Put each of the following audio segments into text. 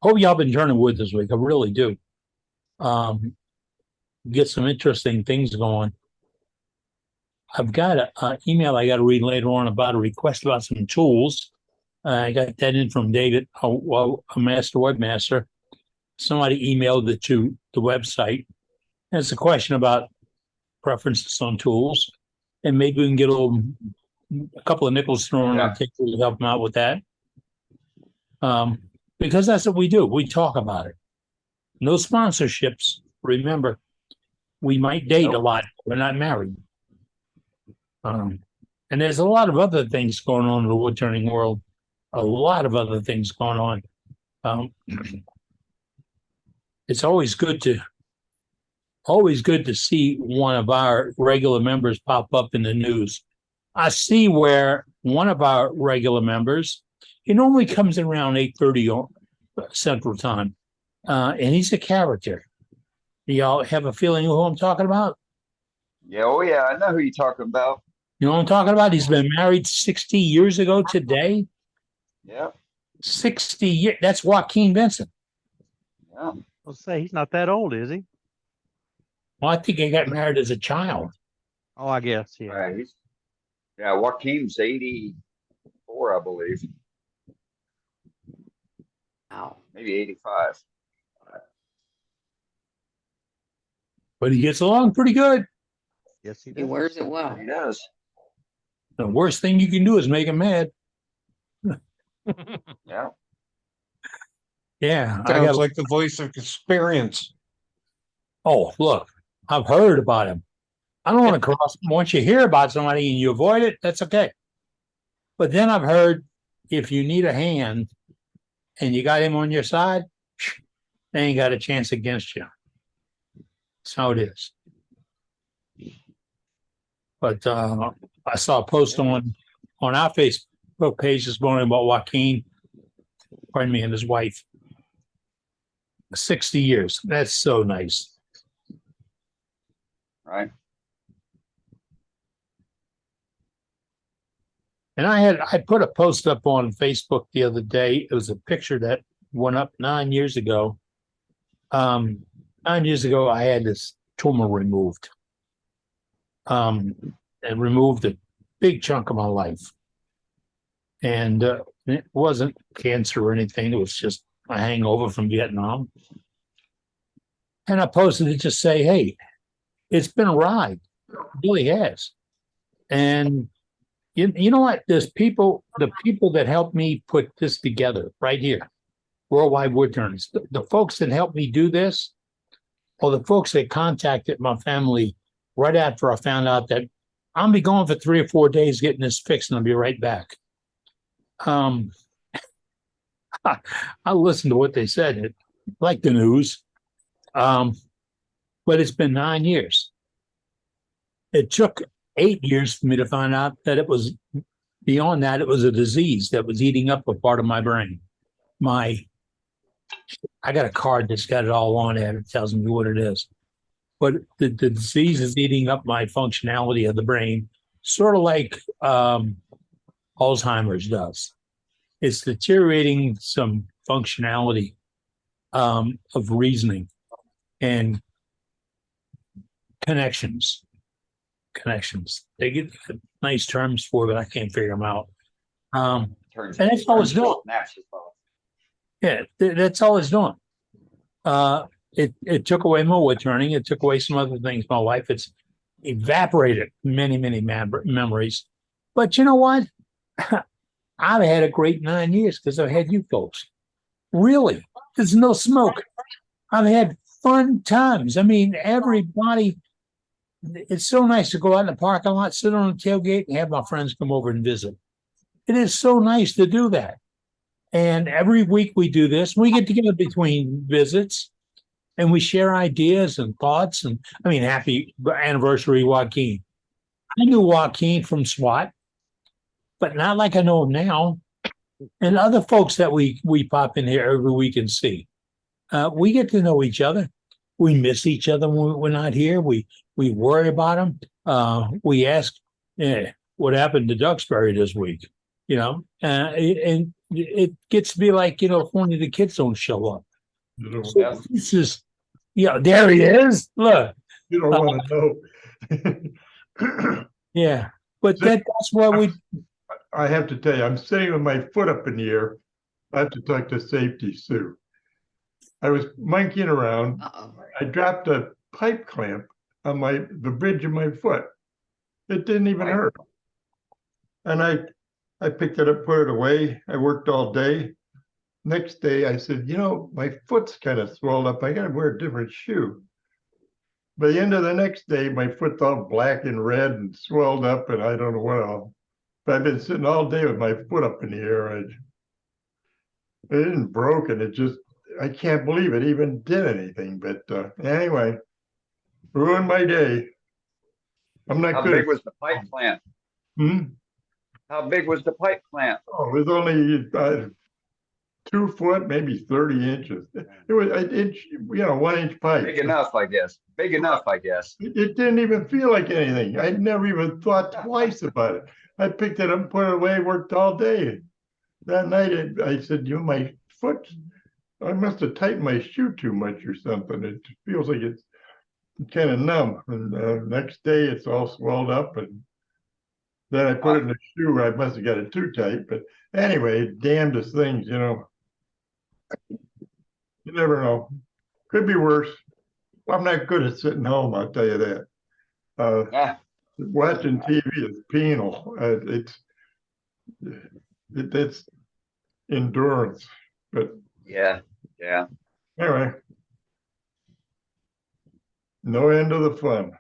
Hope y'all been turning wood this week. I really do. Um, get some interesting things going. I've got an email I got to read later on about a request about some tools. I got that in from David, a master webmaster. Somebody emailed it to the website. And it's a question about preferences on tools, and maybe we can get a couple of nickels thrown on the table to help them out with that. Because that's what we do. We talk about it. No sponsorships. Remember, we might date a lot. We're not married. And there's a lot of other things going on in the wood turning world. A lot of other things going on. It's always good to see one of our regular members pop up in the news. I see where one of our regular members, he normally comes around 8:30 Central Time, and he's a character. Do y'all have a feeling of who I'm talking about? Yeah, oh yeah, I know who you're talking about. You know what I'm talking about? He's been married 60 years ago today. Yeah. 60 years. That's Joaquin Vincent. Yeah. I'll say he's not that old, is he? Well, I think he got married as a child. Oh, I guess, yeah. Right. Yeah, Joaquin's 84, I believe. Wow. Maybe 85. But he gets along pretty good. Yes, he He does. wears it well. He does. The worst thing you can do is make him mad. Yeah. Yeah. Sounds like the voice of experience. Oh, look, I've heard about him. I don't want to cross. Once you hear about somebody and you avoid it, that's okay. But then I've heard if you need a hand and you got him on your side, they ain't got a chance against you. That's how it is. But I saw a post on our Facebook page this morning about Joaquin, pardon me, and his wife. 60 years. That's so nice. Right. And I put a post up on Facebook the other day. It was a picture that went up 9 years ago. 9 years ago, I had this tumor removed. And removed a big chunk of my life. And it wasn't cancer or anything. It was just a hangover from Vietnam. And I posted it to say, hey, it's been a ride. It really has. And you know what? There's the people that helped me put this together right here, Worldwide Wood Turners. The folks that helped me do this, or the folks that contacted my family right after I found out that I'll be gone for 3 or 4 days getting this fixed, and I'll be right back. I listened to what they said, like the news. But it's been 9 years. It took 8 years for me to find out that it was beyond that. It was a disease that was eating up a part of my brain. I got a card that's got it all on it. It tells me what it is. But the disease is eating up my functionality of the brain, sort of like Alzheimer's does. It's deteriorating some functionality of reasoning and connections. They get nice terms for it, but I can't figure them out. And that's all it's doing. Yeah, that's all it's doing. It took away my wood turning. It took away some other things in my life. It's evaporated many memories. But you know what? I've had a great 9 years because I've had you folks. Really, there's no smoke. I've had fun times. I mean, everybody. It's so nice to go out in the parking lot, sit on the tailgate, and have my friends come over and visit. It is so nice to do that. And every week we do this. We get together between visits. And we share ideas and thoughts. And I mean, happy anniversary, Joaquin. I knew Joaquin from SWAT, but not like I know him now. And other folks that we pop in here every week and see. We get to know each other. We miss each other when we're not here. We worry about them. We ask, what happened to Duxbury this week? You know, and it gets to be like, if one of the kids don't show up. You So Yeah. this is, there he is. Look, don't want to know. yeah. But that's why we, I have to tell you, I'm sitting with my foot up in the air. I have to talk to safety, Sue. I was monkeying around. I dropped a pipe clamp on the bridge of my foot. It didn't even hurt. And I picked it up, put it away. I worked all day. Next day, I said, my foot's kind of swelled up. I got to wear a different shoe. By the end of the next day, my foot's all black and red and swelled up, and I don't know what all. But I've been sitting all day with my foot up in the air. It isn't broken. It just, I can't believe it even did anything. But anyway, ruined my day. I'm not How good. big was the pipe plant? How big was the pipe plant? Oh, it was only 2 foot, maybe 30 inches. It was an inch, 1 inch pipe. Big enough, I guess. Big enough, I guess. It didn't even feel like anything. I never even thought twice about it. I picked it up, put it away, worked all day. That night, I said, my foot, I must have tightened my shoe too much or something. It feels like it's kind of numb. And next day, it's all swelled up. And then I put it in the shoe. I must have got it too tight. But anyway, damnedest things, You never know. Could be worse. I'm not good at sitting home, I'll tell you that. Yeah. Watching TV is penal. It's endurance. But Yeah. anyway, no end of the fun.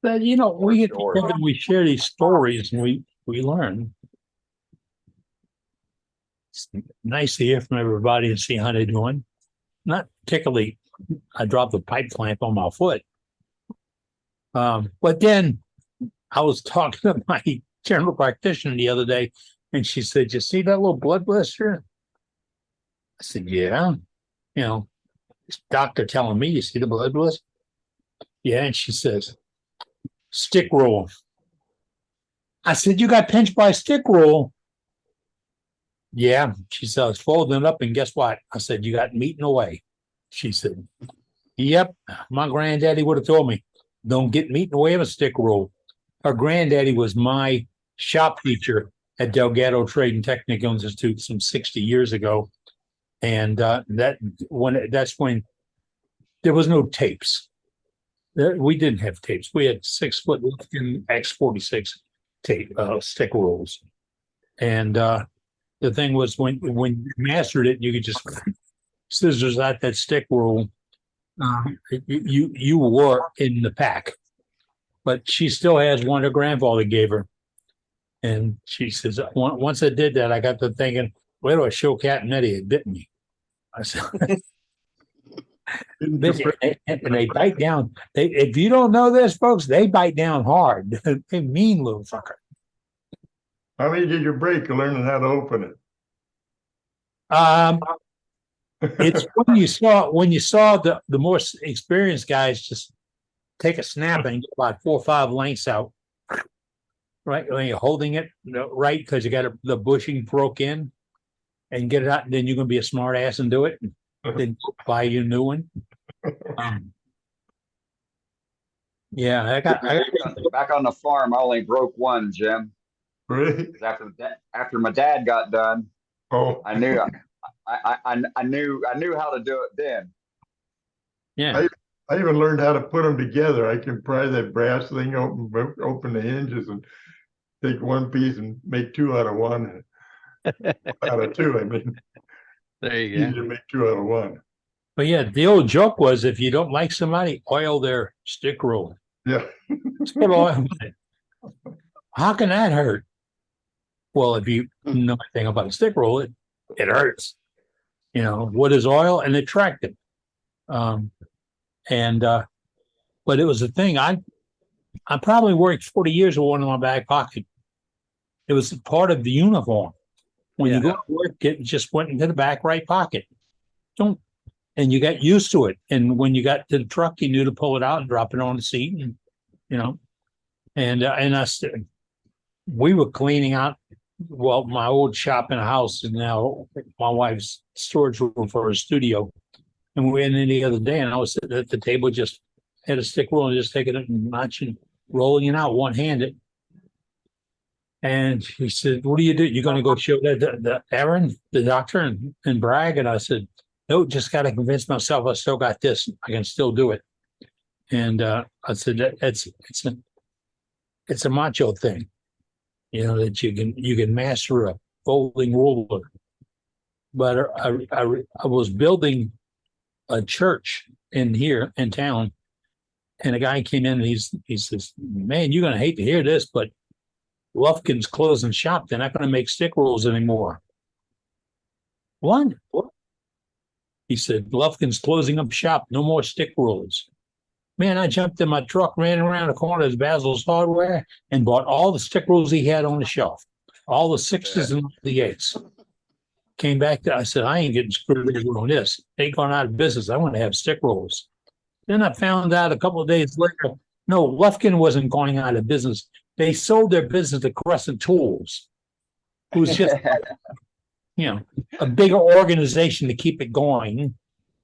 but we get sure. together, we share these stories, and we learn. It's nice to hear from everybody and see how they're doing. Not particularly, I dropped the pipe clamp on my foot. But then I was talking to my general practitioner the other day, and she said, "You see that little blood blister?" I said, "Yeah." This doctor telling me, "You see the blood blister?" Yeah, and she says, "Stick roll." I said, "You got pinched by a stick roll?" Yeah, she said, "I was folding it up, and guess what?" I said, "You got meat in the way." She said, "Yep, my granddaddy would have told me, don't get meat in the way of a stick roll." Her granddaddy was my shop teacher at Delgado Trade and Technical Institute some 60 years ago. And that's when there was no tapes. We didn't have tapes. We had 6 foot X46 tape stick rolls. And the thing was when you mastered it, you could just scissors out that stick roll. You were in the pack. But she still has one her grandfather gave her. And she says, once I did that, I got to thinking, where do I show Cat and Eddie had bitten me? I said, and they bite down. If you don't know this, folks, they bite down hard. They mean little fucker. How many did you break learning how to open it? It's when you saw the more experienced guys just take a snap and get about 4 or 5 lengths out, right? When you're holding it right because you got the bushing broke in, and get it out, and then you're gonna be a smart ass and do it, and then buy you a new one. Yeah, I got back on the farm. I only broke one, Jim. Really? After my dad got done, Oh, I knew how to do it then. yeah. I even learned how to put them together. I can pry that brass thing open the hinges, and take one piece and make 2 out of 1. Out of 2, I mean. There you Easy go. to make 2 out of 1. But yeah, the old joke was if you don't like somebody, oil their stick roll. Yeah. Put oil in it. How can that hurt? Well, if you know anything about a stick roll, it hurts. What is oil? And attractive. But it was a thing. I probably worked 40 years with one in my back pocket. It was part of the uniform. When you go to work, it just went into the back right pocket. And you got used to it. And when you got to the truck, you knew to pull it out and drop it on the seat. And I we were cleaning out, well, my old shop in a house is now my wife's storage room for her studio. And we went in the other day and I was sitting at the table, just had a stick roll and just taking it and notching, rolling it out one handed. And he said, what do? You're going to go show the Aaron, the doctor, and brag? And I said, no, just got to convince myself I still got this. I can still do it. And I said, it's a macho thing, that you can master a folding ruler. But I was building a church in town, and a guy came in and he says, man, you're going to hate to hear this, but Lufkin's closing shop. They're not going to make stick rolls anymore. What? He said, Lufkin's closing up shop. No more stick rolls. Man, I jumped in my truck, ran around the corner of Basil's Hardware, and bought all the stick rolls he had on the shelf, all the 6s and the 8s. Came back I said, I ain't getting screwed on this. They gone out of business. I want to have stick rolls. Then I found out a couple of days later, no, Lufkin wasn't going out of business. They sold their business to Crescent Tools, who's just, a bigger organization to keep it going.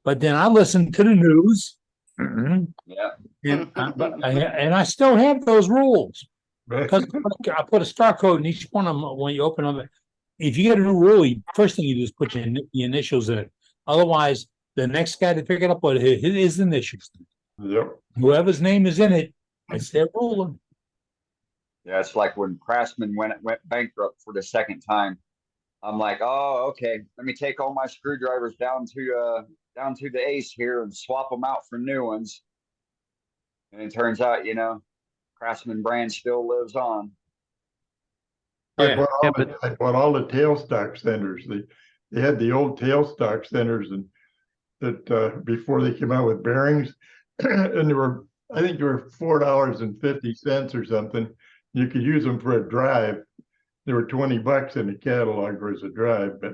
But then I listened to the news. Yeah. And I still have those rules because I put a star code in each one of them when you open them. If you get a new rule, first thing you do is put your initials in it. Otherwise, the next guy to pick it up with his initials. Yep. Whoever's name is in it, it's their ruler. Yeah, it's like when Craftsman went bankrupt for the second time. I'm like, oh, okay. Let me take all my screwdrivers down to the Ace here and swap them out for new ones. And it turns out, Craftsman brand still lives on. I bought all the tailstock centers. They had the old tailstock centers and that before they came out with bearings, and I think they were $4.50 or something. You could use them for a drive. There were $20 in the catalog as a drive, but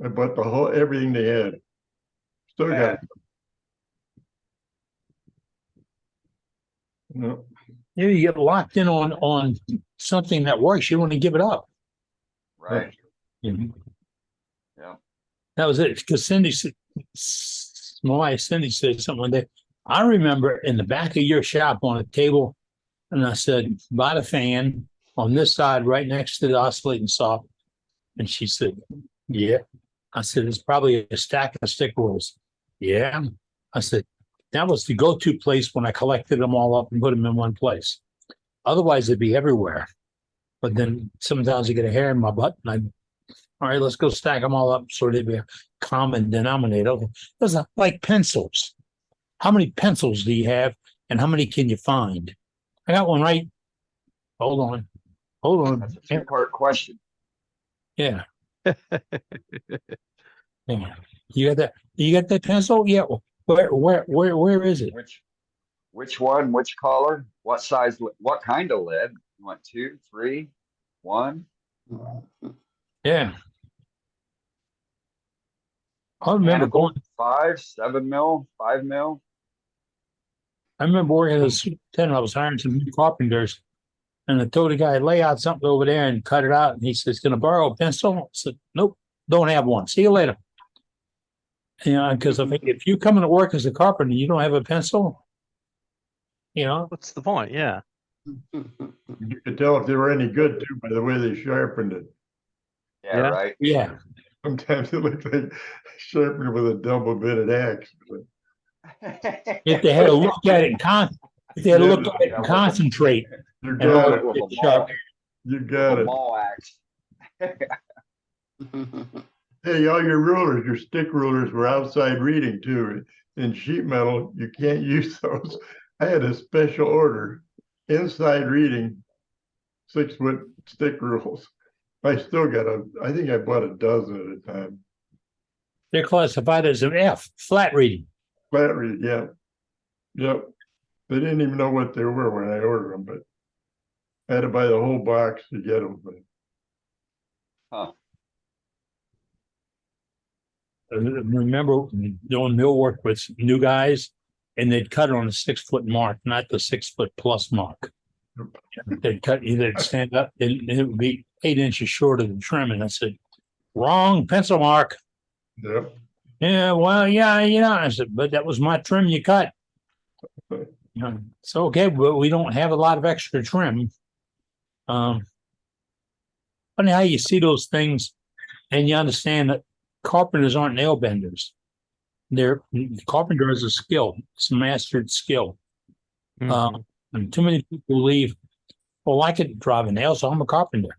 I bought everything they had. Still got it. No. You get locked in on something that works, you don't want to give it up. Right. Mm-hmm. Yeah. That was it. Because my wife Cindy said something one day. I remember in the back of your shop on a table, and I said, buy the fan on this side right next to the oscillating saw. And she said, yeah. I said, it's probably a stack of stick rolls. Yeah. I said, that was the go-to place when I collected them all up and put them in one place. Otherwise, they'd be everywhere. But then sometimes I get a hair in my butt, and all right, let's go stack them all up so they'd be a common denominator. Those are like pencils. How many pencils do you have, and how many can you find? I got one right. Hold on. That's a two-part question. Yeah. Yeah. You got that pencil? Yeah. Where is it? Which one? Which color? What size? What kind of lead? You want 2, 3, 1? Yeah. I remember going 5, 7 mil, 5 mil. I remember working as a superintendent. I was hiring some new carpenters, and I told the guy, lay out something over there and cut it out. And he says, "Gonna borrow a pencil?" I said, "Nope, don't have one. See you later." Because I think if you come to work as a carpenter, you don't have a pencil. What's the point? Yeah. You could tell if they were any good too by the way they sharpened it. Yeah. Right. Yeah. Sometimes it looks like sharpened with a double-bitted axe. If they had to look at it and concentrate. You got it. Sharp. You got it. Ball axe. Hey, all your rulers, your stick rulers were outside reading too. In sheet metal, you can't use those. I had a special order, inside reading, 6-foot stick rules. I still got I think I bought a dozen at a time. They're classified as an F, flat reading. Flat read, yeah. Yep. They didn't even know what they were when I ordered them, but I had to buy the whole box to get them. Huh. I remember doing mill work with new guys, and they'd cut it on a 6-foot mark, not the 6-foot plus mark. They'd stand up, and it would be 8 inches short of the trim. And I said, wrong pencil mark. Yep. Yeah, well, yeah, I said, but that was my trim you cut. It's okay, but we don't have a lot of extra trim. Funny how you see those things and you understand that carpenters aren't nail benders. Carpenter is a skill. It's a mastered skill. Mhm. And too many people leave, well, I could drive a nail, so I'm a carpenter.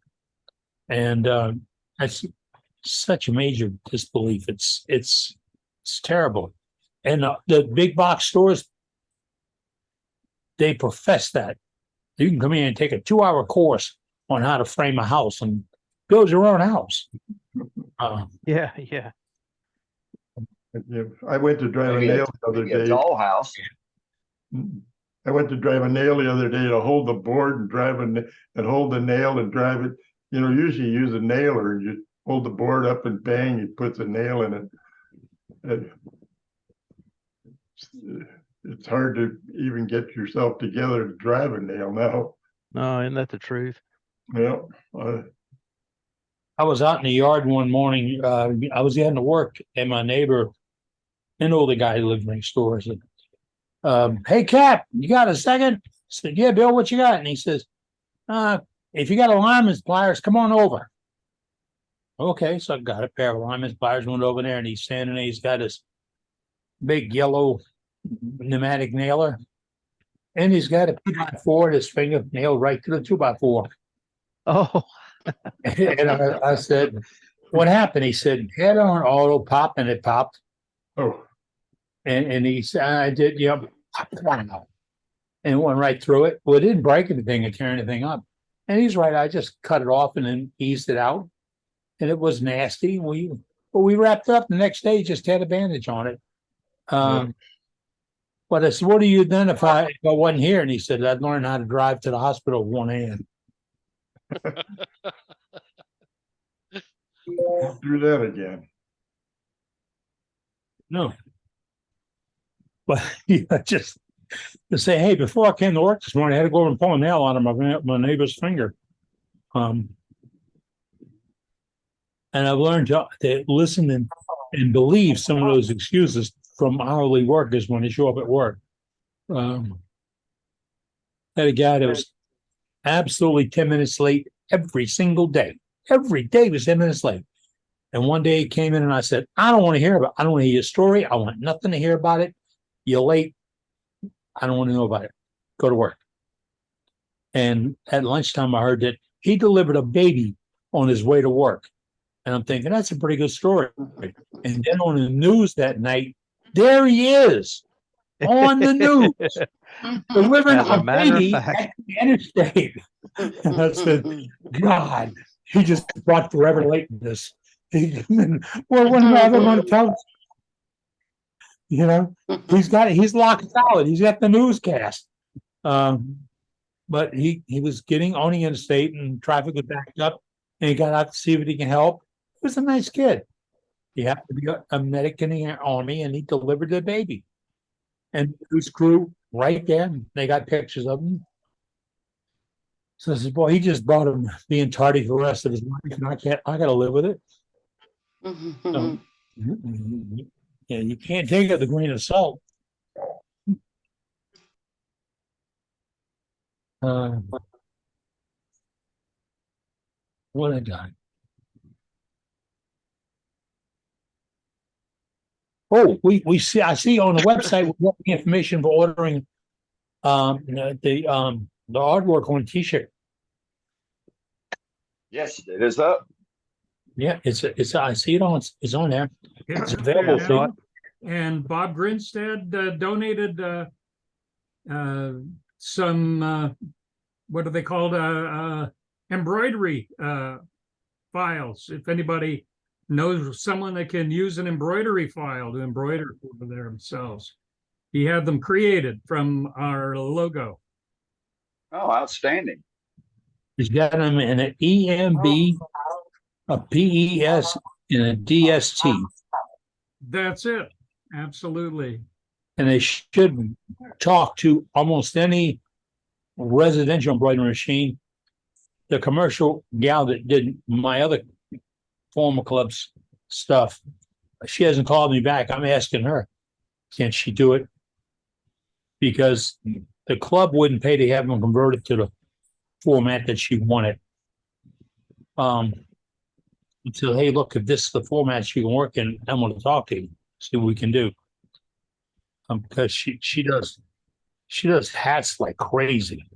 And that's such a major disbelief. It's terrible. And the big box stores, they profess that. You can come in and take a 2-hour course on how to frame a house and build your own house. Yeah. Yeah, I went to drive a Maybe nail the other maybe a day. dollhouse. I went to drive a nail the other day to hold the board and and hold the nail and drive it. Usually you use a nailer and you hold the board up and bang, you put the nail in it. And it's hard to even get yourself together to drive a nail now. No, isn't that the truth? Yeah. I was out in the yard one morning. I was getting to work, and my neighbor, an older guy who lived next door, said, "Hey, Cap, you got a second?" I said, "Yeah, Bill, what you got?" And he says, "If you got a lineman's pliers, come on over." Okay, so I got a pair of lineman's pliers, went over there, and he's standing there. He's got his big yellow pneumatic nailer, and he's got a 2x4, his finger nailed right to the 2x4. Oh, And I said, "What happened?" He said, "Head on auto pop," and it popped. Oh, And he said, "I did, wow." And it went right through it. Well, it didn't break anything or tear anything up. And he's right. I just cut it off and then eased it out. And it was nasty. We wrapped up the next day, just had a bandage on it. But I said, "What do you then if I wasn't here?" And he said, "I'd learn how to drive to the hospital with one hand." do that again. No. But just to say, hey, before I came to work this morning, I had to go over and pull a nail out of my neighbor's finger. And I've learned to listen and believe some of those excuses from hourly workers when they show up at work. Had a guy that was absolutely 10 minutes late every single day. Every day was 10 minutes late. And one day he came in and I said, I don't want to hear your story. I want nothing to hear about it. You're late. I don't want to know about it. Go to work. And at lunchtime, I heard that he delivered a baby on his way to work. And I'm thinking, that's a pretty good story. And then on the news that night, there he is on the news, delivering As a a matter of baby fact. at the interstate. And I said, God, he just brought forever lateness. Well, when am I ever going to tell? He's locked out. He's at the newscast. But he was getting on the interstate and traffic was backed up, and he got out to see if he can help. He was a nice kid. He happened to be a medic in the army, and he delivered the baby. And his crew right there, and they got pictures of him. So I said, boy, he just brought him being tardy for the rest of his life, and I got to live with it. So, yeah, you can't take it with a grain of salt. What a guy. Oh, we see. I see on the website we got the information for ordering the artwork on T-shirt. Yes, it is up. Yeah, it's I see it on. It's on there. It's available. So And Bob Grinstead donated some what are they called? Embroidery files. If anybody knows someone that can use an embroidery file to embroider for themselves, he had them created from our logo. Oh, outstanding. he's got them in an EMB, a PES, and a DST. That's it. Absolutely. And they should talk to almost any residential embroidery machine. The commercial gal that did my other former club's stuff, she hasn't called me back. I'm asking her, can she do it? Because the club wouldn't pay to have them converted to the format that she wanted. Until, hey, look, if this is the format you can work in, I'm going to talk to you, see what we can do. Because she does hats like crazy.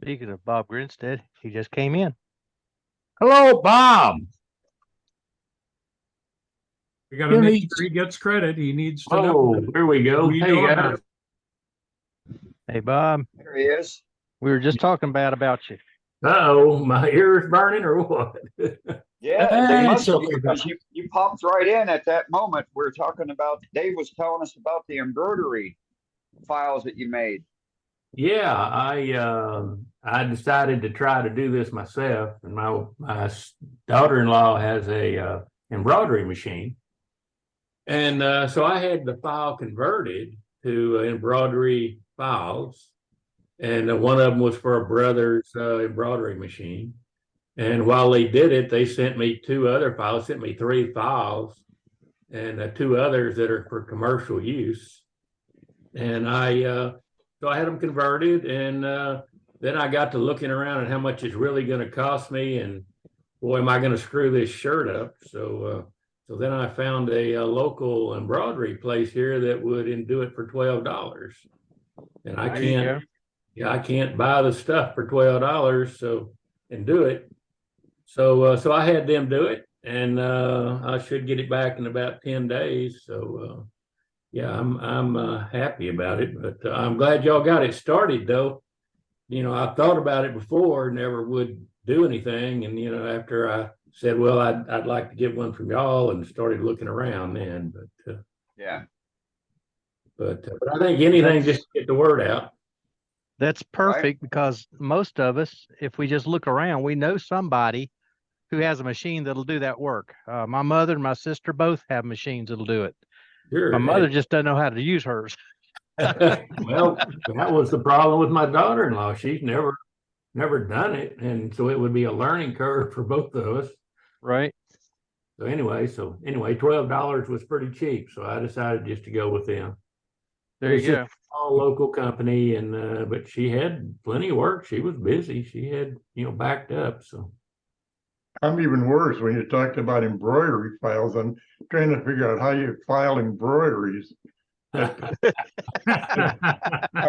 Speaking of Bob Grinstead, he just came in. Hello, Bob. We gotta You make need- sure he gets credit. He needs to know. Oh, here we go. We Hey, know guys. about it. Hey, Bob, There he is. we were just talking bad about you. Uh-oh, my ears burning or what? Yeah, they Hey, must have, so- because you popped right in at that moment. We were talking about, Dave was telling us about the embroidery files that you made. Yeah, I decided to try to do this myself, and my daughter-in-law has a embroidery machine, and so I had the file converted to embroidery files, and one of them was for a brother's embroidery machine. And while they did it, they sent me 2 other files, sent me 3 files, and 2 others that are for commercial use. And so I had them converted, and then I got to looking around at how much it's really going to cost me, and boy, am I going to screw this shirt up. So then I found a local embroidery place here that would do it for $12, and I There you can't. go. Yeah, I can't buy the stuff for $12, so and do it. So I had them do it, and I should get it back in about 10 days. So yeah, I'm happy about it, but I'm glad y'all got it started though. You know, I thought about it before, never would do anything, and you know, after I said, well, I'd like to get one from y'all, and started looking around then. Yeah. But I think anything just to get the word out. That's perfect because most of us, if we just look around, we know somebody who has a machine that'll do that work. My mother and my sister both have machines that'll do it. Sure. My mother just doesn't know how to use hers. Well, that was the problem with my daughter-in-law. She's never done it, and so it would be a learning curve for both of us. Right. So anyway, $12 was pretty cheap, so I decided just to go with them. There It's you just go. a small local company, and but she had plenty of work. She was busy. She had backed up. So I'm even worse when you talked about embroidery files. I'm trying to figure out how you file embroideries. I'm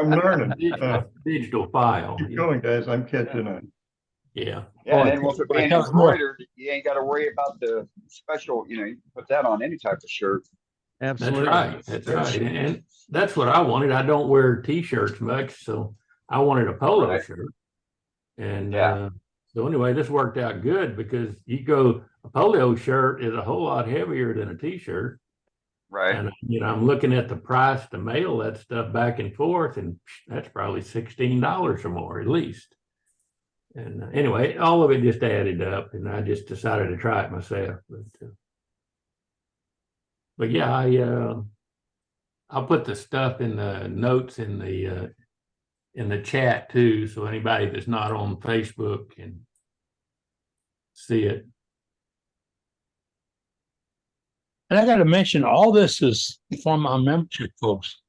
learning. digital file. Keep going, guys. I'm catching on. Yeah. Yeah, Oh, and then with it being that was more- embroidered, you ain't got to worry about the special, you can put that on any type of shirt. Absolutely. That's right. And that's what I wanted. I don't wear t-shirts much, so I wanted a polo Right. shirt. And Yeah. so anyway, this worked out good because a polo shirt is a whole lot heavier than a t-shirt. Right. And I'm looking at the price to mail that stuff back and forth, and that's probably $16 or more at least. And anyway, all of it just added up, and I just decided to try it myself. But yeah, I'll put the stuff in the notes in the chat too, so anybody that's not on Facebook can see it. And I got to mention, all this is from our membership folks.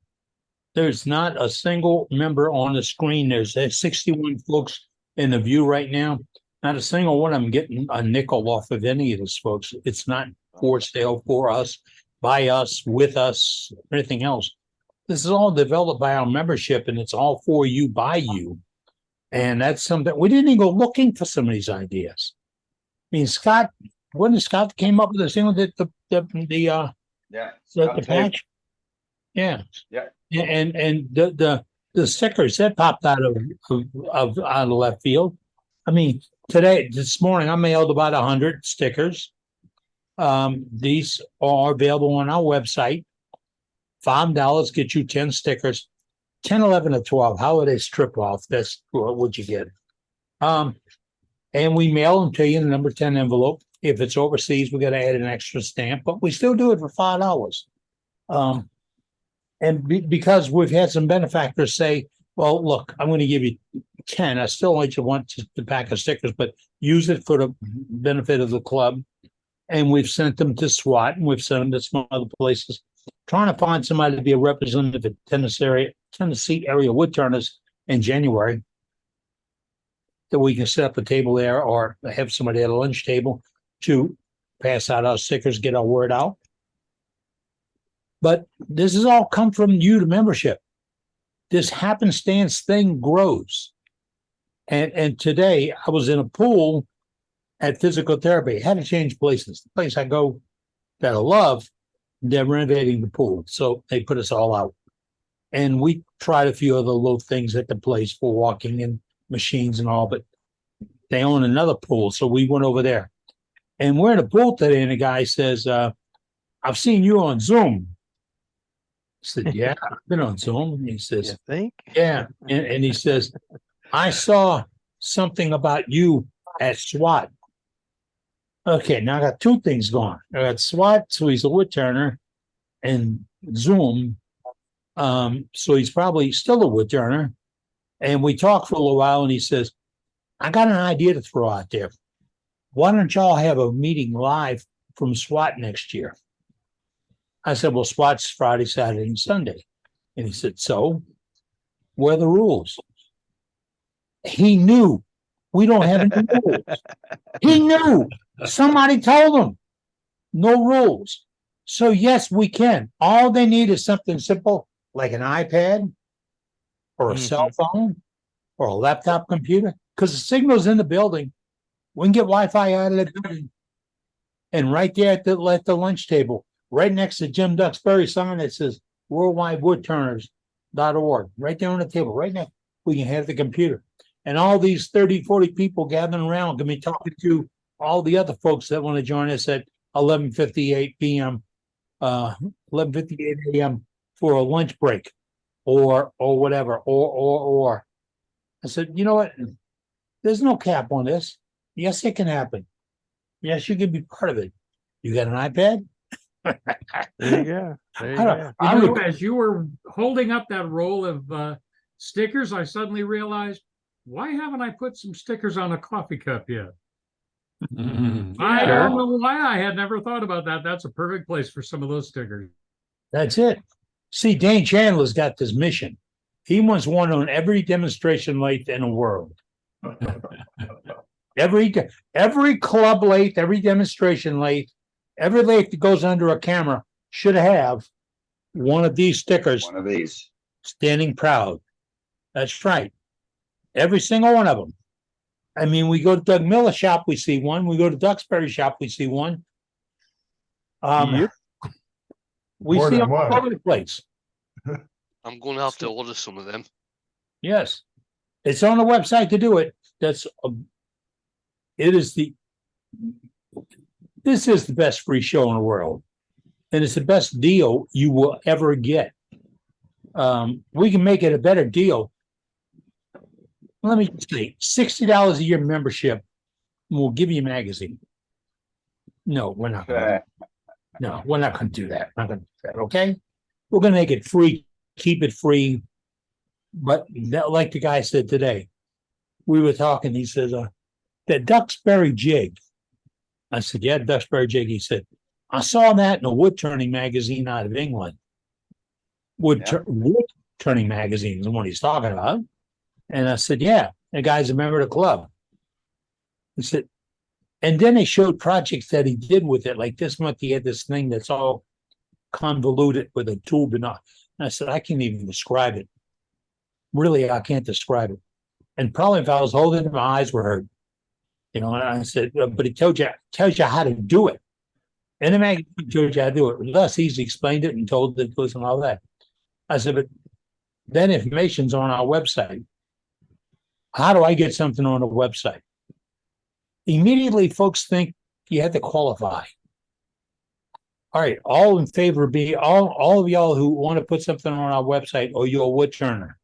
There's not a single member on the screen. There's 61 folks in the view right now. Not a single one of them getting a nickel off of any of those folks. It's not for sale for us, by us, with us, anything else. This is all developed by our membership, and it's all for you, by you. And that's something we didn't even go looking for some of these ideas. I mean, Scott, wasn't it Scott that came up with this thing with Yeah. the patch? Yeah. Yeah. And the stickers that popped out of left field. I mean, this morning, I mailed about 100 stickers. These are available on our website. $5 get you 10 stickers. 10, 11, or 12 holiday strip off. That's what you get. And we mail them to you in the number 10 envelope. If it's overseas, we got to add an extra stamp, but we still do it for $5. And because we've had some benefactors say, Well, look, I'm going to give you 10. I still want you want the pack of stickers, but use it for the benefit of the club. And we've sent them to SWAT and we've sent them to some other places, trying to find somebody to be a representative at Tennessee area wood turners in January, that we can set up a table there or have somebody at a lunch table to pass out our stickers, get our word out. But this has all come from you, the membership. This happenstance thing grows. And today I was in a pool at physical therapy. I had to change places. The place I go that I love, they're renovating the pool. So they put us all out. And we tried a few other little things at the place for walking and machines and all, but they own another pool. So we went over there. And we're in a pool today, and the guy says, I've seen you on Zoom. I said, yeah, I've been on Zoom. And he says, You think? yeah. And he says, I saw something about you at SWAT. Okay, now I got two things going. I got SWAT, so he's a wood turner, and Zoom. So he's probably still a wood turner. And we talked for a little while, and he says, I got an idea to throw out there. Why don't y'all have a meeting live from SWAT next year? I said, well, SWAT's Friday, Saturday, and Sunday. And he said, so what are the rules? He knew we don't have any rules. He knew. Somebody told him no rules. So yes, we can. All they need is something simple like an iPad or a cell phone or a laptop computer, because the signal's in the building. We can get Wi-Fi out of the building. And right there at the lunch table, right next to Jim Duxbury sign that says worldwidewoodturners.org, right there on the table, right now, we can have the computer. And all these 30, 40 people gathering around can be talking to all the other folks that want to join us at 11:58 p.m., 11:58 a.m. for a lunch break or whatever, or. I said, you know what? There's no cap on this. Yes, it can happen. Yes, you can be part of it. You got an iPad? There you go. There you go. As you were holding up that roll of stickers, I suddenly realized, why haven't I put some stickers on a coffee cup yet? I don't know why I had never thought about that. That's a perfect place for some of those stickers. That's it. See, Dane Chandler's got this mission. He wants one on every demonstration lathe in the world. Every club lathe, every demonstration lathe, every lathe that goes under a camera should have one of these stickers. One of these. Standing proud. That's right. Every single one of them. I mean, we go to Doug Miller shop, we see one. We go to Duxbury shop, we see one. Yep. We More see than them all one. over the place. I'm going to have to order some of them. Yes. It's on the website to do it. This is the best free show in the world. And it's the best deal you will ever get. We can make it a better deal. Let me say, $60 a year membership, and we'll give you a magazine. No, we're not going to. No, we're not going to do that. Not going to do that. Okay, we're going to make it free, keep it free. But that, like the guy said today, we were talking. He says, "The Duxbury jig." I said, "Yeah, Duxbury jig." He said, "I saw that in a wood turning magazine out of England." Wood turning magazine is the one he's talking about. And I said, yeah, the guy's a member of the club. He said, and then they showed projects that he did with it. Like this month, he had this thing that's all convoluted with a tube and all. And I said, I can't even describe it. Really, I can't describe it. And probably if I was holding it, my eyes were hurt. You know, and I said, but he tells you how to do it. And the magazine tells you how to do it. With us, he's explained it and told it to us and all that. I said, but that information's on our website. How do I get something on a website? Immediately, folks think you have to qualify. All right, all in favor of being all of y'all who want to put something on our website, or you're a wood turner.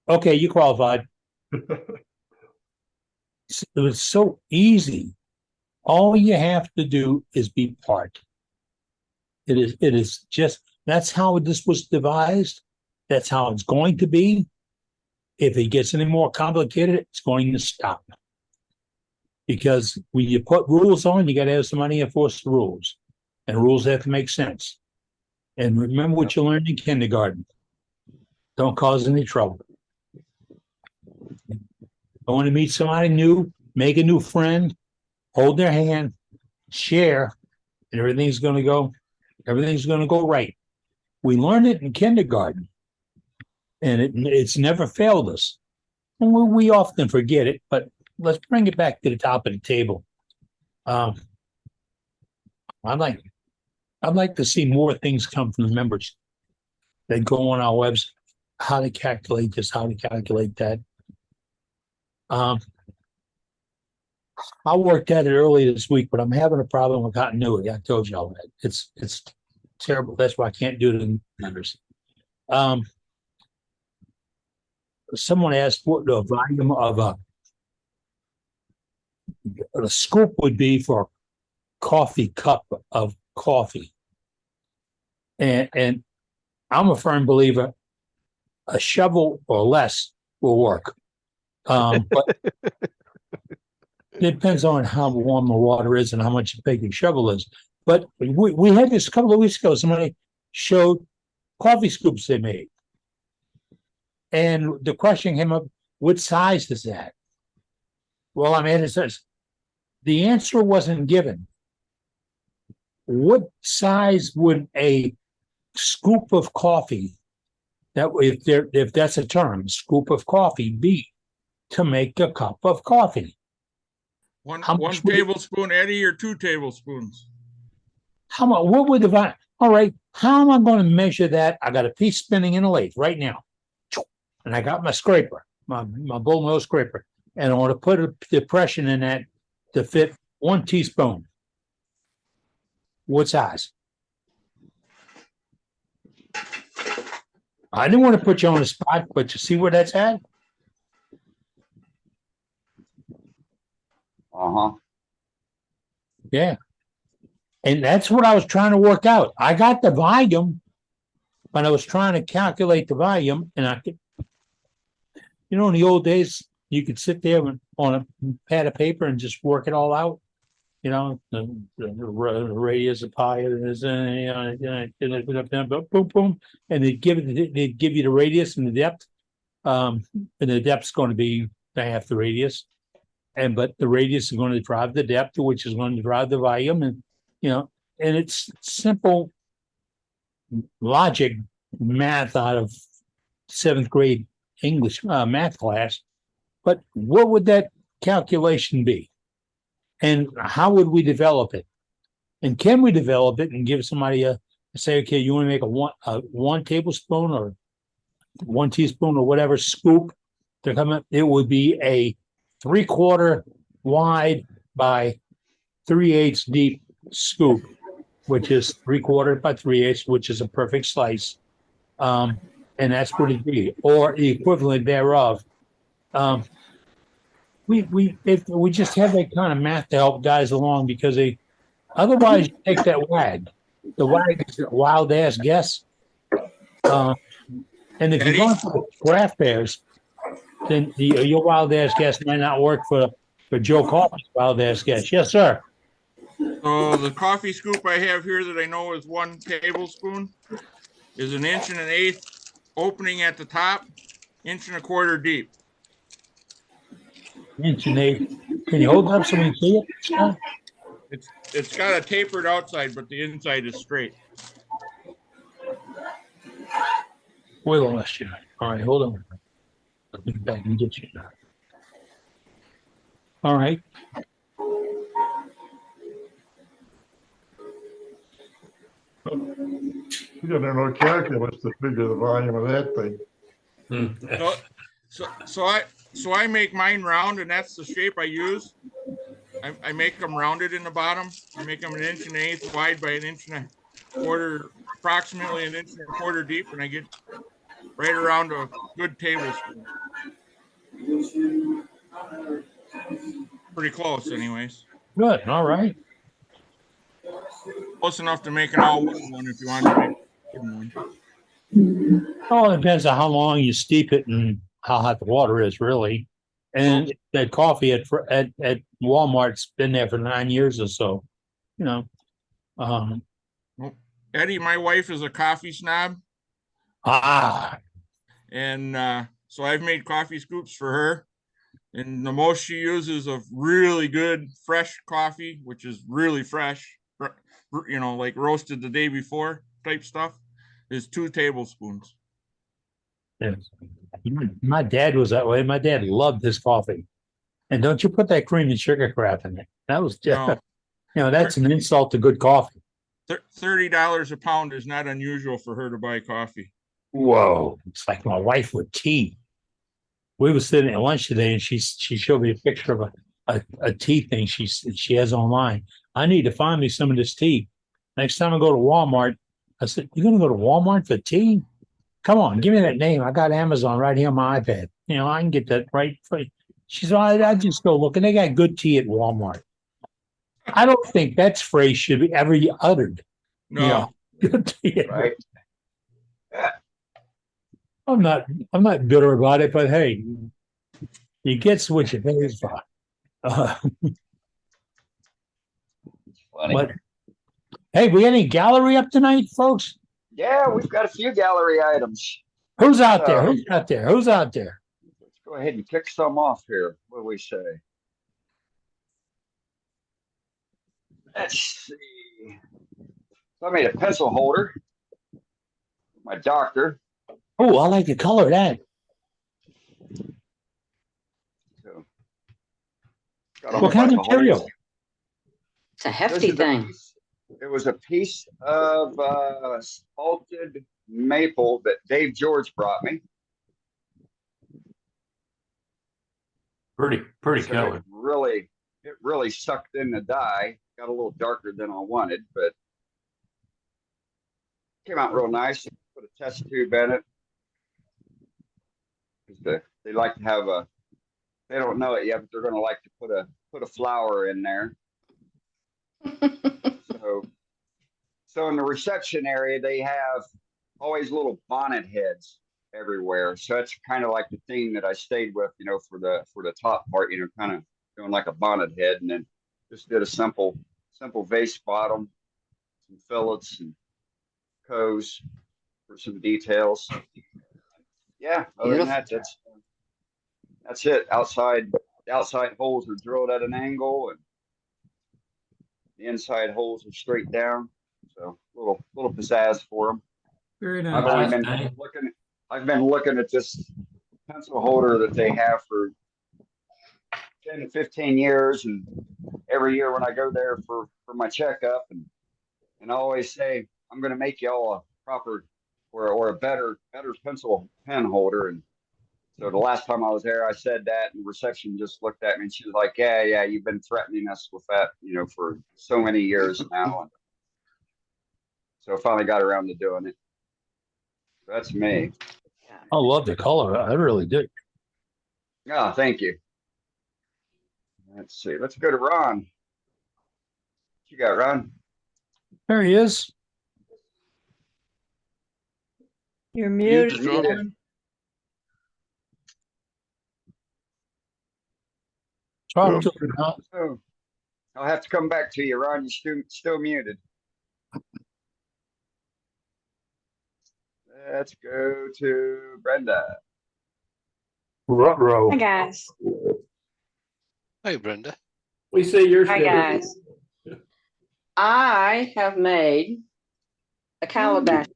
Okay, you qualified. It was so easy. All you have to do is be part. It is just, that's how this was devised. That's how it's going to be. If it gets any more complicated, it's going to stop. Because when you put rules on, you got to have somebody enforce the rules. And rules have to make sense. And remember what you learned in kindergarten. Don't cause any trouble. Going to meet somebody new, make a new friend, hold their hand, share, and everything's going to go right. We learned it in kindergarten, and it's never failed us. And we often forget it, but let's bring it back to the top of the table. I'd like to see more things come from the members. They go on our website, how to calculate this, how to calculate that. I worked at it early this week, but I'm having a problem with continuity. I told you all that. It's terrible. That's why I can't do it in numbers. Someone asked what the volume of a scoop would be for a coffee cup of coffee. And I'm a firm believer a shovel or less will work. But it depends on how warm the water is and how much big your shovel is. But we had this a couple of weeks ago. Somebody showed coffee scoops they made. And the question came up, what size is that? Well, I mean, it says the answer wasn't given. What size would a scoop of coffee, that if that's a term, scoop of coffee, be to make a cup of coffee? One tablespoon, Eddie, or 2 tablespoons? How much? What would the all right? How am I going to measure that? I got a piece spinning in a lathe right now, and I got my scraper, my bull nose scraper, and I want to put a depression in that to fit 1 teaspoon. What size? I didn't want to put you on the spot, but you see where that's at? Uh-huh. Yeah. And that's what I was trying to work out. I got the volume, but I was trying to calculate the volume, and I could, in the old days, you could sit there on a pad of paper and just work it all out. The radius of pi is, boom, boom, and they'd give you the radius and the depth, and the depth's going to be half the radius, but the radius is going to drive the depth, which is going to drive the volume, and it's simple logic math out of 7th grade English math class. But what would that calculation be? And how would we develop it? And can we develop it and give somebody say, okay, you want to make a 1 tablespoon or 1 teaspoon or whatever scoop to come up? It would be a 3/4 wide by 3/8 deep scoop, which is 3/4 by 3/8, which is a perfect slice. And that's what it'd be, or the equivalent thereof. If we just have that kind of math to help guys along, because otherwise you take that WAG. The WAG is a wild ass guess. And if you're going for the craft fairs, then your wild ass guess might not work for Joe Coffey's wild ass guess. Yes, sir. So the coffee scoop I have here that I know is 1 tablespoon is 1 1/8 opening at the top, 1 1/4 deep. 1 1/8. Can you hold up so we can see it, Scott? It's got a tapered outside, but the inside is straight. We lost you. All right, hold on. Let me back and get you. All right. You gotta know calculus to figure the volume of that thing. So I make mine round, and that's the shape I use. I make them rounded in the bottom. I make them 1 1/8 wide by 1 1/4, approximately 1 1/4 deep, and I get right around a good tablespoon. Pretty close, anyways. Good. All right. Close enough to make an all wooden one if you want to make a wooden one. Oh, it depends on how long you steep it and how hot the water is, really. And that coffee at Walmart's been there for 9 years or so. You know, um, Eddie, my wife is a coffee snob, ah, and so I've made coffee scoops for her. And the most she uses of really good fresh coffee, which is really fresh, like roasted the day before type stuff, is 2 tablespoons. yes. My dad was that way. My dad loved his coffee. And don't you put that cream and sugar crap in it. That was just, No, that's an insult to good coffee. $30 a pound is not unusual for her to buy coffee. Whoa. It's like my wife with tea. We were sitting at lunch today and she showed me a picture of a tea thing she has online. I need to find me some of this tea. Next time I go to Walmart, I said, "You're gonna go to Walmart for tea? Come on, give me that name. I got Amazon right here on my iPad. I can get that right for you." She said, I just go look and they got good tea at Walmart. I don't think that phrase should be ever uttered. No, Good tea. Right. I'm not bitter about it, but hey, you get what you pay for. Funny. But hey, we got any gallery up tonight, folks? Yeah, we've got a few gallery items. Who's out there? Who's out there? Who's out there? Let's go ahead and pick some off here. What do we say? Let's see. So I made a pencil holder. My doctor. Oh, I like the color of that. So, got all What kind of my holders. material? It's a hefty thing. It was a piece of salted maple that Dave George brought me. Pretty So color. it really sucked in the dye. Got a little darker than I wanted, but came out real nice. Put a test tube in it. They like to have they don't know it yet, but they're going to like to put a flower in there. So in the reception area, they have always little bonnet heads everywhere. So that's kind of like the theme that I stayed with, for the top part, kind of doing like a bonnet head, and then just did a simple vase bottom, some fillets and coes for some details. Yeah, other than that, that's it. The outside holes are drilled at an angle, and the inside holes are straight down. So little pizzazz for them. Very I've nice. been looking at this pencil holder that they have for 10 to 15 years, and every year when I go there for my checkup, and I always say I'm going to make y'all a proper or a better pencil pen holder. And so the last time I was there, I said that, and reception just looked at me and she was like, yeah, you've been threatening us with that, for so many years now. And so I finally got around to doing it. That's me. I love the color. I really do. Oh, thank you. Let's see. Let's go to Ron. What you got, Ron? There he is. You're muted, muted. Ron. Talk to him. Huh? Oh, I'll have to come back to you, Ron. You're still muted. Let's go to Brenda. Ruh-roh. Hi, guys. Hey, Brenda. We see your Hi, guys. I have made a calabash.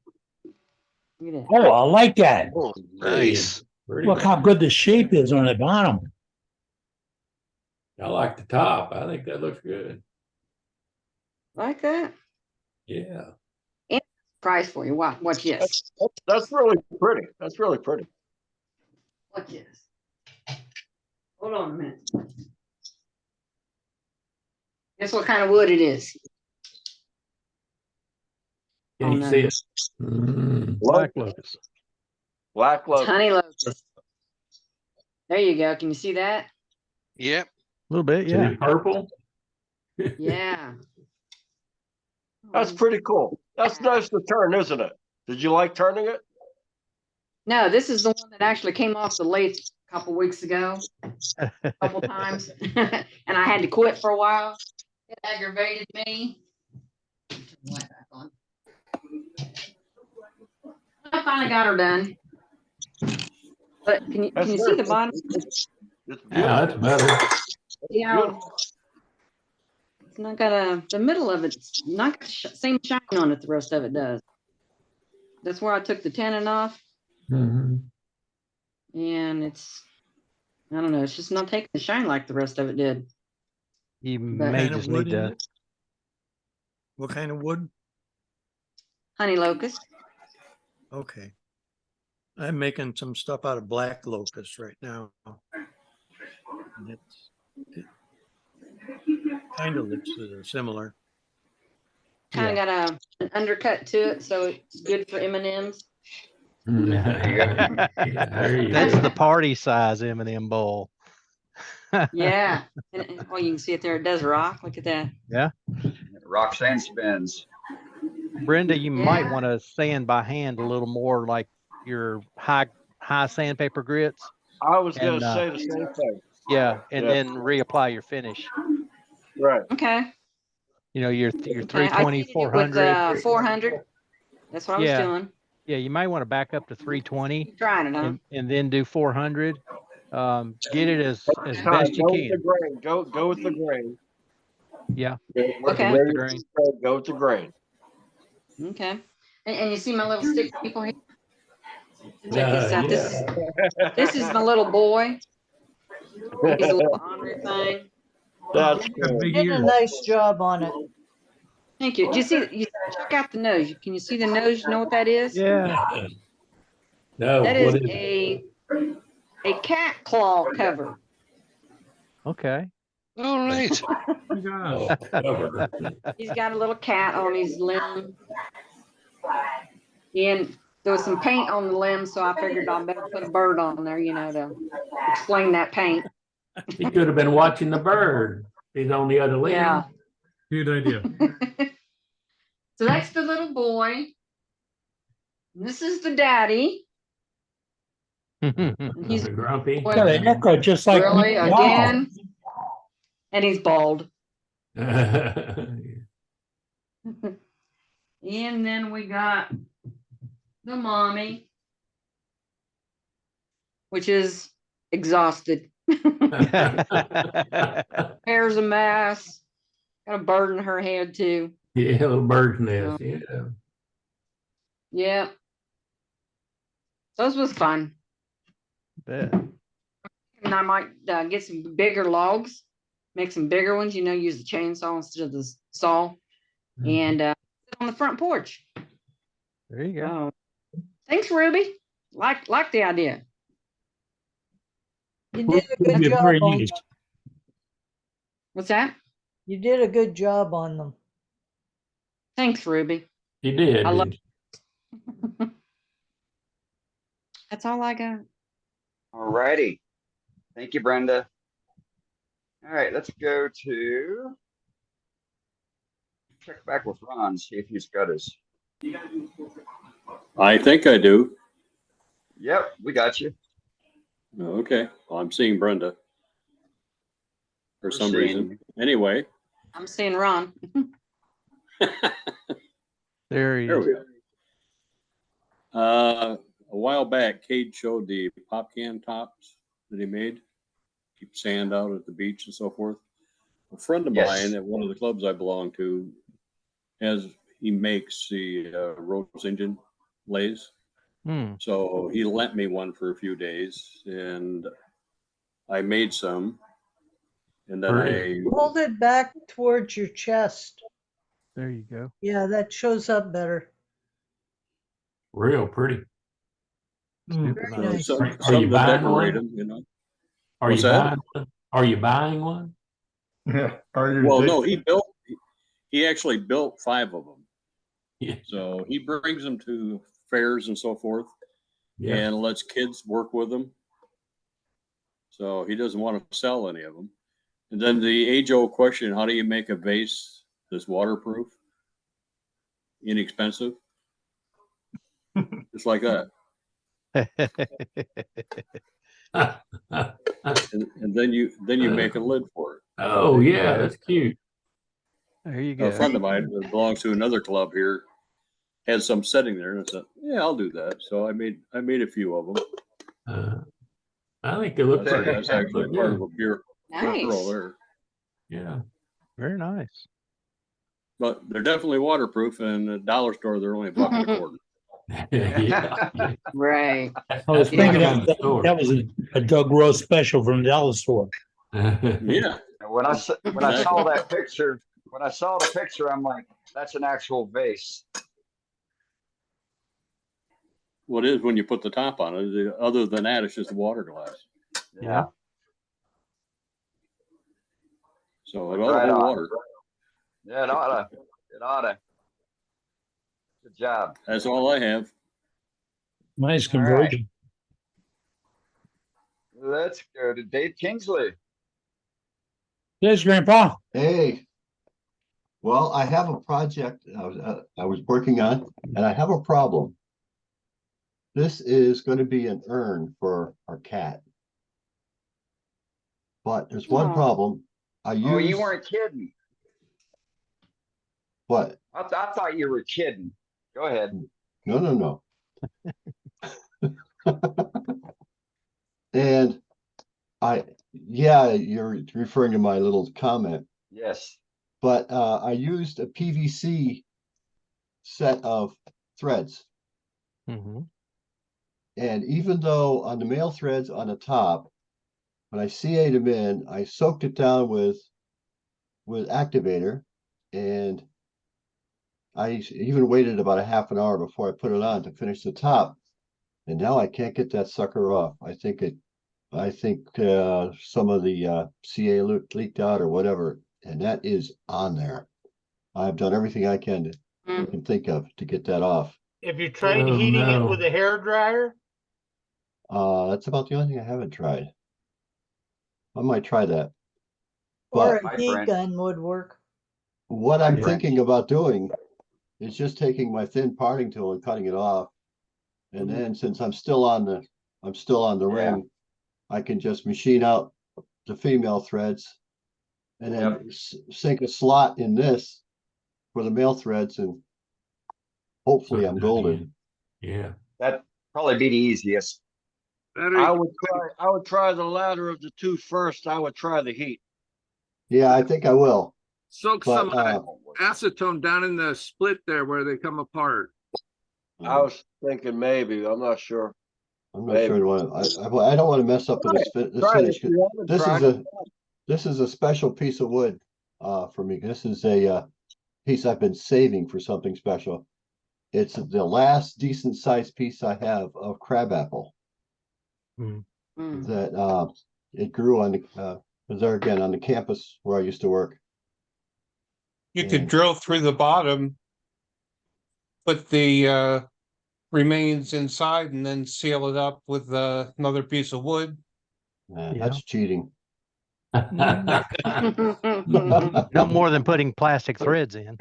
Look at that. Oh, I like that. Oh, nice. Look how good the shape is on the bottom. I like the top. I think that looks good. Like that? Yeah. Price for you. Watch this. That's really pretty. That's really pretty. Watch this. Hold on a minute. Guess what kind of wood it is? Can you no. see it? Mm. Black locust. Black It's locust. honey locust. There you go. Can you see that? Yep. A little bit, Is yeah. it purple? Yeah. That's pretty cool. That's nice to turn, isn't it? Did you like turning it? No, this is the one that actually came off the lathe a couple weeks ago, a couple times, and I had to quit for a while. It aggravated me. Turn the light back on. I finally got her done. But can you see the bottom? It's Yeah, beautiful. that's better. Yeah. It's not got the middle of it's not got same shine on it the rest of it does. That's where I took the tenon off, Mhm. and I don't know, it's just not taking the shine like the rest of it did. You But- may Kind of just wood need in to, it? What kind of wood? Honey locust. Okay. I'm making some stuff out of black locust right now. And it kind of looks similar. Kind of got an undercut to it, so it's good for M&Ms. Yeah, there you that's go. the party size M&M bowl. Yeah. And oh, you can see it there. It does rock. Look at that. Roxanne spins. Brenda, you might Yeah. want to sand by hand a little more, like your high sandpaper grits. I was gonna And, say the same thing. Yeah, and Yeah. then reapply your finish. Right. Okay. You know, your Okay. 320, I treated it 400. with 400. That's what I was Yeah. doing. Yeah, you might want to back up to 320 Keep trying it, huh? and then do 400. Get it as Time, best you go with the can. grain. Go with the grain. Yeah. Okay. With the grain. Go with the grain. Okay. And you see my little stick people here? Check Yeah, this out. yeah. This is my little boy. He's a little honorary thing. That's Got cool. big Did a ears. nice job on it. Thank you. Do you see? You check out the nose. Can you see the nose? You know what that is? Yeah. No, That what is is it? a cat claw cover. Okay. All right. Oh my gosh. Oh, cover. He's got a little cat on his limb. And there was some paint on the limb, so I figured I'd better put a bird on there, to explain that paint. He could have been watching the bird. He's on the other limb. Yeah. Good idea. So that's the little boy. This is the daddy. And he's Grumpy. Got an echo just like really me. Wow. again. And he's bald. Yeah. And then we got the mommy, which is exhausted. Hair's a mess. Got a bird in her head too. Yeah, little bird's nest. Yeah. Yeah. Those was fun. Bet. And I might get some bigger logs, make some bigger ones, use the chainsaw instead of the saw, and sit on the front porch. There you go. Thanks, Ruby. Like the idea. You did a good job on them. What's that? You did a good job on them. Thanks, Ruby. You did. I love- didn't That's all I got. All righty. Thank you, Brenda. All right, let's go to check back with Ron, see if he's got his. I think I do. Yep, we got you. Okay. Well, I'm seeing Brenda for We're some seeing reason. Anyway, I'm seeing Ron. There he there is. we go. A while back, Cade showed the pop can tops that he made. Keep sand out at the beach and so forth. A friend of Yes. mine at one of the clubs I belong to he makes the Rose engine lays. So he lent me one for a few days and I made some. And then I Hold it back towards your chest. There you go. Yeah, that shows up better. Real pretty. Very nice. Are you some to buying decorate one? them, you know. Are What's you that? buying one? Are you buying one? Yeah. Are you? Well, no, he actually built 5 of them. Yeah. So he brings them to fairs and so forth Yeah. and lets kids work with them. So he doesn't want to sell any of them. And then the age-old question, how do you make a vase that's waterproof? Inexpensive? Just like that. And then you make a lid for it. Oh, yeah, that's cute. There you A go. friend of mine that belongs to another club here had some sitting there, and I said, "Yeah, I'll do that." So I made a few of them. I think they look That's, pretty. that's actually part of a pure Nice. pearl there. Yeah. Very nice. But they're definitely waterproof, and at the dollar store they're only $1.25. Yeah. Right. I was Yeah. thinking Kind of store. that was a Doug Rose special from the dollar store. Yeah. When I saw that picture, when I saw the picture, I'm like, that's an actual vase. What is when you put the top on it? Other than that, it's just a water glass. Yeah. So it ought to Right hold on. water. Yeah, it oughta. It oughta. Good job. That's all I have. Nice All right. conversion. Let's go to Dave Kingsley. Yes, Grandpa. Hey, well, I have a project I was working on, and I have a problem. This is going to be an urn for our cat. But there's one Aw. problem. Oh, you weren't kidding. What? I thought you were kidding. Go ahead. No. And you're referring to my little comment, Yes. but I used a PVC set of threads. Mm-hmm. And even though on the male threads on the top, when I CA'd them in, I soaked it down with activator, and I even waited about a half an hour before I put it on to finish the top. And now I can't get that sucker off. I think some of the CA leaked out or whatever, and that is on there. I've done everything I can think of to get that off. Have you tried Oh, heating no. it with a hair dryer? That's about the only thing I haven't tried. I might try that. Or But a heat gun would work. what I'm Right. thinking about doing is just taking my thin parting tool and cutting it off. And then since I'm still on the Yeah. ring, I can just machine out the female threads and then sink a slot in this for the male threads, and hopefully I'm golden. Yeah. That'd probably be the easiest. I would try the latter of the two first. I would try the heat. Yeah, I think I will. Soak But some acetone down in the split there where they come apart. I was thinking maybe. I'm not sure. I'm not sure I don't want to mess up this finish. This is a special piece of wood for me. This is a piece I've been saving for something special. It's the last decent sized piece I have of crabapple that it grew on the campus where I used to work. You could drill through the bottom, put the remains inside, and then seal it up with another piece of wood. That's cheating. No more than putting plastic threads in.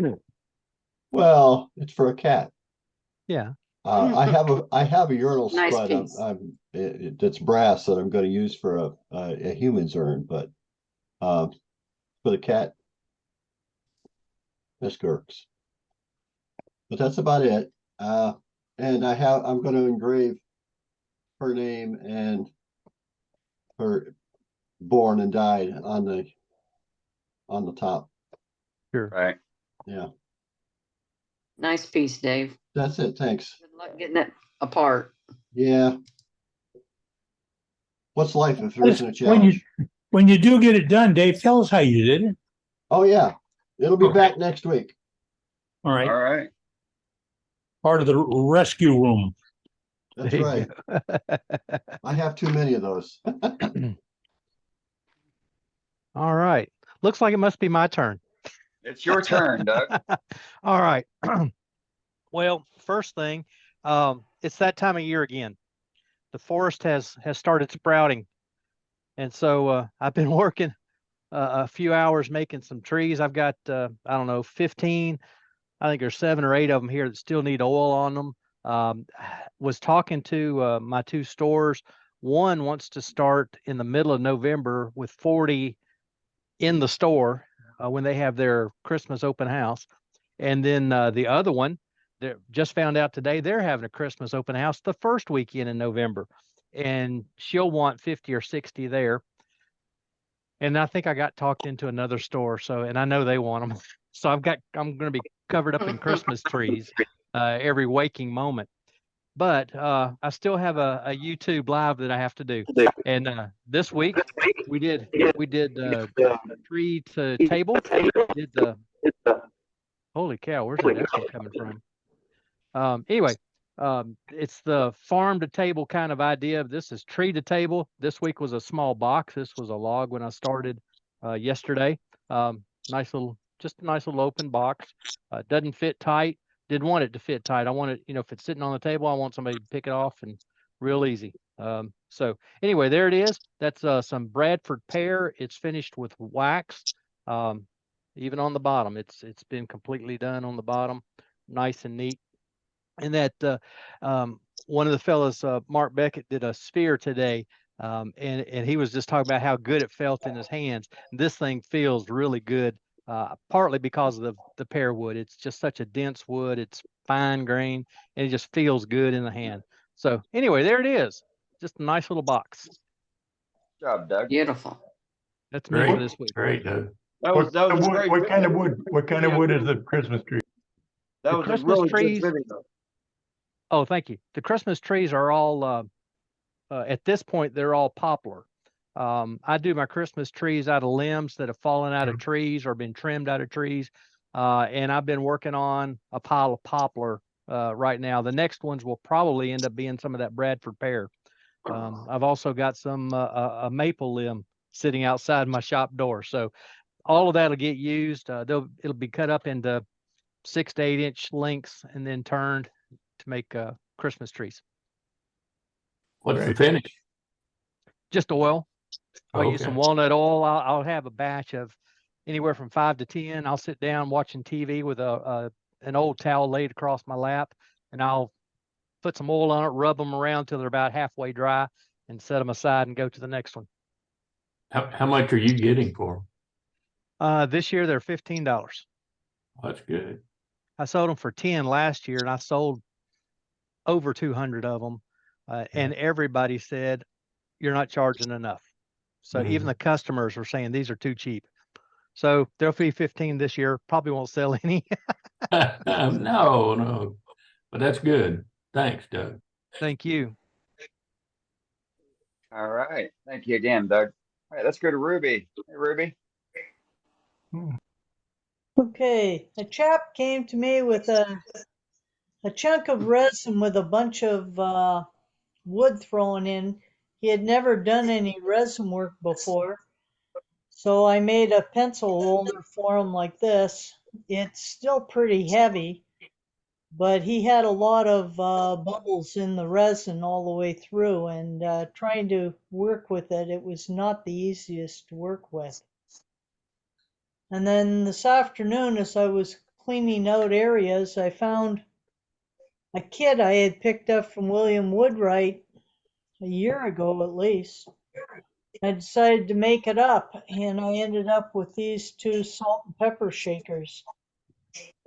Well, it's for a cat. Yeah. I have a urinal Nice spud. piece. That's brass that I'm going to use for a human's urn, but for the cat, this works. But that's about it. And I'm going to engrave her name and her born and died on the top. Sure. Right. Yeah. Nice piece, Dave. That's it. Thanks. Good luck getting it apart. Yeah. What's life if there isn't a When challenge? when you do get it done, Dave, tell us how you did it. Oh yeah. It'll be back next week. All right. All right. Part of the rescue room. That's right. I have too many of those. All right. Looks like it must be my turn. It's your turn, Doug. All right. Well, first thing, it's that time of year again. The forest has started sprouting. And so I've been working a few hours making some trees. I've got, 15. I think there's 7 or 8 of them here that still need oil on them. Was talking to my two stores. One wants to start in the middle of November with 40 in the store when they have their Christmas open house. And then the other one, they just found out today they're having a Christmas open house the first weekend in November. And she'll want 50 or 60 there. And I think I got talked into another store. So, and I know they want them. So I'm going to be covered up in Christmas trees every waking moment. But I still have a YouTube live that I have to do. And this week we did tree to table. Did the holy cow? Where's that echo coming from? Anyway, it's the farm to table kind of idea. This is tree to table. This week was a small box. This was a log when I started yesterday. Nice little open box. Doesn't fit tight. Didn't want it to fit tight. I want it, if it's sitting on the table, I want somebody to pick it off and real easy. So anyway, there it is. That's some Bradford pear. It's finished with wax. Even on the bottom, it's been completely done on the bottom, nice and neat. And that one of the fellows, Mark Beckett, did a sphere today, and he was just talking about how good it felt in his hands. This thing feels really good. Partly because of the pear wood. It's just such a dense wood. It's fine grain, and it just feels good in the hand. So anyway, there it is. Just a nice little box. Good job, Doug. Beautiful. That's me for this week. Great, Doug. What kind of wood? What kind of wood is the Christmas tree? That was Christmas a really trees. good video. Oh, thank you. The Christmas trees are all at this point they're all poplar. I do my Christmas trees out of limbs that have fallen out of trees or been trimmed out of trees. And I've been working on a pile of poplar right now. The next ones will probably end up being some of that Bradford pear. I've also got some a maple limb sitting outside my shop door. So all of that will get used. It'll be cut up into 6 to 8 inch lengths and then turned to make Christmas trees. What's the finish? Just oil. I'll use Okay. some walnut oil. I'll have a batch of anywhere from 5 to 10. I'll sit down watching TV with an old towel laid across my lap, and I'll put some oil on it, rub them around till they're about halfway dry, and set them aside and go to the next one. How much are you getting for them? This year they're $15. That's good. I sold them for 10 last year, and I sold over 200 of them. And everybody said, "You're not charging enough." So even the customers were saying these are too cheap. So there'll be 15 this year. Probably won't sell any. No, but that's good. Thanks, Doug. Thank you. All right. Thank you again, Doug. All right, let's go to Ruby. Hey, Ruby. Okay, a chap came to me with a chunk of resin with a bunch of wood thrown in. He had never done any resin work before, so I made a pencil holder for him like this. It's still pretty heavy, but he had a lot of bubbles in the resin all the way through, and trying to work with it, it was not the easiest to work with. And then this afternoon, as I was cleaning out areas, I found a kit I had picked up from William Woodwright a year ago at least. I decided to make it up, and I ended up with these 2 salt and pepper shakers.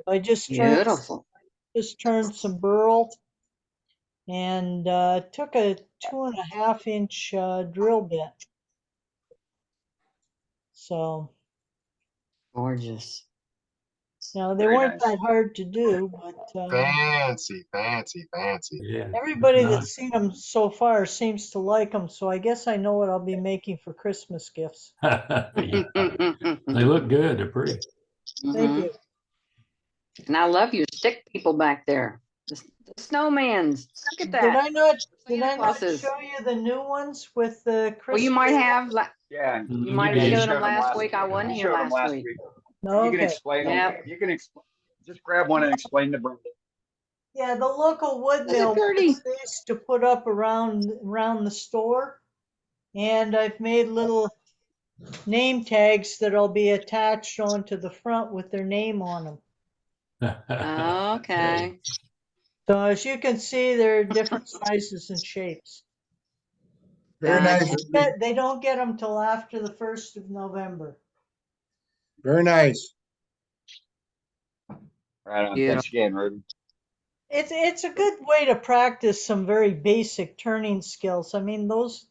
I just turned some burl and took a 2.5 inch drill bit. So gorgeous. Now they weren't that hard to do, but fancy. Yeah. everybody that's seen them so far seems to like them. So I guess I know what I'll be making for Christmas gifts. Yeah. They look good. They're pretty. Thank you. And I love your stick people back there. The snowmans. Look at that. Did I not Clauses. show you the new ones with the Christmas? Well, you might have. Yeah. You might have showed them last week. I wasn't here last week. No, You can okay. explain them. Yep. You can just grab one and explain the Brenda. Yeah, the local wood Those are mill pretty. wants these to put up around the store, and I've made little name tags that'll be attached onto the front with their name on them. Okay. So as you can see, they're different sizes and shapes. Very nice. They don't get them till after the 1st of November. Very nice. Right on. Yeah. Thanks again, Ruben. It's a good way to practice some very basic turning skills. I mean, those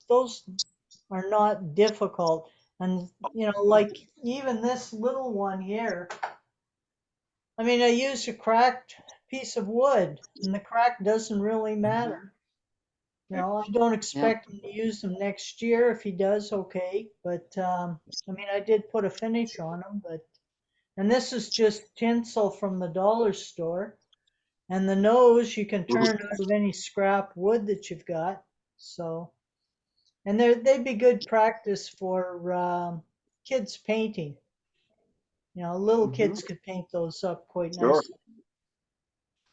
are not difficult. And like even this little one here, I mean, I used a cracked piece of wood, and the crack doesn't really matter. I don't expect him to use them next year. If he does, okay. But I mean, I did put a finish on them. And this is just tinsel from the dollar store. And the nose you can turn out of any scrap wood that you've got. So, and they'd be good practice for kids painting. Little kids could paint those up quite Sure. nicely.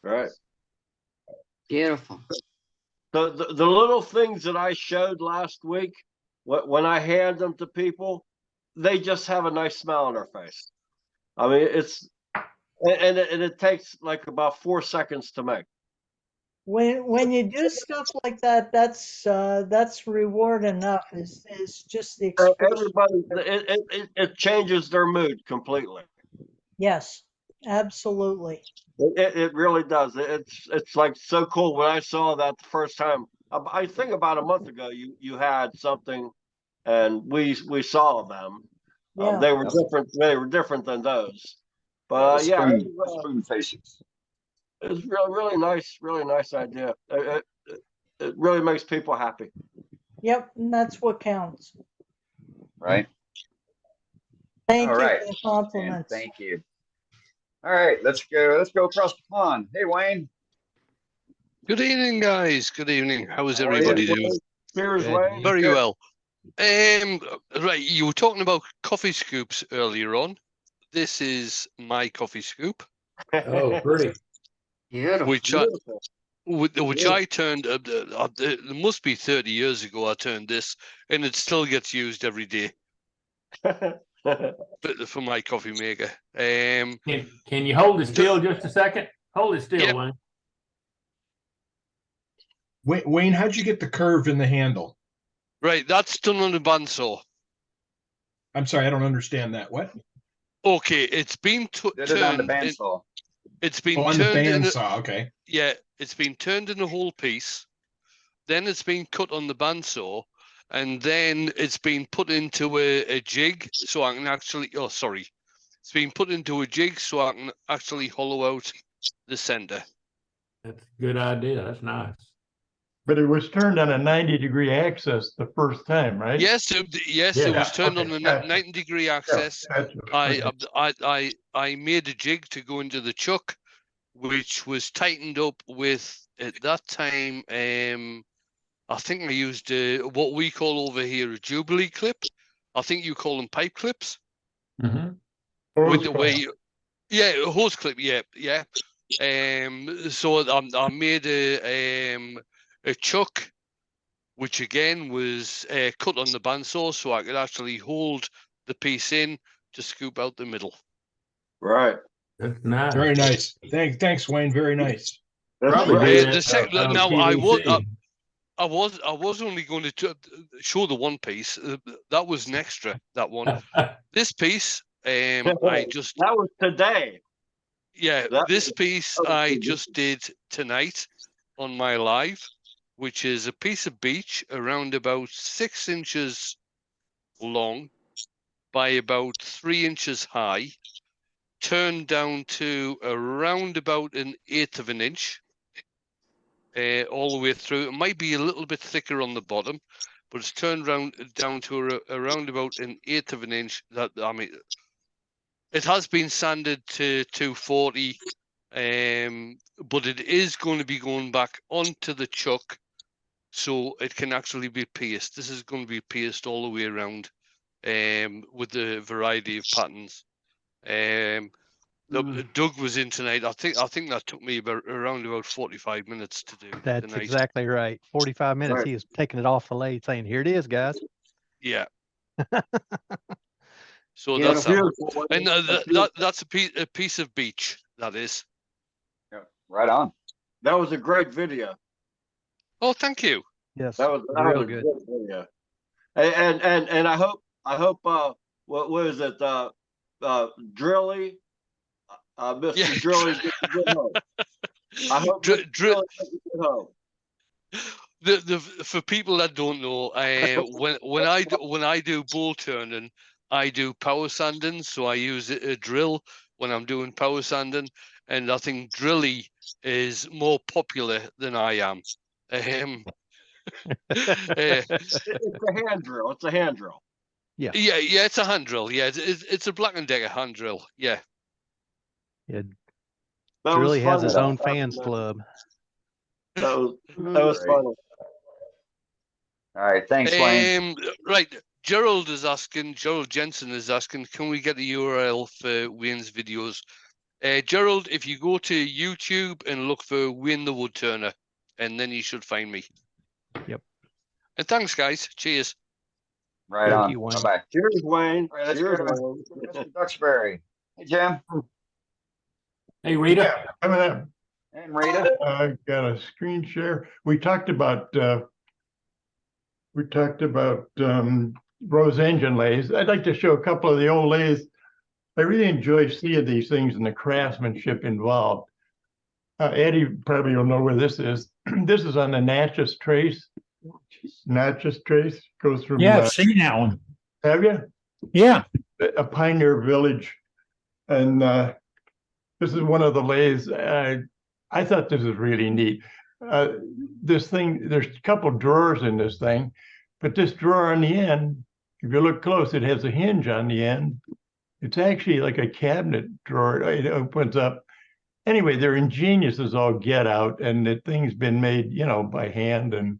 Right. Beautiful. The little things that I showed last week, when I hand them to people, they just have a nice smile on their face. I mean, it takes like about 4 seconds to make. When you do stuff like that, that's reward enough. Is just the expression. Everybody, it changes their mood completely. Yes, absolutely. It really does. It's like so cool. When I saw that the first time, I think about a month ago, you had something, and we saw them. Yeah. They were different. They were different than those. But spoon faces. It's really nice idea. It really makes people happy. Yep, and that's what counts. Right. Thank All you right. for the compliments. And thank you. All right, let's go across the pond. Hey, Wayne. Good evening, guys. Good evening. How is everybody doing? Cheers, Wayne. Very well. Right, you were talking about coffee scoops earlier on. This is my coffee scoop. Oh, pretty. Beautiful. Which I turned. It must be 30 years ago. I turned this, and it still gets used every day. For my coffee maker. Can you hold it still just a second? Hold it still, Yep. Wayne. Wayne, how'd you get the curve in the handle? Right, that's done on a bandsaw. I'm sorry, I don't understand that. What? Okay, it's been Did it on the bandsaw. It's been on the turned bandsaw. Okay. Yeah, it's been turned in a whole piece. Then it's been cut on the bandsaw, and then it's been put into a jig so I can actually. Oh, sorry. It's been put into a jig so I can actually hollow out the center. That's a good idea. That's nice. But it was turned on a 90-degree axis the first time, right? Yes, it was turned on a 90-degree axis. I made a jig to go into the chuck, which was tightened up with at that time. I think I used what we call over here a Jubilee clip. I think you call them pipe clips. Mm-hmm. With the way, a hose clip. Yeah. So I made a chuck, which again was cut on the bandsaw, so I could actually hold the piece in to scoop out the middle. Right. That's nice. Very nice. Thanks, Wayne. Very nice. Probably Now I was only going to show the one piece. That was an extra. That one. This piece, I just that was today. Yeah, this piece I just did tonight on my live, which is a piece of beech around about 6 inches long by about 3 inches high, turned down to around about 1/8 of an inch, all the way through. It might be a little bit thicker on the bottom, but it's turned down to around about 1/8 of an inch. That, I mean, it has been sanded to 240, but it is going to be going back onto the chuck, so it can actually be pierced. This is going to be pierced all the way around, with the variety of patterns. Doug was in tonight. I think that took me around about 45 minutes to do. That's tonight. exactly right. 45 minutes. Right. He was taking it off the lathe, saying, "Here it is, guys." Yeah. So that's that. And that's a piece of beech. That is. Yeah, right on. That was a great video. Oh, thank you. Yes, That was real a good. good video. And I hope what was it Drilly Mr. Yeah. Drilly gets a good home. I hope Mr. Drilly gets a good home. For people that don't know, when I do bull turning, I do power sanding, so I use a drill when I'm doing power sanding, and I think Drilly is more popular than I am. It's a hand drill. It's a hand drill. Yeah. Yeah, it's a hand drill. Yeah, it's a Black & Decker hand drill. Yeah. Yeah. That was Drilly has fun. his own fans club. That was Great. fun. All right, thanks, Wayne. Right, Gerald Jensen is asking, can we get the URL for Wayne's videos? Gerald, if you go to YouTube and look for Wayne the Woodturner, and then you should find me. Yep. And thanks, guys. Cheers. Right Thank on. you, Wayne. Bye-bye. Cheers, Wayne. All right, let's Cheers, go to Wayne. Mr. Duxbury. Hey, Jim. Hey, Rita. Coming up. And Rita. I got a screen share. We talked about Rose engine lathes. I'd like to show a couple of the old lathes. I really enjoy seeing these things and the craftsmanship involved. Eddie probably will know where this is. This is on the Natchez Trace. Natchez Trace goes from. Yeah, I've seen that one. Have you? Yeah. A pioneer village, and this is one of the lathes. I thought this was really neat. This thing, there's a couple drawers in this thing, but this drawer on the end, if you look close, it has a hinge on the end. It's actually like a cabinet drawer. It opens up. Anyway, they're ingenious as all get out, and the thing's been made, by hand, and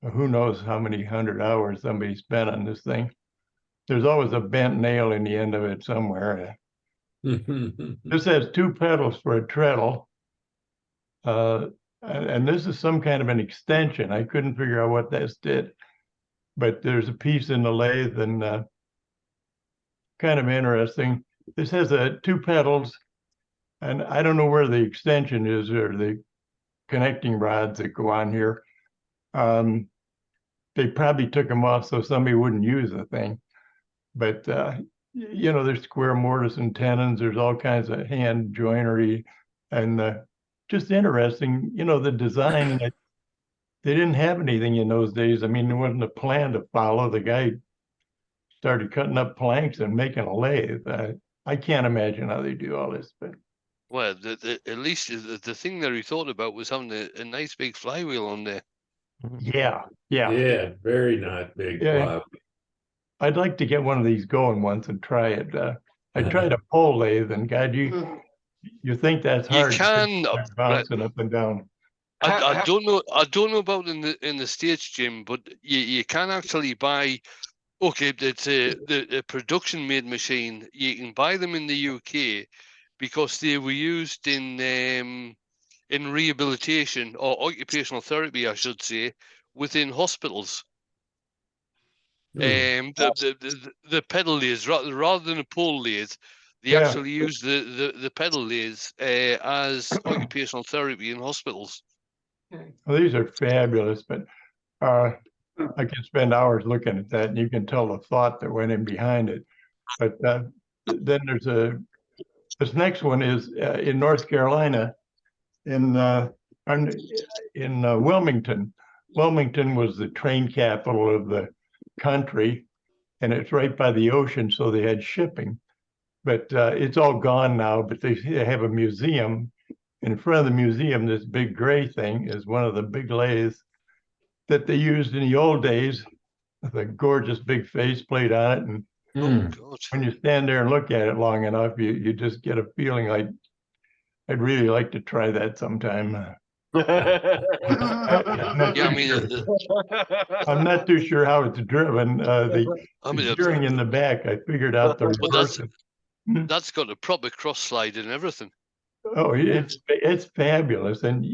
who knows how many 100 hours somebody spent on this thing. There's always a bent nail in the end of it somewhere. This has two pedals for a treadle. And this is some kind of an extension. I couldn't figure out what this did, but there's a piece in the lathe and kind of interesting. This has two pedals, and I don't know where the extension is or the connecting rods that go on here. They probably took them off so somebody wouldn't use the thing. But, there's square mortise and tenons. There's all kinds of hand joinery and just interesting, the design. They didn't have anything in those days. I mean, there wasn't a plan to follow. The guy started cutting up planks and making a lathe. I can't imagine how they do all this, but. Well, at least the thing that he thought about was having a nice big flywheel on there. Yeah. Yeah, very nice big flywheel. I'd like to get one of these going once and try it. I tried a pole lathe, and God, you think that's hard? You can bouncing up and down. I don't know. I don't know about in the States, Jim, but you can actually buy. Okay, it's a production made machine. You can buy them in the UK because they were used in rehabilitation or occupational therapy, I should say, within hospitals. The pedal lathes rather than a pole lathe, they actually use the pedal lathes as occupational therapy in hospitals. Well, these are fabulous, but I can spend hours looking at that, and you can tell the thought that went in behind it. But then there's this next one is in North Carolina, in Wilmington. Wilmington was the train capital of the country, and it's right by the ocean, so they had shipping. But it's all gone now, but they have a museum. In front of the museum, this big gray thing is one of the big lathes that they used in the old days, with a gorgeous big faceplate on it. And when you stand there and look at it long enough, you just get a feeling like I'd really like to try that sometime. I'm not too sure how it's driven. The steering in the back, I figured out the reverse. That's got a proper cross slide and everything. Oh, it's fabulous, and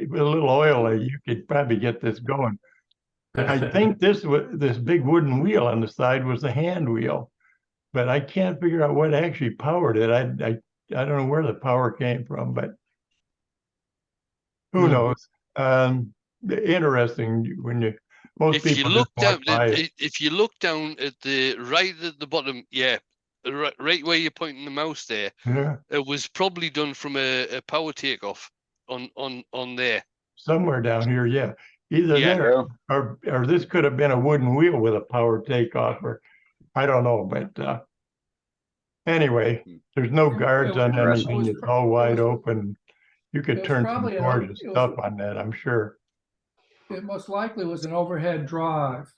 with a little oil, you could probably get this going. I think this big wooden wheel on the side was a hand wheel, but I can't figure out what actually powered it. I don't know where the power came from, but Who knows? Interesting when most If you people look just walk down, by it. if you look down at the right at the bottom, yeah, right where you're pointing the mouse there, Yeah, it was probably done from a power takeoff on there. somewhere down here, yeah. Either Yeah. there or this could have been a wooden wheel with a power takeoff, or I don't know, but anyway, there's no guards on anything. It's all wide open. You it could was turn some probably gorgeous it was- stuff on that, I'm sure. It most likely was an overhead drive.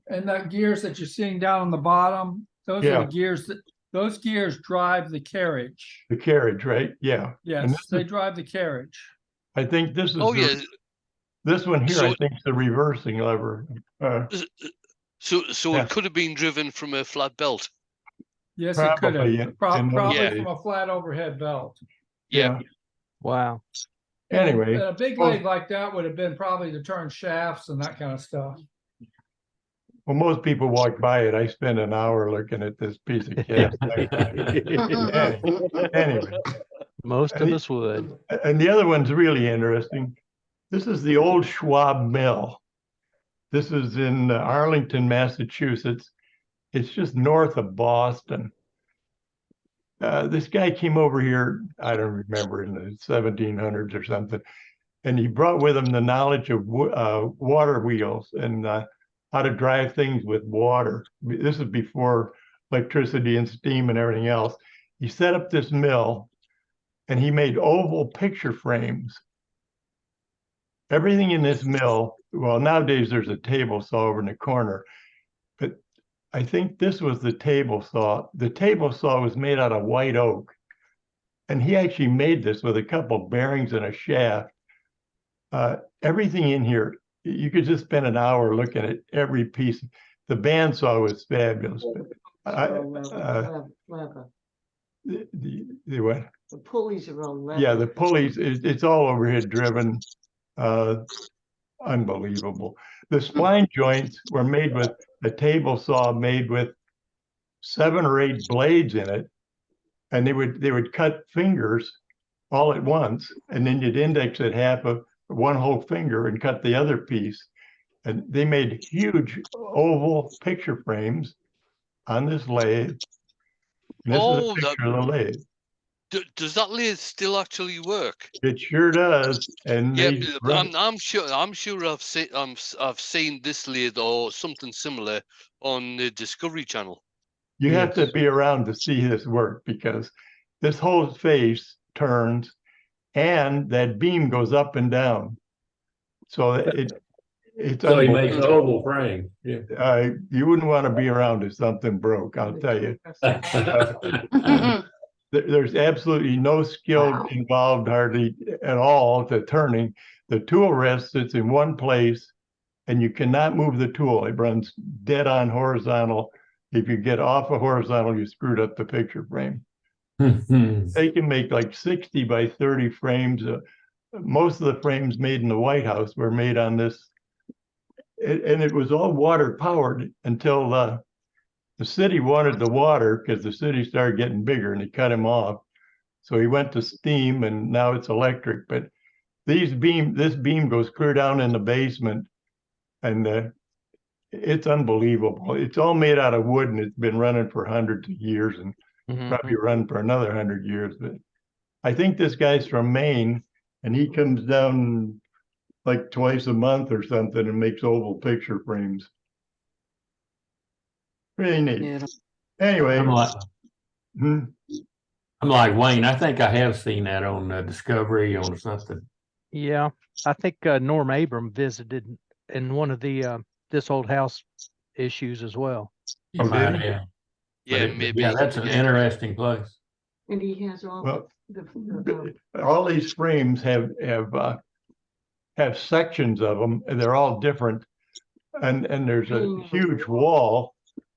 And that gears that you're seeing down on the bottom, those are Yeah. the gears those gears drive the carriage. The carriage, right? Yeah. And Yes, they drive the carriage. I think this is Oh the- yeah. this one here, So- I think, is the reversing lever. So Yeah. it could have been driven from a flat belt. Yes, it could Probably, have. in Probably Yeah. from a flat overhead belt. Yeah. Wow. Anyway, And a big leg like that would have been probably to turn shafts and that kind of stuff. well, most people walk by it. I spend an hour looking at this piece of cast. Anyway, Most of us would. and the other one's really interesting. This is the old Schwab Mill. This is in Arlington, Massachusetts. It's just north of Boston. This guy came over here, I don't remember, in the 1700s or something, and he brought with him the knowledge of water wheels and how to drive things with water. This is before electricity and steam and everything else. He set up this mill and he made oval picture frames. Everything in this mill, well, nowadays there's a table saw over in the corner, but I think this was the table saw. The table saw was made out of white oak. And he actually made this with a couple bearings and a shaft. Everything in here, you could just spend an hour looking at every piece. The bandsaw was fabulous. The what? The pulleys are all leather. Yeah, the pulleys, it's all overhead driven. Unbelievable. The spline joints were made with a table saw made with 7 or 8 blades in it. And they would cut fingers all at once. And then you'd index it half of one whole finger and cut the other piece. And they made huge oval picture frames on this lathe. And this is a picture of the lathe. Does that lathe still actually work? It sure does. And Yeah, they run- I'm sure I've seen this lathe or something similar on the Discovery Channel. you have to be around to see this work because this whole face turns and that beam goes up and down. So it's So he makes an unbelievable. oval frame. Yeah. You wouldn't want to be around if something broke, I'll tell you. There's absolutely no skill involved hardly at all to turning. The tool rest sits in one place and you cannot move the tool. It runs dead on horizontal. If you get off a horizontal, you screwed up the picture frame. They can make like 60 by 30 frames. Most of the frames made in the White House were made on this. And it was all water powered until the city wanted the water because the city started getting bigger and he cut him off. So he went to steam and now it's electric. But this beam goes clear down in the basement and it's unbelievable. It's all made out of wood and it's been running for hundreds of years and probably run for another 100 years. But I think this guy's from Maine and he comes down like twice a month or something and makes oval picture frames. Really neat. Anyway, I'm like Wayne. I think I have seen that on Discovery on something. Yeah, I think Norm Abram visited in one of the This Old House issues as well. Oh, yeah. Yeah, But maybe. yeah, that's an interesting place. And he has all Well, the all these frames have sections of them and they're all different. And there's a huge wall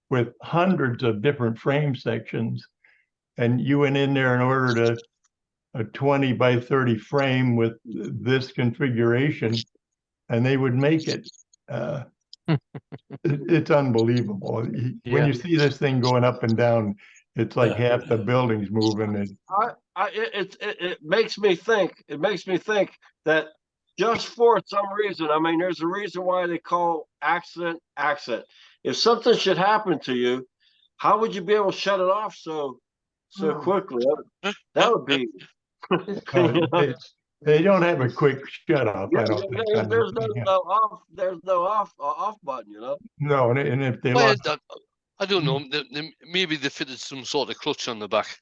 with hundreds of different frame sections. And you went in there and ordered a 20 by 30 frame with this configuration and they would make it. It's unbelievable. When you see this thing going up and down, it's like half the building's moving. It makes me think. It makes me think that just for some reason. I mean, there's a reason why they call accident. If something should happen to you, how would you be able to shut it off so quickly? That would be. They don't have a quick shut off. I don't think. There's no off button, you know. No, and if they Well, lost, I don't know. Maybe they fitted some sort of clutch on the back.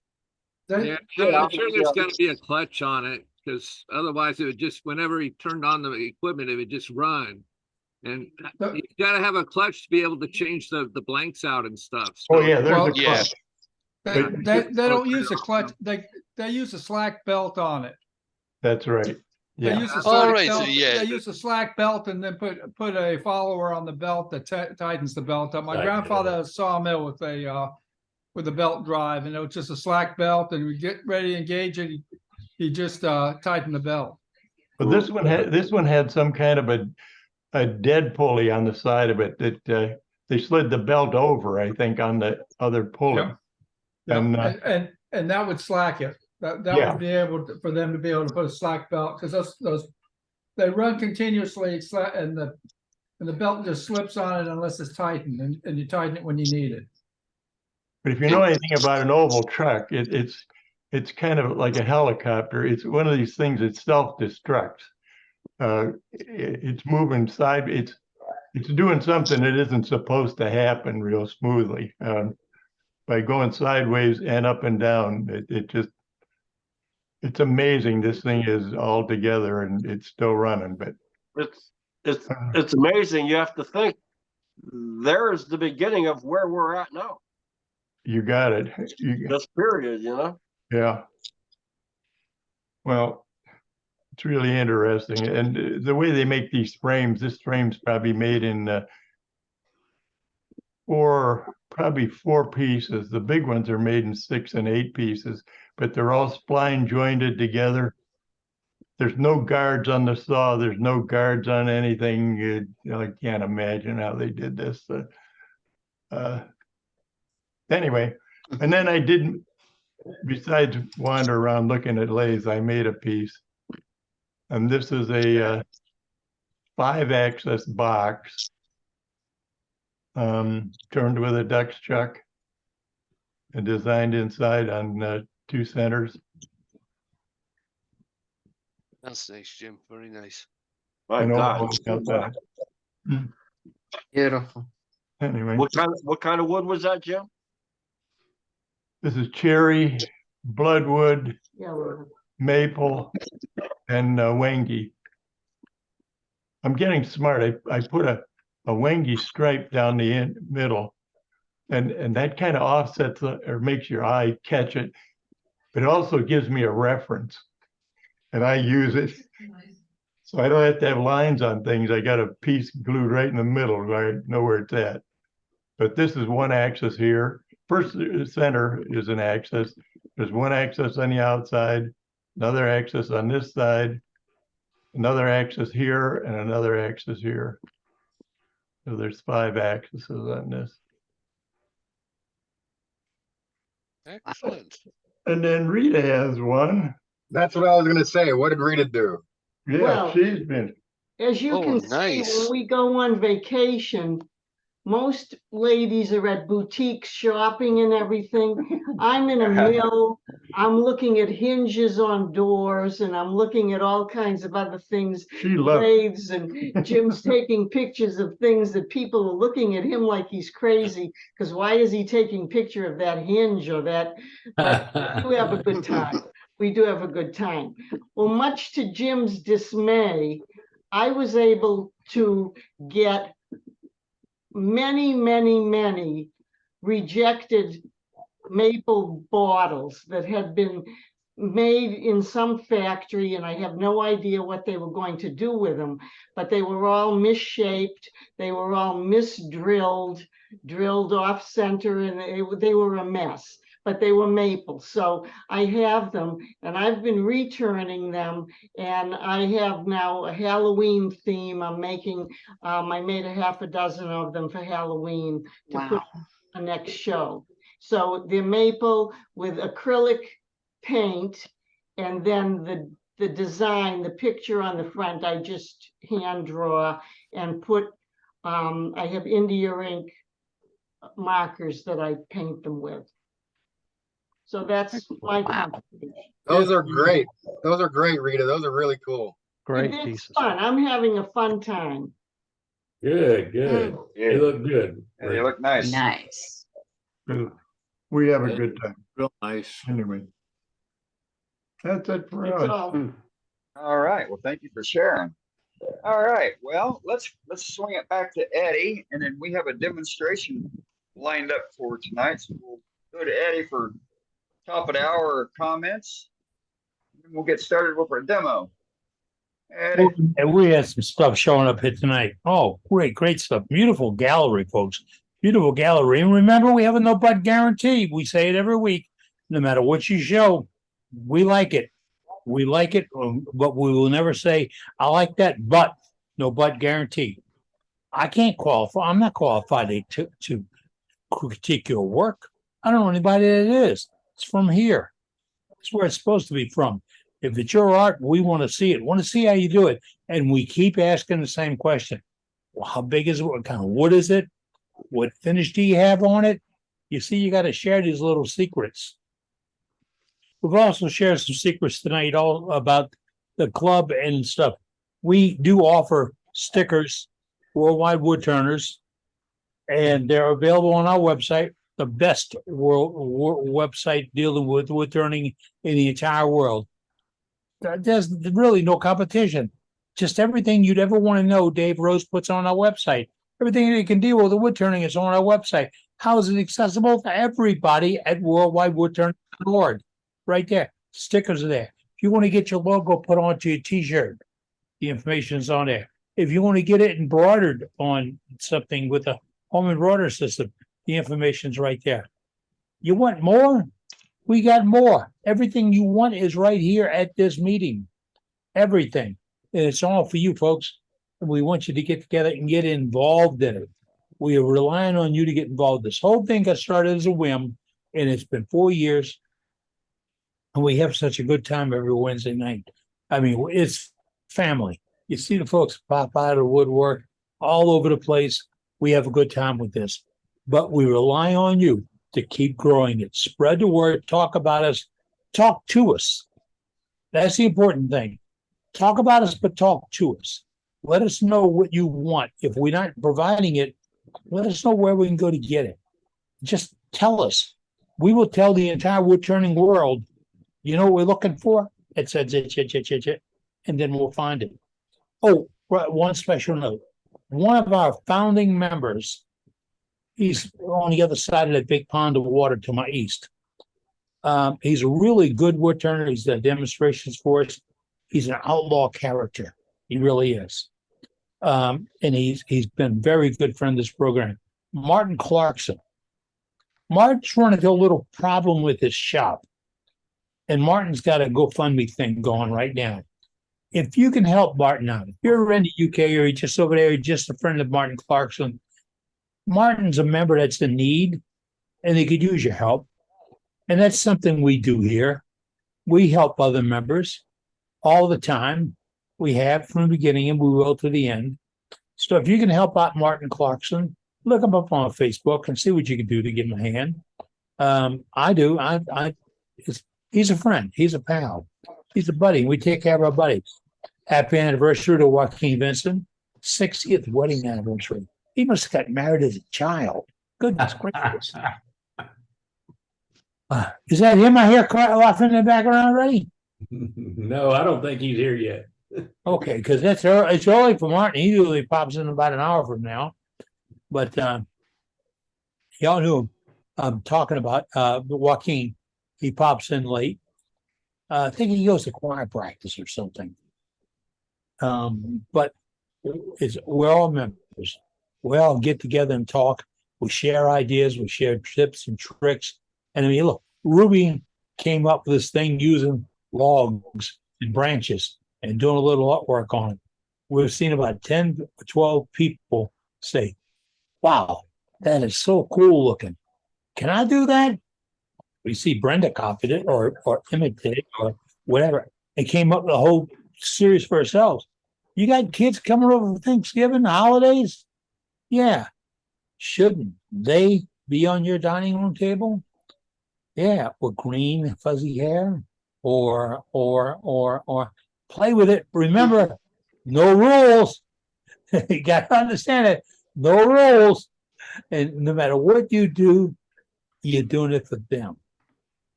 Yeah, I'm sure there's got to be a clutch on it, because otherwise it would just, whenever he turned on the equipment, it would just run. And you got to have a clutch to be able to change the blanks out and stuff. Oh yeah, there's a clutch. They don't use a clutch. They use a slack belt on it. That's right. They Yeah. use a slack right, belt. so yeah. They use a slack belt and then put a follower on the belt that tightens the belt up. My grandfather had a sawmill with a belt drive, and it was just a slack belt, and we get ready to engage it. He just tightened the belt. But this one had some kind of a dead pulley on the side of it that they slid the belt over, I think, on the other pulley. Yep. And that would slack it. That would be able for them to be able to put a slack belt, because those they run continuously, and the belt just slips on it unless it's tightened, and you tighten it when you need it. But if you know anything about an oval truck, it's kind of like a helicopter. It's one of these things that self-destructs. It's moving side. It's doing something that isn't supposed to happen real smoothly. By going sideways and up and down, it's amazing. This thing is all together and it's still running. But it's amazing. You have to think there's the beginning of where we're at now. You got it. This period, you know. Yeah. Well, it's really interesting, and the way they make these frames. This frame's probably made in probably 4 pieces. The big ones are made in 6 and 8 pieces, but they're all spline jointed together. There's no guards on the saw. There's no guards on anything. I can't imagine how they did this. Anyway, and then I didn't, besides wander around looking at lathes, I made a piece. And this is a 5-axis box turned with a Dux chuck and designed inside on 2 centers. That's nice, Jim. Very nice. My God. Beautiful. Anyway. What kind of wood was that, Jim? This is cherry, bloodwood, maple, and Wangi. I'm getting smart. I put a Wangi stripe down the middle, and that kind of offsets or makes your eye catch it, but it also gives me a reference, and I use it. So I don't have to have lines on things. I got a piece glued right in the middle, so I know where it's at. But this is one axis here. First center is an axis. There's one axis on the outside, another axis on this side, another axis here, and another axis here. So there's 5 axes on this. Excellent. And then Rita has one. That's what I was going to say. What did Rita do? Yeah, Well, she's been. As you can see, when we go on vacation, most ladies are at boutiques shopping and everything. I'm in a mill. I'm looking at hinges on doors, and I'm looking at all kinds of other things. She loves. Lathes, and Jim's taking pictures of things that people are looking at him like he's crazy. Because why is he taking picture of that hinge or that? But we have a good time. We do have a good time. Well, much to Jim's dismay, I was able to get many rejected maple bottles that had been made in some factory, and I have no idea what they were going to do with them, but they were all misshaped, they were all misdrilled, drilled off center, and they were a mess. But they were maple. So I have them, and I've been returning them, and I have now a Halloween theme. I'm making, I made a half a dozen of them for Halloween to put on the next show. So they're maple with acrylic paint, and then the the design, the picture on the front, I just hand draw and put, I have India ink markers that I paint them with. So that's my contribution. Those are great. Those are great, Rita. Those are really cool. Great It's pieces. fun. I'm having a fun time. Good, good. They look good. Yeah, they look nice. Nice. We have a good time. Real nice. Anyway. That's it for It's us. All right. Well, thank you for sharing. All right. Well, let's swing it back to Eddie, and then we have a demonstration lined up for tonight. So we'll go to Eddie for top of the hour comments. And we'll get started with our demo. Eddie. And we had some stuff showing up here tonight. Oh, great stuff. Beautiful gallery, folks. Beautiful gallery. And remember, we have a no but guarantee. We say it every week. No matter what you show, we like it. We like it, but we will never say, I like that, but no but guarantee. I can't qualify. I'm not qualified to critique your work. I don't know anybody that is. It's from here. It's where it's supposed to be from. If it's your art, we want to see it. Want to see how you do it. And we keep asking the same question. Well, how big is it? What kind of wood is it? What finish do you have on it? You see, you got to share these little secrets. We've also shared some secrets tonight all about the club and stuff. We do offer stickers, Worldwide Woodturners, and they're available on our website, the best website dealing with wood turning in the entire world. There's really no competition. Just everything you'd ever want to know, Dave Rose puts on our website. Everything that can deal with the wood turning is on our website. How is it accessible to everybody at worldwidewoodturning.org? Right there. Stickers are there. If you want to get your logo put onto your t-shirt, the information is on there. If you want to get it embroidered on something with a home embroidery system, the information's right there. You want more? We got more. Everything you want is right here at this meeting. Everything. And it's all for you folks. And we want you to get together and get involved in it. We are relying on you to get involved. This whole thing got started as a whim, and it's been 4 years. And we have such a good time every Wednesday night. I mean, it's family. You see the folks pop out of the woodwork all over the place. We have a good time with this. But we rely on you to keep growing it. Spread the word. Talk about us. Talk to us. That's the important thing. Talk about us, but talk to us. Let us know what you want. If we're not providing it, let us know where we can go to get it. Just tell us. We will tell the entire wood turning world, you know what we're looking for? It says it, and then we'll find it. Oh, one special note. One of our founding members, he's on the other side of that big pond of water to my east. He's a really good wood turner. He's done demonstrations for us. He's an outlaw character. He really is. And he's been a very good friend of this program. Martin Clarkson. Martin's run into a little problem with his shop. And Martin's got a GoFundMe thing going right now. If you can help Martin out, if you're in the UK or you're just over there, you're just a friend of Martin Clarkson, Martin's a member that's in need, and they could use your help. And that's something we do here. We help other members all the time. We have from the beginning, and we will to the end. So if you can help out Martin Clarkson, look him up on Facebook and see what you can do to give him a hand. I do. He's a friend. He's a pal. He's a buddy. We take care of our buddies. Happy anniversary to Joaquin Vincent. 60th wedding anniversary. He must have got married as a child. Goodness gracious. Is that him I hear off in the background already? No, I don't think he's here yet. Okay, because it's early for Martin. He usually pops in about an hour from now. But y'all knew I'm talking about Joaquin. He pops in late. I think he goes to choir practice or something. But we're all members. We all get together and talk. We share ideas. We share tips and tricks. And I mean, look, Ruby came up with this thing using logs and branches and doing a little artwork on it. We've seen about 10 or 12 people say, wow, that is so cool looking. Can I do that? We see Brenda copied it or imitated it or whatever. and came up with a whole series for ourselves. You got kids coming over for Thanksgiving, holidays? Yeah. Shouldn't they be on your dining room table? Yeah, with green fuzzy hair, or play with it. Remember, no rules. You got to understand it. No rules. And no matter what you do, you're doing it for them.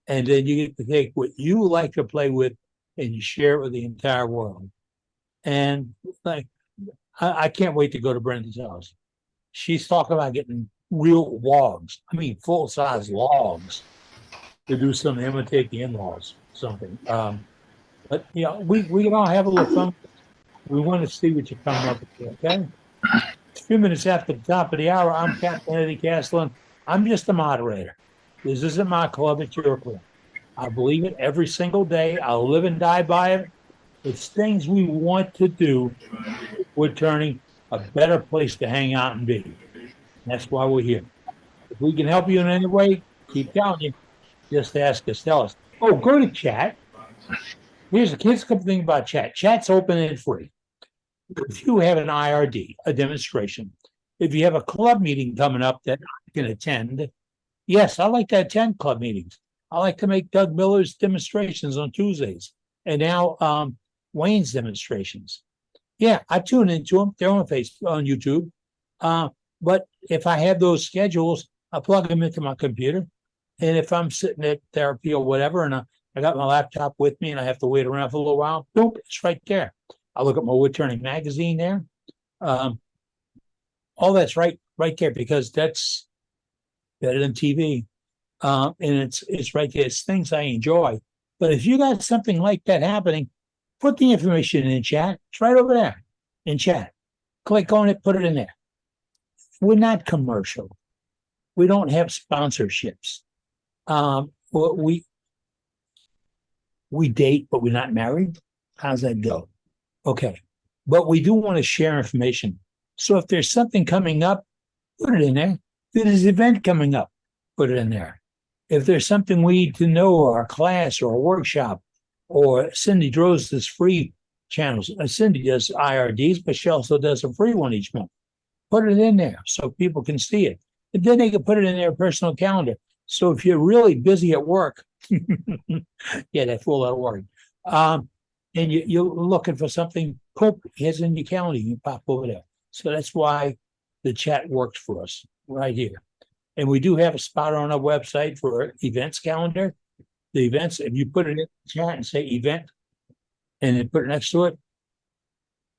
And then you get to take what you like to play with and you share it with the entire world. And like, I can't wait to go to Brenda's house. She's talking about getting real logs. I mean, full size logs to do something, imitate the in-laws, something. But you know, we can all have a little fun. We want to see what you come up with. Okay. It's a few minutes after the top of the hour. I'm Captain Eddie Castlin. I'm just a moderator. This isn't my club, it's your club. I believe it every single day. I'll live and die by it. It's things we want to do. We're turning a better place to hang out and be. That's why we're here. If we can help you in any way, keep telling you. Just ask us, tell us. Oh, go to chat. Here's a couple thing about chat. Chat's open and free. If you have an IRD, a demonstration, if you have a club meeting coming up that I can attend, yes, I like to attend club meetings. I like to make Doug Miller's demonstrations on Tuesdays, and now Wayne's demonstrations. Yeah, I tune into them. They're on YouTube. But if I have those schedules, I plug them into my computer. And if I'm sitting at therapy or whatever, and I got my laptop with me and I have to wait around for a little while, boom, it's right there. I look at my wood turning magazine there. All that's right there, because that's better than TV. And it's right there. It's things I enjoy. But if you got something like that happening, put the information in chat. It's right over there in chat. Click on it, put it in there. We're not commercial. We don't have sponsorships. We date, but we're not married. How's that go? Okay. But we do want to share information. So if there's something coming up, put it in there. If there's an event coming up, put it in there. If there's something we need to know, or a class or a workshop, or Cindy Droz does free channels. Cindy does IRDs, but she also does a free one each month. Put it in there so people can see it. And then they can put it in their personal calendar. So if you're really busy at work, yeah, that's a lot of work. And you're looking for something, put it in your calendar, you can pop over there. So that's why the chat works for us right here. And we do have a spot on our website for events calendar. The events, if you put it in the chat and say event, and then put it next to it,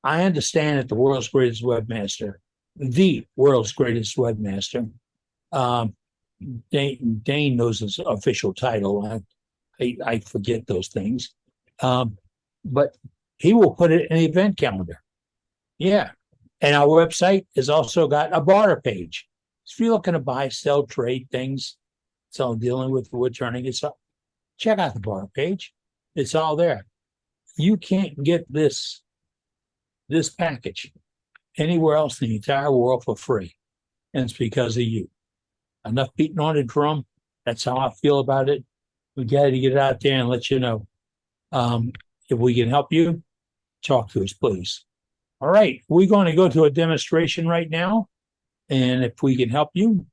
I understand that the world's greatest webmaster, Dane knows his official title. I forget those things. But he will put it in the event calendar. Yeah. And our website has also got a barter page. So if you're looking to buy, sell, trade things, it's all dealing with wood turning. It's all, check out the barter page. It's all there. You can't get this package anywhere else in the entire world for free. And it's because of you. Enough beating on the drum. That's how I feel about it. We got to get it out there and let you know. If we can help you, talk to us, please. All right. We're going to go to a demonstration right now. And if we can help you,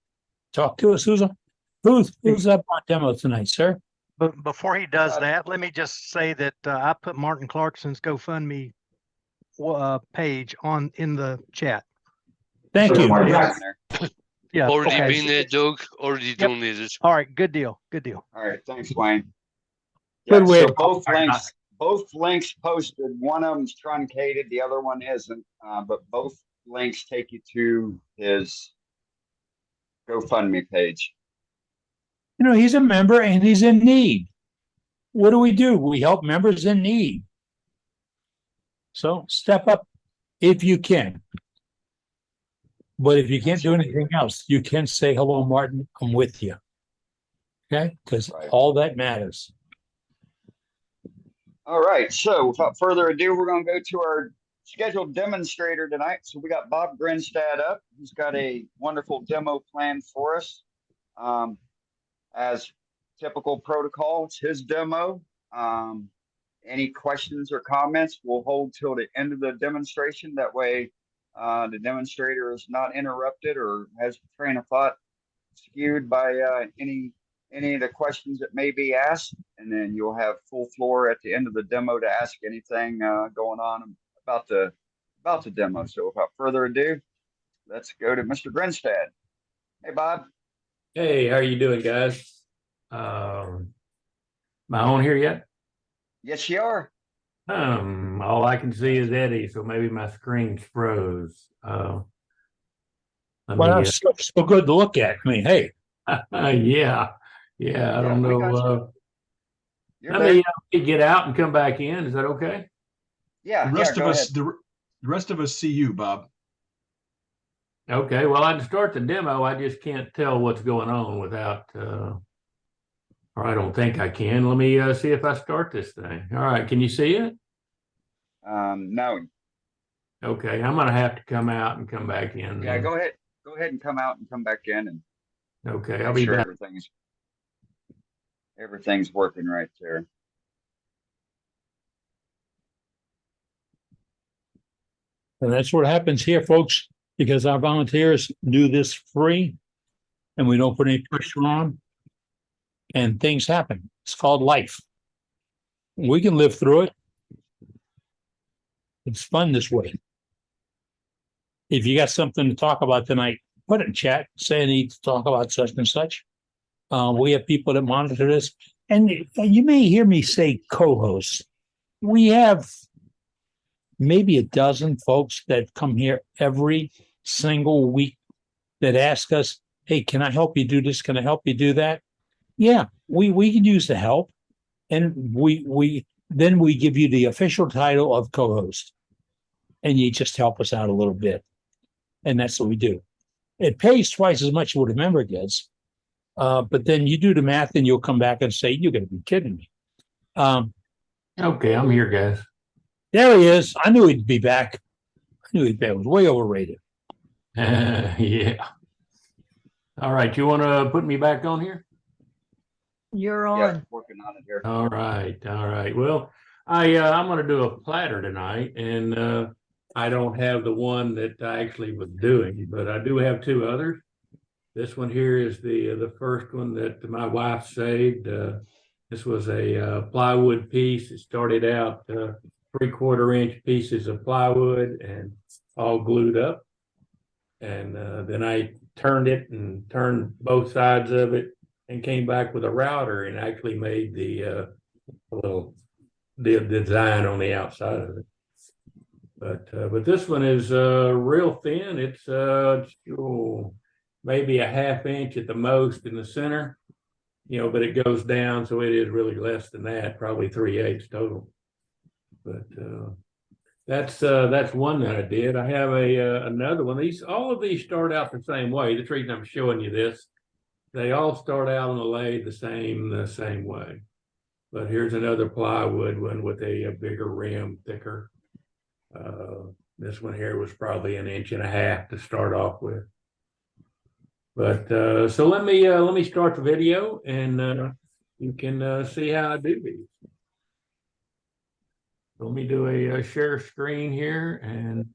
talk to us. Who's up on demo tonight, sir? But before he does that, let me just say that I put Martin Clarkson's GoFundMe page in the chat. Thank you. Yeah. Already okay. been there, Doug. Already donated. All right. Good deal. Good deal. All right. Thanks, Wayne. Yeah, Good way. so both links posted. One of them's truncated, the other one isn't. But both links take you to his GoFundMe page. You know, he's a member and he's in need. What do? We help members in need. So step up if you can. But if you can't do anything else, you can say, hello, Martin, I'm with you. Okay? Because all that matters. All right. So without further ado, we're going to go to our scheduled demonstrator tonight. So we got Bob Grinstad up. He's got a wonderful demo planned for us. As typical protocol, it's his demo. any questions or comments, we'll hold till the end of the demonstration. That way, the demonstrator is not interrupted or has the train of thought skewed by any of the questions that may be asked. And then you'll have full floor at the end of the demo to ask anything going on about the demo. So without further ado, let's go to Mr. Grinstead. Hey, Bob. Hey, how are you doing, guys? Am I on here yet? Yes, you are. All I can see is Eddie, so maybe my screen's froze. Well, that's still good to look at. I mean, hey. Yeah, I don't know. You're Let me get out and come back in. Is that okay? Yeah. The rest yeah, of go us, ahead. the rest of us see you, Bob. Okay, well, I can start the demo. I just can't tell what's going on without, or I don't think I can. Let me see if I start this thing. All right, can you see it? No. Okay, I'm gonna have to come out and come back in. Yeah, then. go ahead. Go ahead and come out and come back in and Okay, I'll make be sure back. everything's working right there. And that's what happens here, folks, because our volunteers do this free and we don't put any pressure on and things happen. It's called life. We can live through it. It's fun this way. If you got something to talk about tonight, put it in chat, say I need to talk about such and such. We have people that monitor this. And you may hear me say co-hosts. We have maybe a dozen folks that come here every single week that ask us, hey, can I help you do this? Can I help you do that? Yeah, we can use the help. And we give you the official title of co-host. And you just help us out a little bit. And that's what we do. It pays twice as much as what a member gets. But then you do the math and you'll come back and say, you're going to be kidding me. Okay, I'm here, guys. There he is. I knew he'd be back. I knew he'd be back. It was way overrated. Yeah. All right, you want to put me back on here? You're on. Yeah, working on it here. All right. Well, I'm going to do a platter tonight, and I don't have the one that I actually was doing, but I do have two others. This one here is the first one that my wife saved. This was a plywood piece. It started out 3/4 inch pieces of plywood and all glued up. And then I turned both sides of it and came back with a router and actually made the design on the outside of it. But this one is real thin. It's maybe a 1/2 inch at the most in the center, but it goes down, so it is really less than that, probably 3/8 total. But that's one that I did. I have another one. All of these start out the same way. The reason I'm showing you this, they all start out on the lathe the same way. But here's another plywood one with a bigger rim, thicker. This one here was probably 1.5 inches to start off with. But so let me start the video and you can see how I do these. Let me do a share screen here and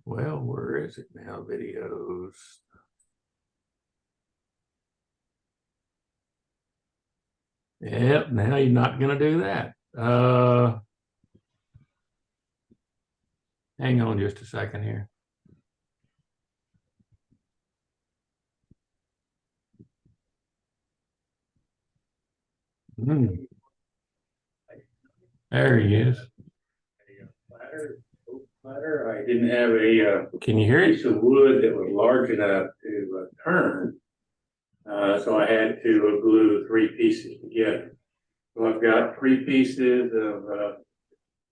well, where is it now? Videos. Yep, now you're not going to do that. Hang on just a second here. There he is. Platter. I didn't have a can you hear it? Piece of wood that was large enough to turn. So I had to glue 3 pieces together. So I've got 3 pieces of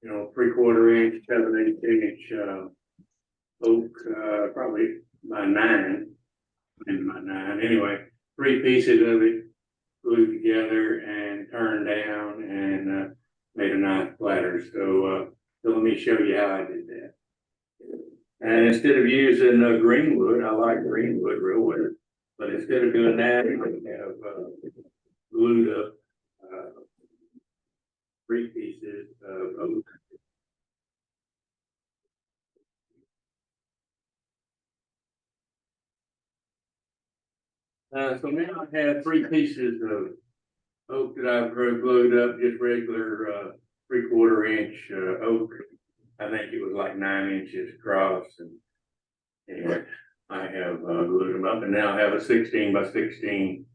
3/4 inch, 7/8 inch oak, probably by 9. Anyway, 3 pieces of it glued together and turned down and made a nice platter. So let me show you how I did that. And instead of using green wood, I like green wood real well. But instead of doing that, I have glued up 3 pieces of oak. So now I have 3 pieces of oak that I've glued up, just regular 3/4 inch oak. I think it was like 9 inches across, and I have glued them up, and now I have a 16 by 16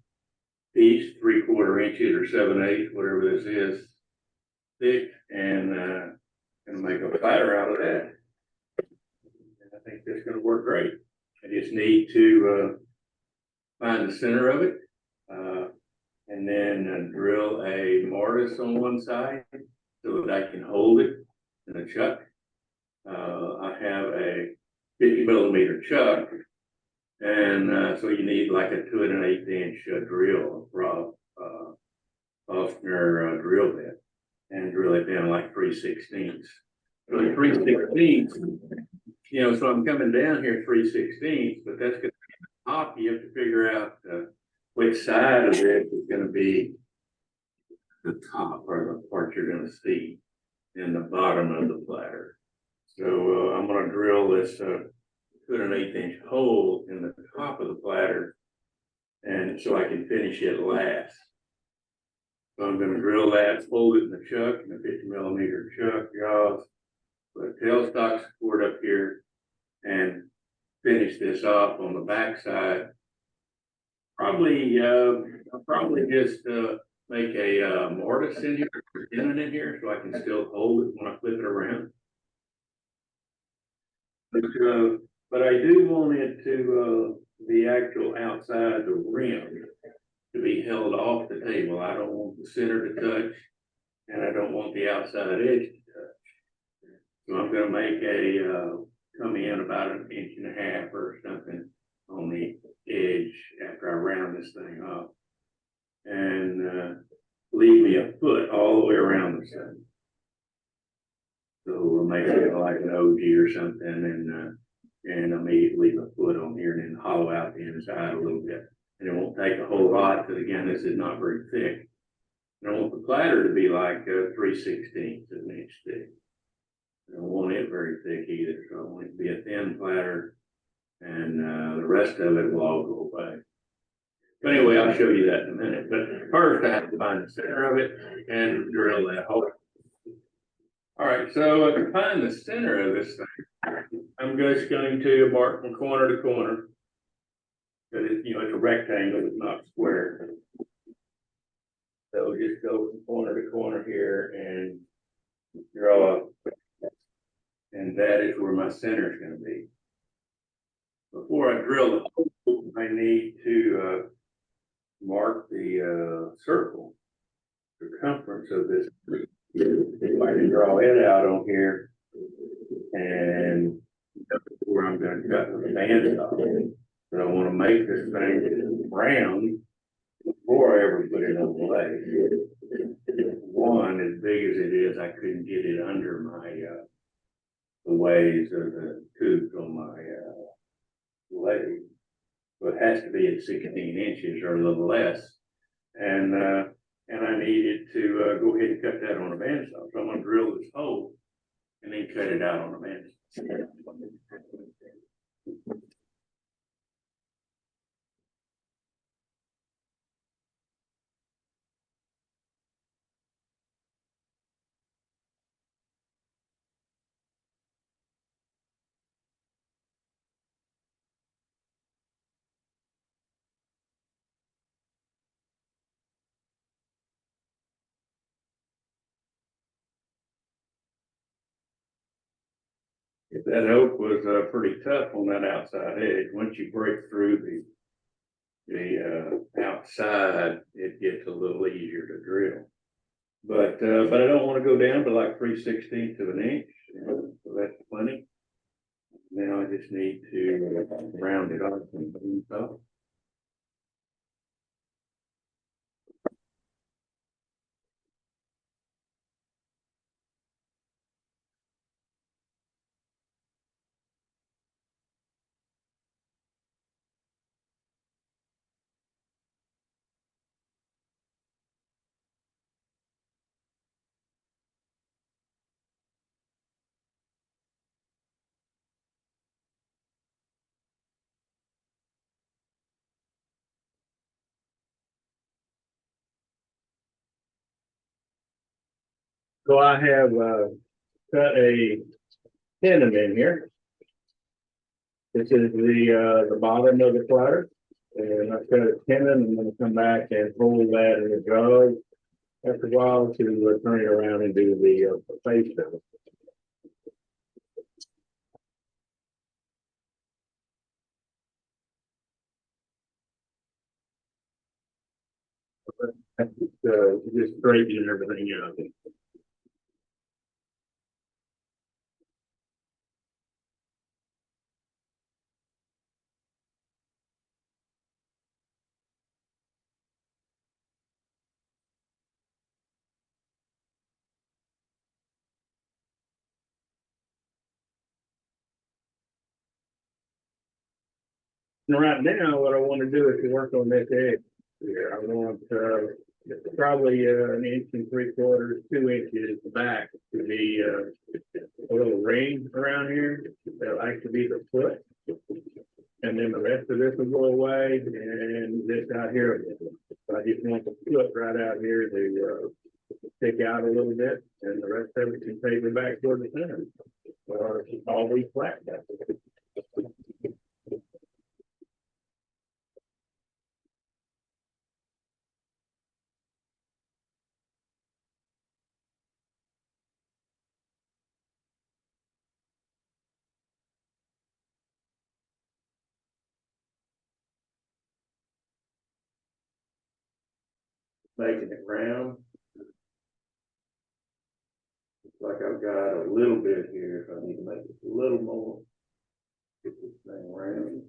piece, 3/4 inches or 7/8, whatever this is, thick, and gonna make a platter out of that. And I think that's gonna work great. I just need to find the center of it, and then drill a mortise on one side so that I can hold it in a chuck. I have a 50 millimeter chuck, and so you need like a 2 1/8 inch drill, Forstner drill bit, and drill it down like 3/16. So 3/16, so I'm coming down here 3/16, but that's going to be the top. You have to figure out which side of it is going to be the top, or the part you're going to see in the bottom of the platter. So I'm going to drill this 2 1/8 inch hole in the top of the platter, and so I can finish it last. So I'm going to drill that, fold it in the chuck, in a 50 millimeter chuck, jaws, put a tailstock support up here, and finish this off on the back side. Probably, I'll probably just make a mortise in here, pin it in here, so I can still hold it when I flip it around. But I do want it to the actual outside the rim to be held off the table. I don't want the center to touch, and I don't want the outside edge to touch. So I'm going to make a come in about 1.5 inches or something on the edge after I round this thing off, and leave me a foot all the way around the side. So we'll make it like an OG or something, and I'll leave a foot on here, and then hollow out the inside a little bit. And it won't take a whole lot, because again, this is not very thick. I don't want the platter to be like 3/16 of an inch thick. I don't want it very thick either, so I want it to be a thin platter, and the rest of it will all go away. But anyway, I'll show you that in a minute. But first, I have to find the center of it and drill that hole. All right, so to find the center of this thing, I'm just going to mark from corner to corner. But it's a rectangle, it's not square. So we'll just go from corner to corner here and draw up. And that is where my center is going to be. Before I drill the hole, I need to mark the circle, circumference of this. If I can draw it out on here, and that's where I'm going to cut the band off. But I want to make this thing round before I ever put it on the lathe. One, as big as it is, I couldn't get it under my the ways of the tubes on my lathe. So it has to be at 16 inches or a little less. And I needed to go ahead and cut that on a bandsaw. So I'm going to drill this hole and then cut it out on a bandsaw. That oak was pretty tough on that outside edge. Once you break through the outside, it gets a little easier to drill. But I don't want to go down to like 3/16 of an inch, so that's plenty. Now I just need to round it off and stuff. So I have cut a tenon in here. This is the bottom of the platter, and I cut a tenon. I'm going to come back and hold that in the jug after a while to turn it around and do the face of it. Just straightening everything out. And right now, what I want to do is to work on this edge here. I want probably an 1 3/4, 2 inches back to be a little ring around here that likes to be the foot. And then the rest of this will go away, and this out here. So I just want the foot right out here to stick out a little bit, and the rest of it can taper back toward the center. Or all these flat. Making it round. Looks like I've got a little bit here, so I need to make it a little more. Get this thing round.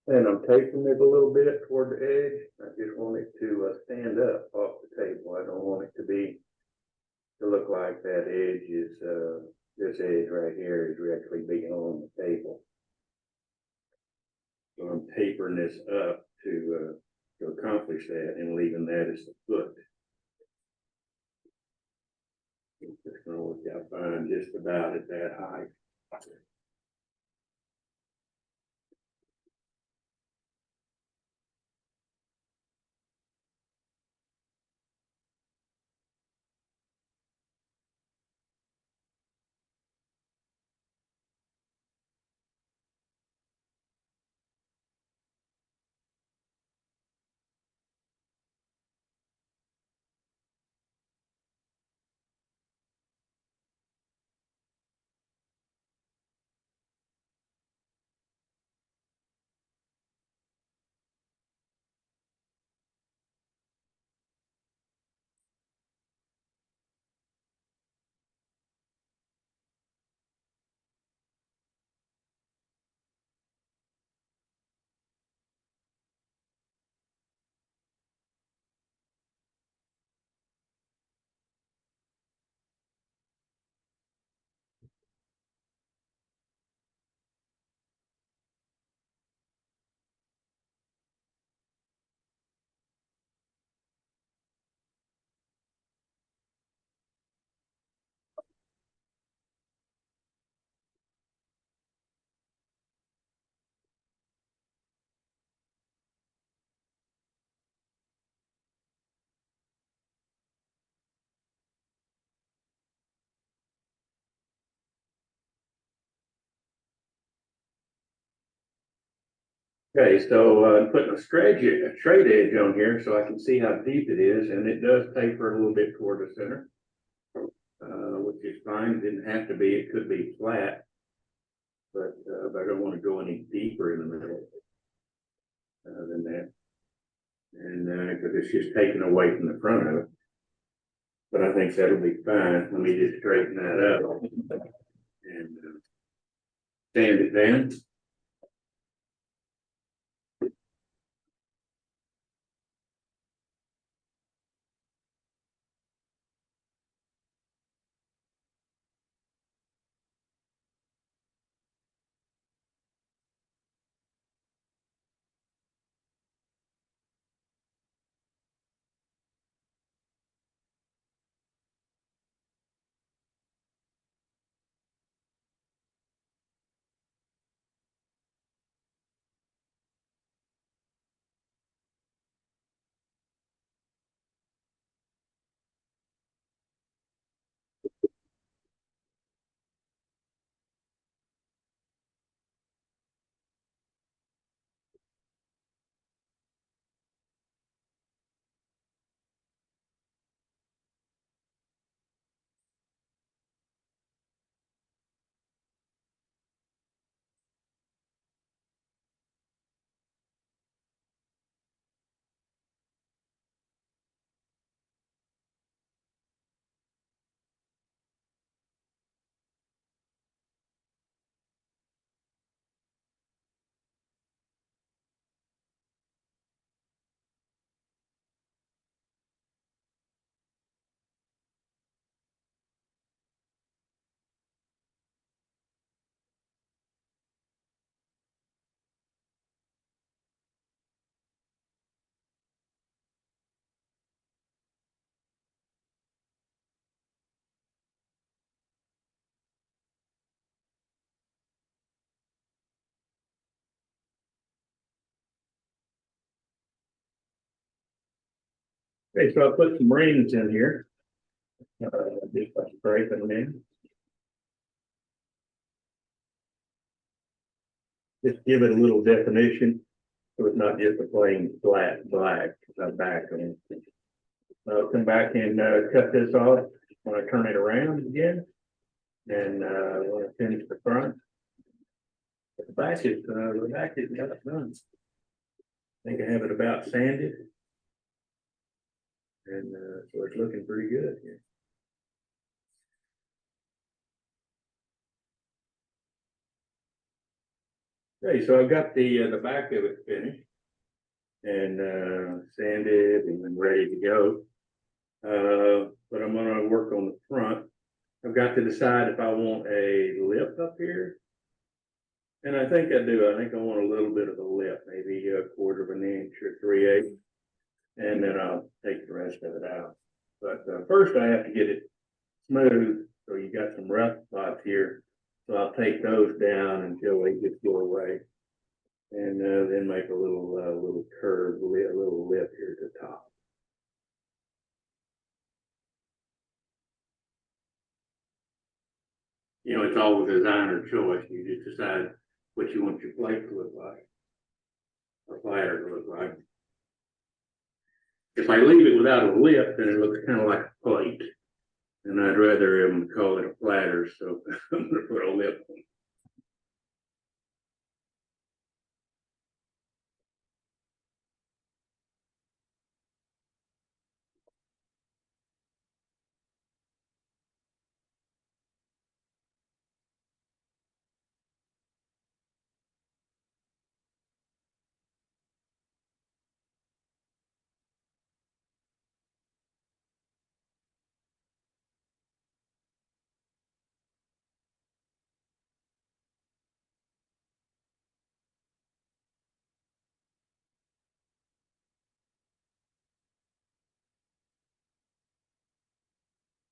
And I'm taping it a little bit toward the edge. I just want it to stand up off the table. I don't want it to look like that edge is, this edge right here is actually being on the table. So I'm tapering this up to accomplish that and leaving that as the foot. It's going to work out fine just about at that height. Okay, so I'm putting a straight edge on here so I can see how deep it is, and it does taper a little bit toward the center, which which is fine. Didn't have to be. It could be flat, but I don't want to go any deeper in the middle than that. And because it's just taken away from the front of it. But I think that'll be fine. Let me just straighten that up and sand it down. Okay, so I put some rings in here. Just by scraping them in. Just give it a little definition, so it's not just a plain flat black back on it. I'll come back and cut this off when I turn it around again, and when I finish the front. The back is not done. I think I have it about sanded, and so it's looking pretty good here. Okay, so I've got the back of it finished and sanded and ready to go. But I'm going to work on the front. I've got to decide if I want a lip up here, and I think I do. I think I want a little bit of a lip, maybe a 1/4 of an inch or 3/8, and then I'll take the rest of it out. But first, I have to get it smooth. So you got some rough spots here. So I'll take those down until they just go away, and then make a little curve, a little lip here at the top. You know, it's all a designer choice. You just decide what you want your plate to look like, or platter to look like. If I leave it without a lip, then it looks kind of like a plate, and I'd rather call it a platter. So I'm going to put a lip on.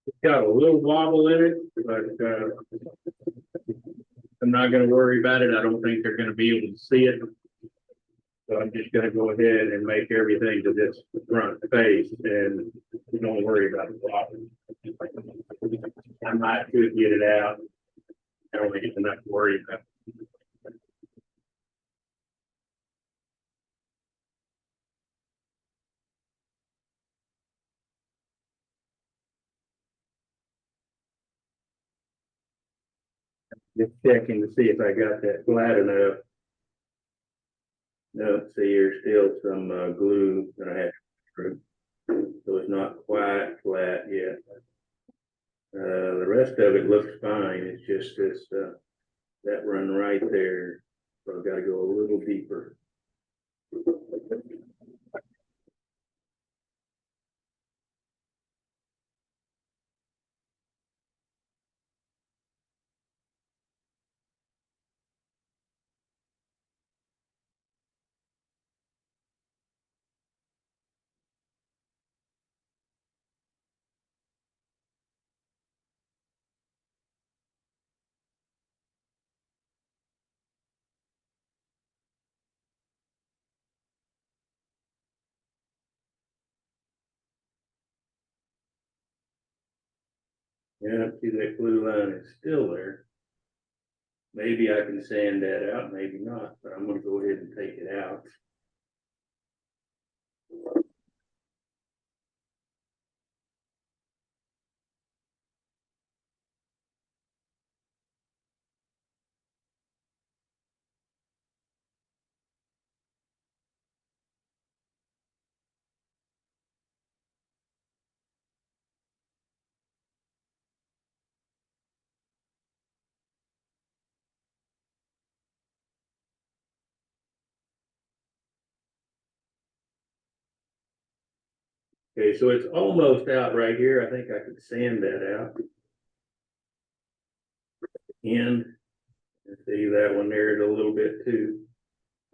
It's got a little wobble in it, but I'm not going to worry about it. I don't think they're going to be able to see it. So I'm just going to go ahead and make everything to this front face, and don't worry about the wobble. I might could get it out. I don't think it's enough to worry about. Just checking to see if I got that flat enough. No, see, there's still some glue that I have to screw. So it's not quite flat yet. The rest of it looks fine. It's just this, that run right there. So I've got to go a little deeper. Yeah, see that glue line is still there. Maybe I can sand that out, maybe not, but I'm gonna go ahead and take it out. Okay, so it's almost out right here. I think I could sand that out. And see that one there is a little bit too.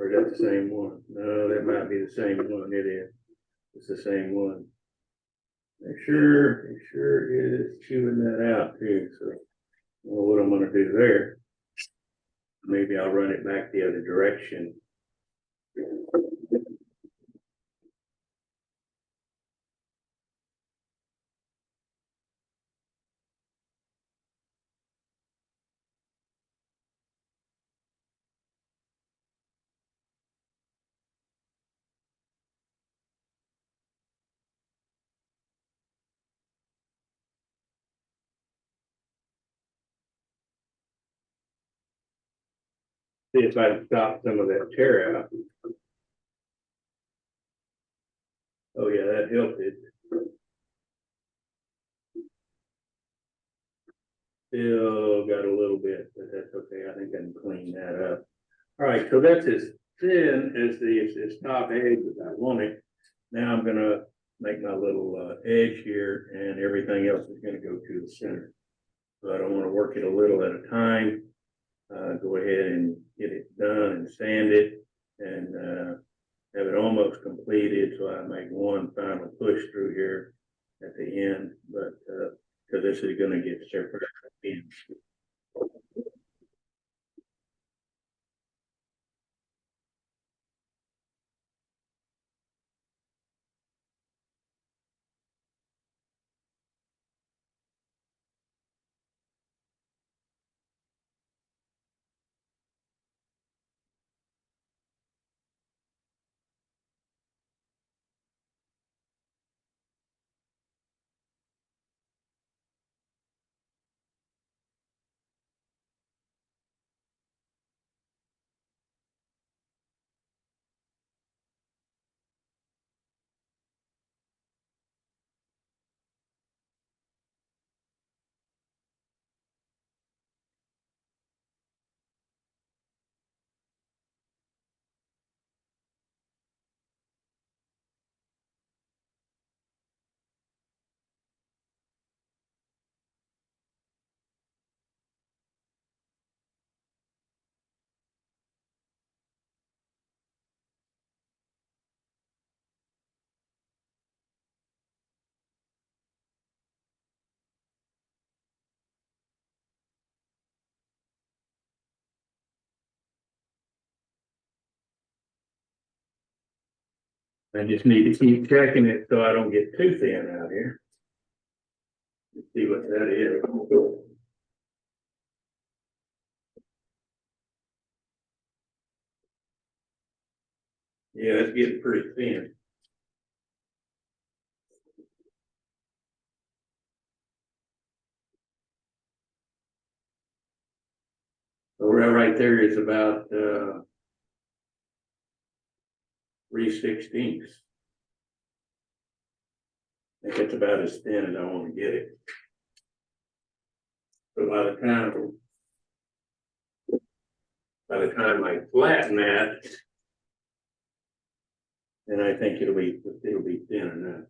Or is that the same one? No, that might be the same one. It is. It's the same one. It sure is chewing that out too. So, well, what I'm gonna do there, maybe I'll run it back the other direction. See if I can stop some of that tear out. Oh yeah, that helped it. Still got a little bit, but that's okay. I think I can clean that up. All right, so that's as thin as this top edge as I want it. Now I'm gonna make my little edge here, and everything else is gonna go to the center. So I don't want to work it a little at a time. Go ahead and get it done and sand it and have it almost completed. So I make one final push through here at the end, but because this is going to get separate. I just need to keep checking it so I don't get too thin out here. Let's see what that is. Yeah, it's getting pretty thin. Well, right there is about 3/16. I think it's about as thin as I want to get it. But by the time I flatten that, then I think it'll be thin enough.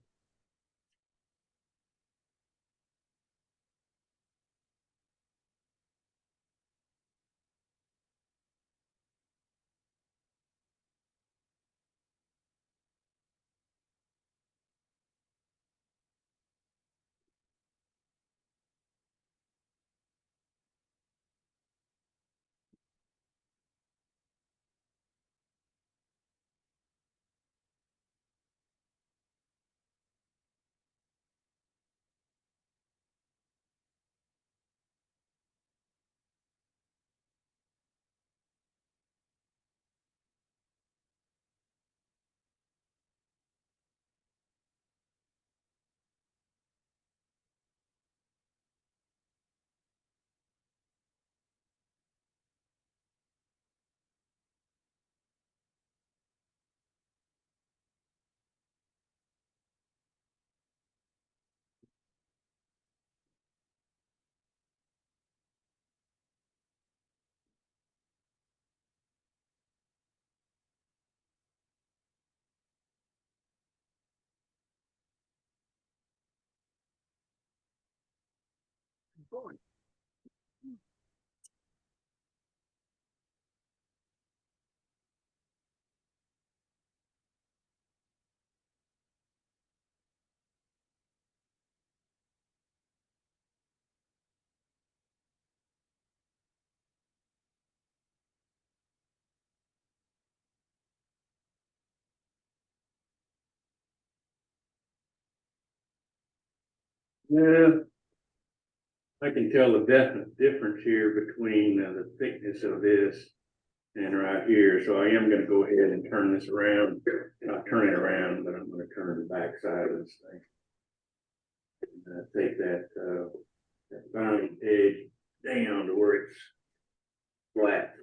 Yeah, I can tell a definite difference here between the thickness of this and right here. So I am going to go ahead and turn this around. Not turn it around, but I'm going to turn the back side of this thing. And, take that bounding edge down to where it's flat.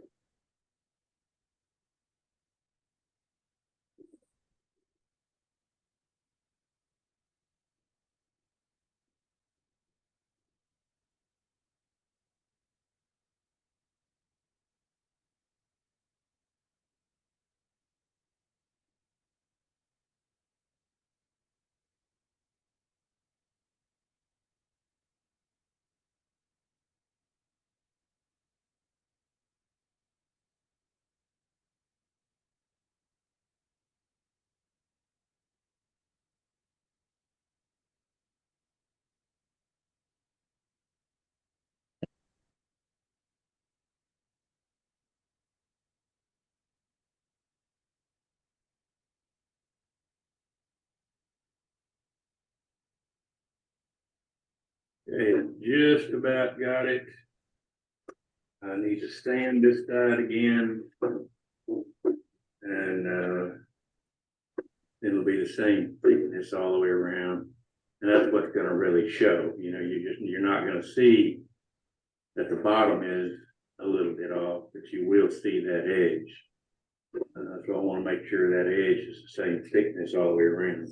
Okay, just about got it. I need to stand this side again, and it'll be the same thickness all the way around. And that's what's going to really show. You know, you're not going to see that the bottom is a little bit off, but you will see that edge. So I want to make sure that edge is the same thickness all the way around.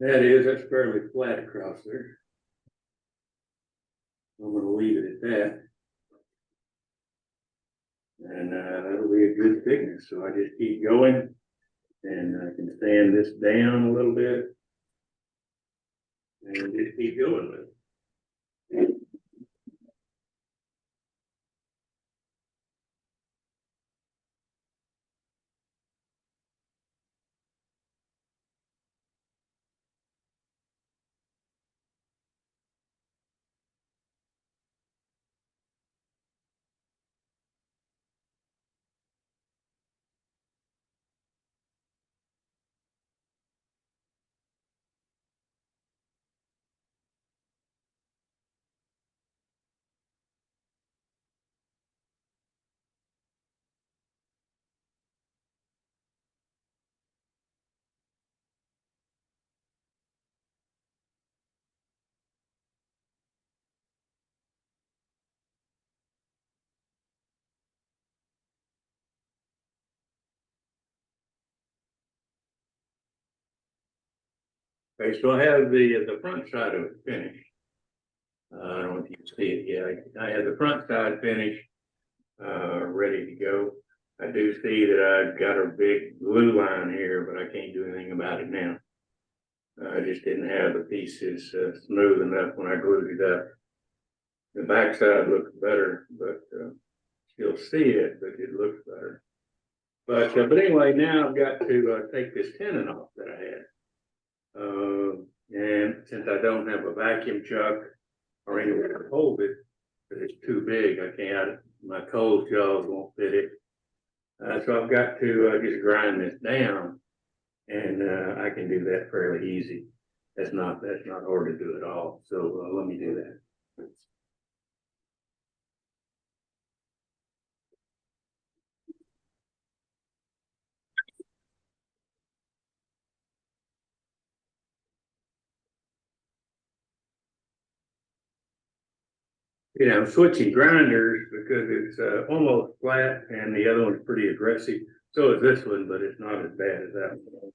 That's fairly flat across there. I'm gonna leave it at that. And that'll be a good thickness. So I just keep going and I can sand this down a little bit and just keep going with it. Okay, so I have the front side of it finished. I don't know if you can see it yet. I have the front side finished, ready to go. I do see that I've got a big glue line here, but I can't do anything about it now. I just didn't have the pieces smooth enough when I glued it up. The back side looks better, but you'll see it, but it looks better. But anyway, now I've got to take this tenon off that I had. And since I don't have a vacuum chuck or anywhere to hold it, because it's too big, I can't, my cold jaws won't fit it. So I've got to just grind this down, and I can do that fairly easy. That's not hard to do at all. So let me do that. I'm switching grinders because it's almost flat and the other one's pretty aggressive. So is this one, but it's not as bad as that one.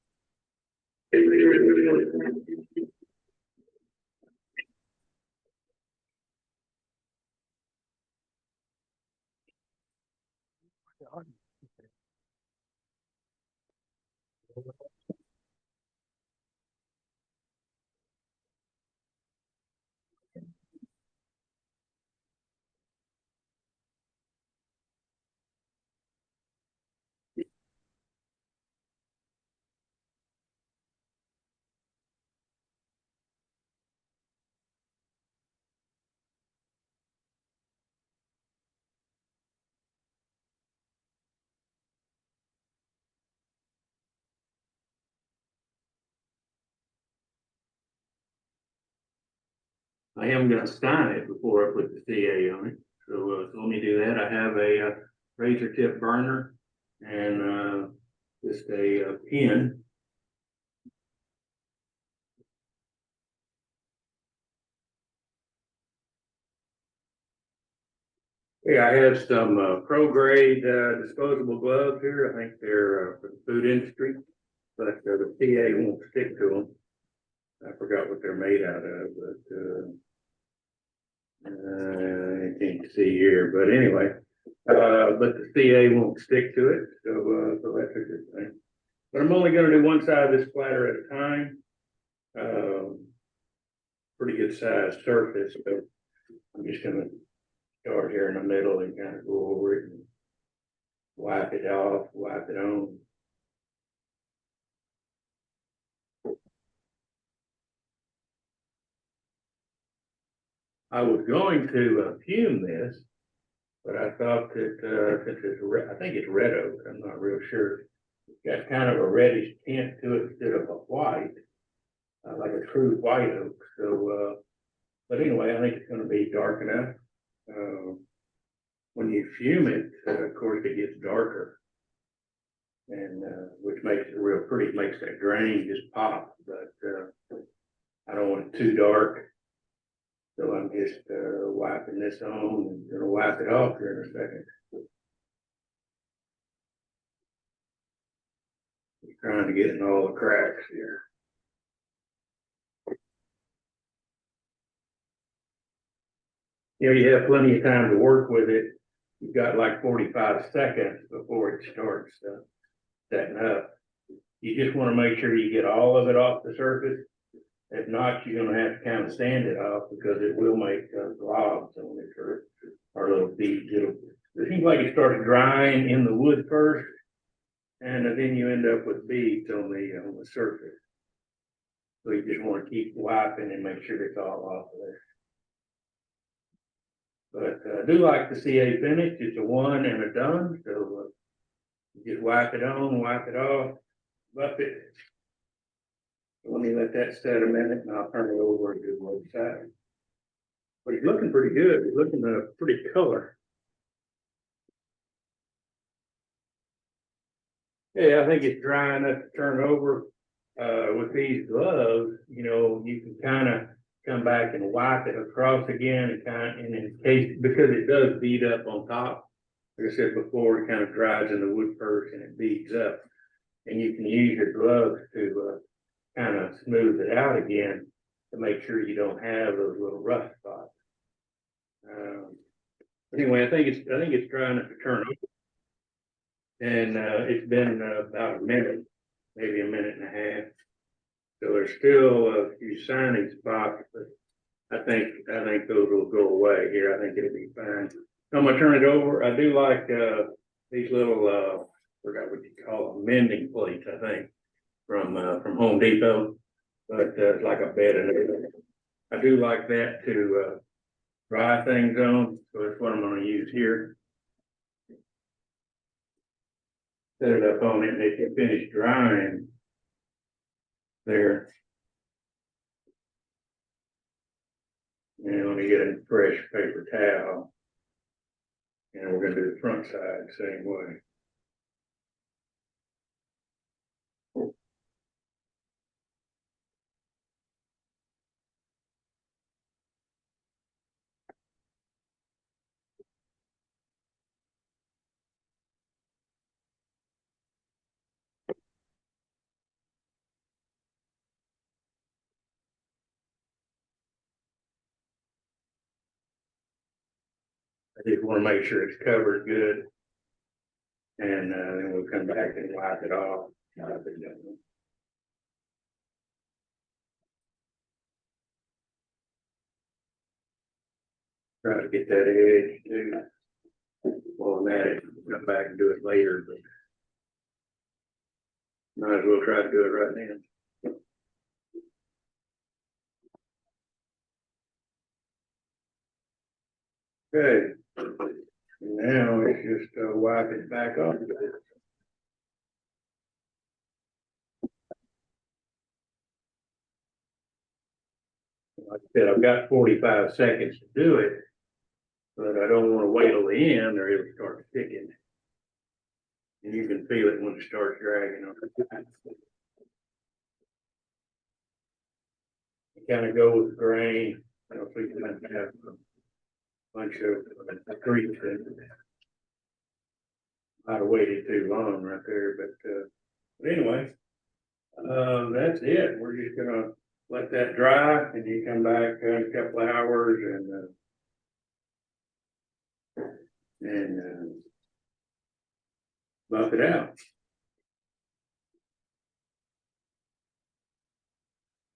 I am going to stein it before I put the CA on it. So, let me do that. I have a razor tip burner and just a pin. Yeah, I have some pro grade disposable gloves here. I think they're for the food industry, but the CA won't stick to them. I forgot what they're made out of, but I can't see here. But anyway, but the CA won't stick to it, so that's a good thing. But I'm only going to do one side of this splatter at a time. Pretty good sized surface, but I'm just going to start here in the middle and kind of go over it and wipe it off, wipe it on. I was going to fume this, but I thought that since it's I think it's red oak, I'm not real sure. It's got kind of a reddish tint to it instead of a white, like a true white oak. So, but anyway, I think it's going to be dark enough. When you fume it, of course, it gets darker, and which makes it real pretty. It makes that grain just pop. But I don't want it too dark. So I'm just wiping this on and gonna wipe it off here in a second. Just trying to get in all the cracks here. you have plenty of time to work with it. You've got like 45 seconds before it starts setting up. You just want to make sure you get all of it off the surface. If not, you're going to have to kind of sand it off because it will make globs on it or little beads. It seems like it starts drying in the wood first, and then you end up with beads on the surface. So you just want to keep wiping and make sure it's all off of there. But I do like the CA finish. It's a one and a done. So you just wipe it on, wipe it off, buff it. Let me let that set a minute and I'll turn it over and do the other side. But he's looking pretty good. He's looking at a pretty color. Yeah, I think it's dry enough to turn over. With these gloves, you can kind of come back and wipe it across again and in case, because it does bead up on top. Like I said before, it kind of dries in the wood first and it beads up. And you can use your gloves to kind of smooth it out again to make sure you don't have those little rust spots. Anyway, I think it's dry enough to turn over. And it's been about a minute, maybe a minute and a half. So there's still a few signing spots, but I think those will go away here. I think it'll be fine. I'm gonna turn it over. I do like these little forgot what you call them, mending plates, I think, from Home Depot. But it's like a bed and everything. I do like that to dry things on, so that's what I'm gonna use here. Set it up on it, and if you finish drying there. And let me get a fresh paper towel. And we're gonna do the front side the same way. I just want to make sure it's covered good. And then we'll come back and wipe it off. Try to get that edge too. Well, that come back and do it later, but might as well try to do it right now. Okay, now it's just wipe it back off. Like I said, I've got 45 seconds to do it, but I don't want to wait till the end or it'll start sticking. And you can feel it when it starts dragging on. You kind of go with the grain. I don't think you have to have a bunch of grease in it. Might have waited too long right there, but anyway, that's it. We're just gonna let that dry, and you come back in a couple of hours and buff it out.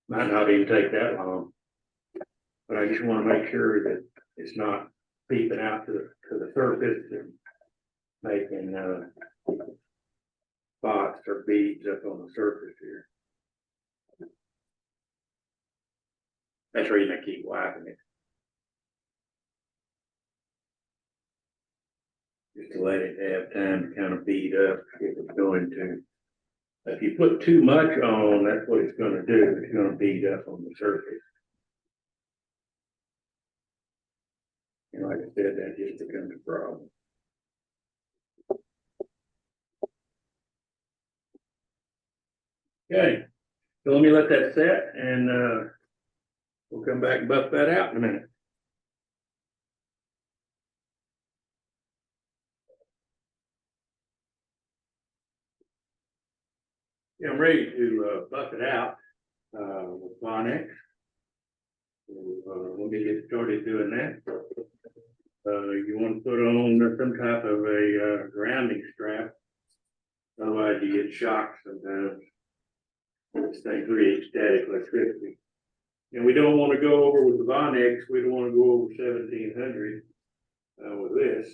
Might not even take that long, but I just want to make sure that it's not peeping out to the surface and making spots or beads up on the surface here. That's the reason I keep wiping it. Just to let it have time to kind of bead up if it's going to. If you put too much on, that's what it's going to do. It's going to bead up on the surface. And like I said, that just becomes a problem. Okay, so let me let that set and we'll come back and buff that out in a minute. Yeah, I'm ready to buff it out with Vonnex. Let me get started doing that. You want to put on some type of a grounding strap. Otherwise you get shocked sometimes. This thing creates static electricity. And we don't want to go over with the Vonnex, we don't want to go over 1700 with this.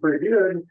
Pretty good.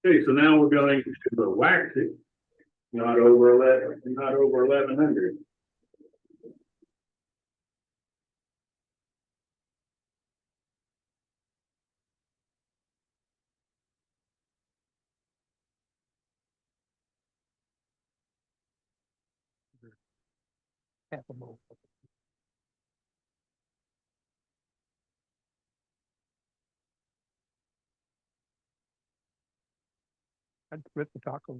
Okay, so now we're going to wax it, not over 1100. I'd rip the taco.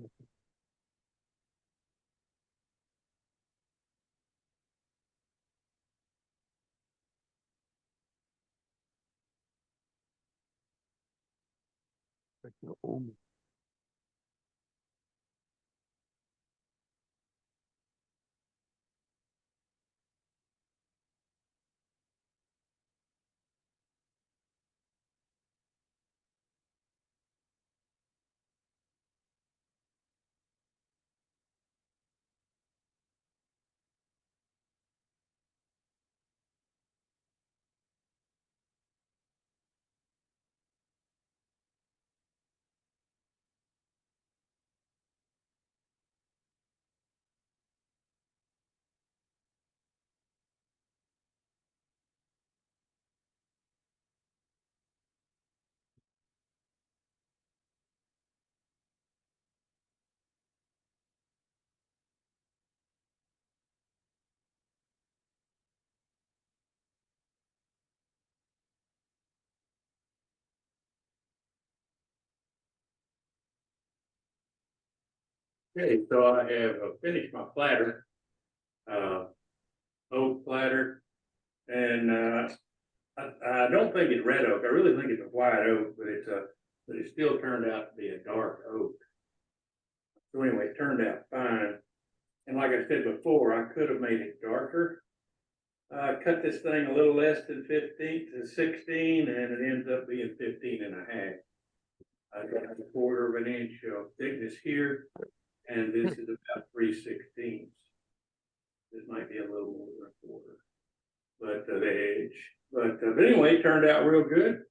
Okay, so I have finished my platter, oak platter, and I don't think it's red oak. I really think it's a white oak, but it still turned out to be a dark oak. So anyway, it turned out fine. And like I said before, I could have made it darker. I cut this thing a little less than 15 to 16, and it ends up being 15 and a half. I got a 1/4 of an inch of thickness here, And this is about 3/16. This might be a little more than a quarter, but the edge. But anyway, it turned out real good.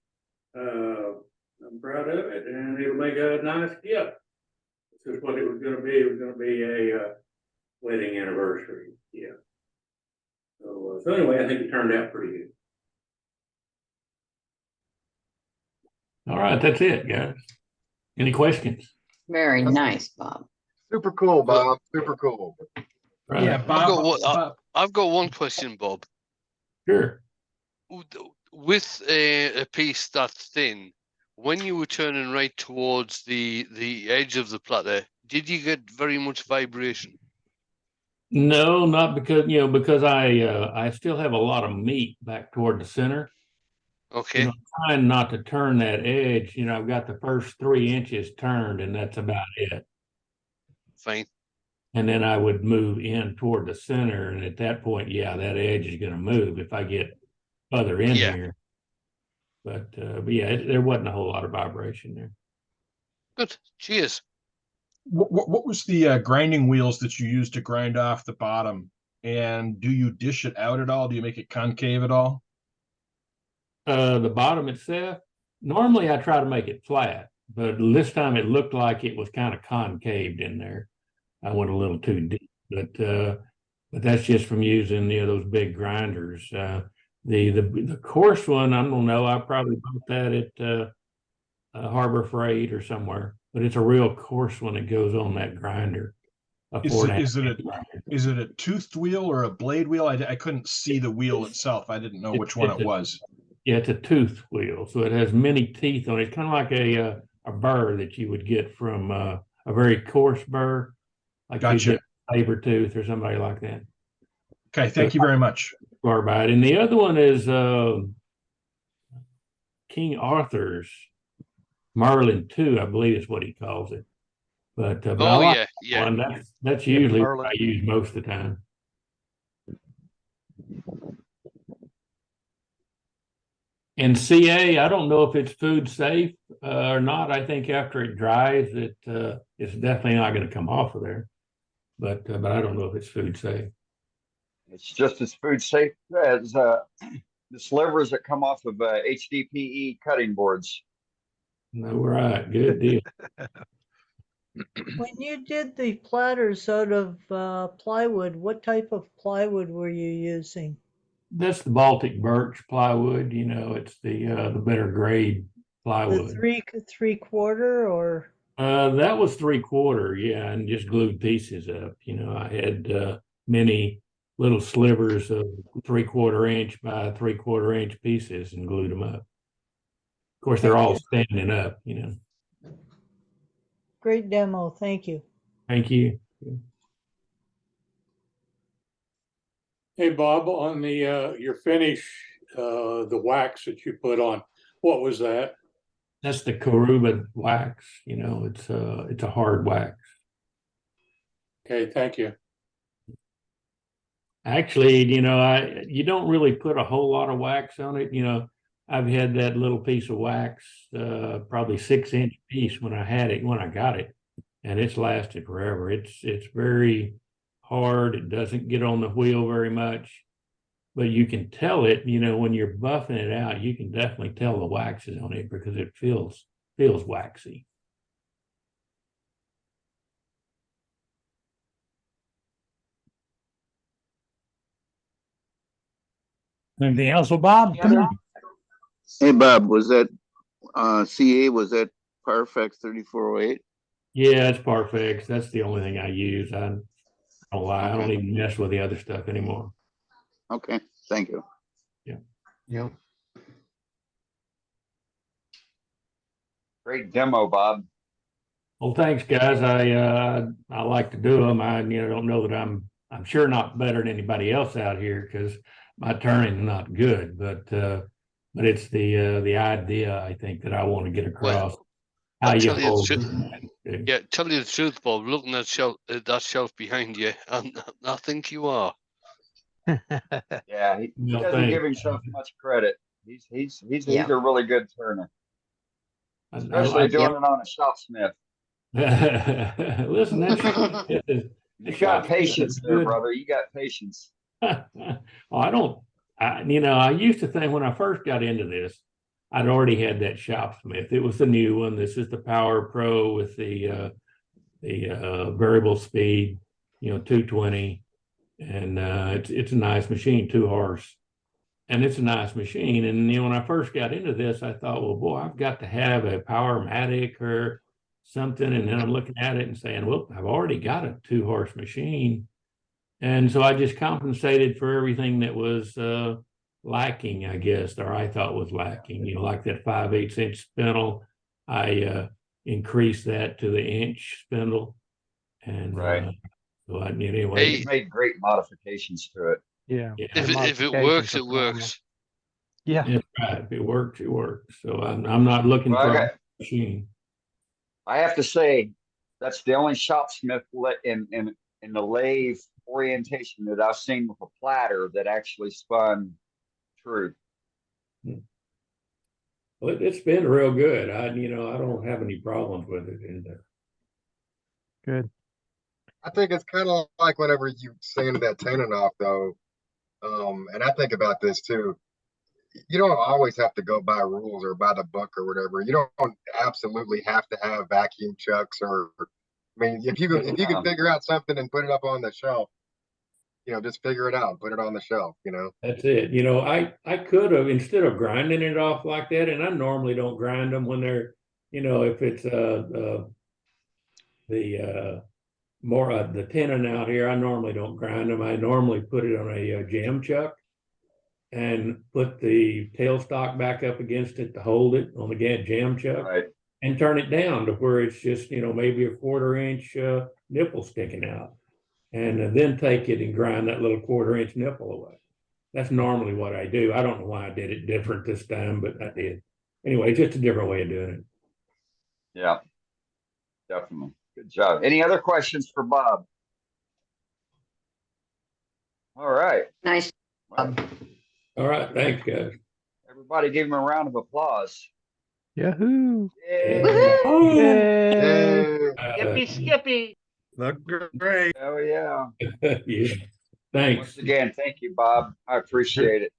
I'm proud of it, and it'll make a nice gift. This is what it was going to be. It was going to be a wedding anniversary gift. So anyway, I think it turned out pretty good. All right, that's it, guys. Any questions? Very nice, Bob. Super cool, Bob. Super cool. Right. Yeah, Bob. I've got one question, Bob. Sure. With a piece that thin, when you were turning right towards the edge of the platter, did you get very much vibration? No, not because I still have a lot of meat back toward the center. Okay. I'm trying not to turn that edge. I've got the first 3 inches turned, and that's about it. Fine. And then I would move in toward the center, and at that point, yeah, that edge is going to move if I get further in here. But yeah, there wasn't a whole lot of vibration there. Good. Cheers. What was the grinding wheels that you used to grind off the bottom? And do you dish it out at all? Do you make it concave at all? The bottom itself, normally I try to make it flat, but this time it looked like it was kind of concaved in there. I went a little too deep, but that's just from using those big grinders. The coarse one, I don't know. I probably bought that at Harbor Freight or somewhere, but it's a real coarse one that goes on that grinder. Is it a toothed wheel or a blade wheel? I couldn't see the wheel itself. I didn't know which one it was. Yeah, it's a tooth wheel, so it has many teeth on it. It's kind of like a burr that you would get from a very coarse burr, like Gotcha. you get saber tooth or somebody like that. Okay, thank you very much. Carbide, and the other one is King Arthur's Merlin 2, I believe is what he calls it. But I like yeah. one. That's usually what I use most of the time. And CA, I don't know if it's food safe or not. I think after it dries, it's definitely not going to come off of there. But I don't know if it's food safe. It's just as food safe as the slivers that come off of HDPE cutting boards. No, right. Good deal. When you did the platters out of plywood, what type of plywood were you using? That's the Baltic birch plywood. It's the better grade plywood. The three-quarter or? That was 3/4, yeah, and just glued pieces up. I had many little slivers of 3/4 inch by 3/4 inch pieces and glued them up. Of course, they're all standing up. Great demo. Thank you. Thank you. Hey, Bob, on the your finish, the wax that you put on, what was that? That's the Karuba wax. It's a hard wax. Okay, thank you. Actually, you don't really put a whole lot of wax on it. I've had that little piece of wax, probably 6-inch piece when I got it, and it's lasted forever. It's very hard. It doesn't get on the wheel very much, but you can tell it, when you're buffing it out, you can definitely tell the wax is on it because it feels waxy. Anything else with Bob? Come on. Hey, Bob, was that CA, was that Parfex 3408? Yeah, it's Parfex. That's the only thing I use. I don't lie. I don't even mess with the other stuff anymore. Okay, thank you. Yeah. Yeah. Great demo, Bob. Well, thanks, guys. I like to do them. I don't know that I'm sure not better than anybody else out here because my turning is not good, but it's the idea I think that I want to get across. How you hold. Yeah, tell you the truth, Bob. Looking at that shelf behind you, I think you are. Yeah, he doesn't give himself much credit. He's a really good turner, especially doing it on a shop smith. Listen, the You got shop patience there, good. brother. You got patience. Well, I used to think when I first got into this, I'd already had that Shopsmith. It was the new one. This is the Power Pro with the variable speed, 220, and it's a nice machine, 2 horse, and it's a nice machine. And when I first got into this, I thought, well, boy, I've got to have a Powermatic or something. And then I'm looking at it and saying, well, I've already got a 2 horse machine. And so I just compensated for everything that was lacking, I guess, or I thought was lacking, like that 5/8 inch spindle. I increased that to the inch spindle. And so anyway, He's made great modifications to it. Yeah. If it works, it works. Yeah. That's right. If it works, it works. So I'm not looking Well, for a machine. I have to say, that's the only Shopsmith in the lathe orientation that I've seen with a platter that actually spun true. Well, it's been real good. I don't have any problems with it. And good. I think it's kind of like whenever you sand that tenon off, though. And I think about this too. You don't always have to go by rules or by the book or whatever. You don't absolutely have to have vacuum chucks or. I mean, if you can figure out something and put it up on the shelf, just figure it out and put it on the shelf. That's it. I could have, instead of grinding it off like that, and I normally don't grind them when they're, if it's the tenon out here, I normally don't grind them. I normally put it on a jam chuck and put the tailstock back up against it to hold it on the jam chuck. Right. And turn it down to where it's just, maybe a 1/4 inch nipple sticking out. And then take it and grind that little 1/4 inch nipple away. That's normally what I do. I don't know why I did it different this time, but I did. Anyway, it's just a different way of doing it. Yeah, definitely. Good job. Any other questions for Bob? All right. Nice. Well, all right. Thanks, guys. Everybody give him a round of applause. Yahoo! Skippy, Skippy. Look great. Oh yeah. Yeah. Thanks. Once again, thank you, Bob. I appreciate it.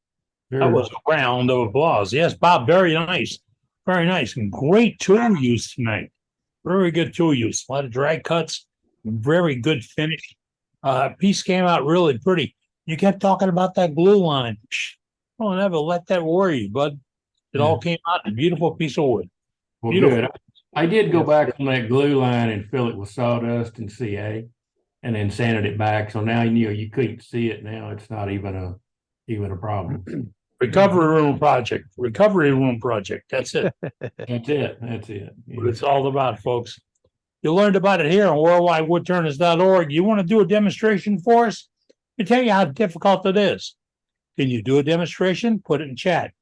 That was a round of applause. Yes, Bob, very nice. Very nice. And great tool use tonight. Very good tool use. A lot of drag cuts. Very good finish. Piece came out really pretty. You kept talking about that glue line. Don't ever let that worry you, bud. It all came out in a beautiful piece of wood. Well, Beautiful. good. I did go back on that glue line and fill it with sawdust and CA, and then sanded it back. So now you couldn't see it. Now it's not even a problem. Recovery room project. Recovery room project. That's it. That's it. That's it. What it's all about, folks. You learned about it here on worldwidewoodturners.org. You want to do a demonstration for us? Let me tell you how difficult it is. Can you do a demonstration? Put it in chat.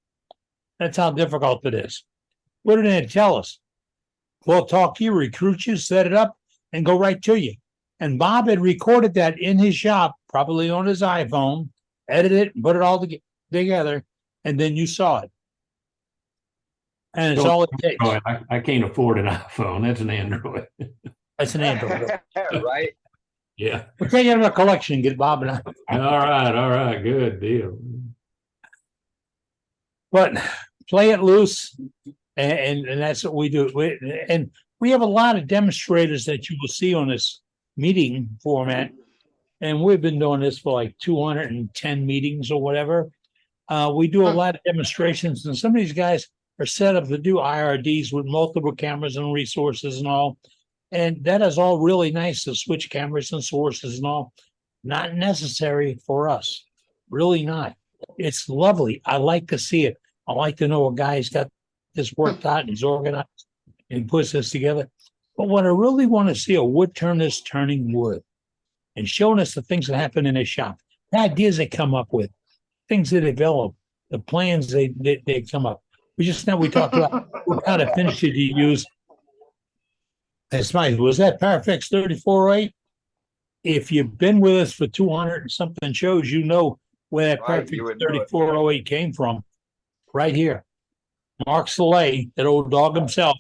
That's how difficult it is. Put it in and tell us. We'll talk to you, recruit you, set it up, and go right to you. And Bob had recorded that in his shop, probably on his iPhone, edited it, and put it all together, and then you saw it. And it's all it takes. I can't afford an iPhone. That's an Android. That's an Android. Right? Yeah. We'll take it out of a collection, get Bob and I. All right. Good deal. But play it loose, and that's what we do. And we have a lot of demonstrators that you will see on this meeting format. And we've been doing this for like 210 meetings or whatever. We do a lot of demonstrations, and some of these guys are set up to do IRDs with multiple cameras and resources and all. And that is all really nice to switch cameras and sources and all. Not necessary for us. Really not. It's lovely. I like to see it. I like to know a guy's got this worked out and he's organized and puts this together. But what I really want to see a wood turner is turning wood and showing us the things that happen in his shop, the ideas they come up with, things they develop, the plans they come up. We talked about what kind of finish did you use. That's nice. Was that Paraflex 3408? If you've been with us for 200 and something shows, you know where that Right, Paraflex you would know it. 3408 came from. Right here. Mark Soleil, that old dog himself,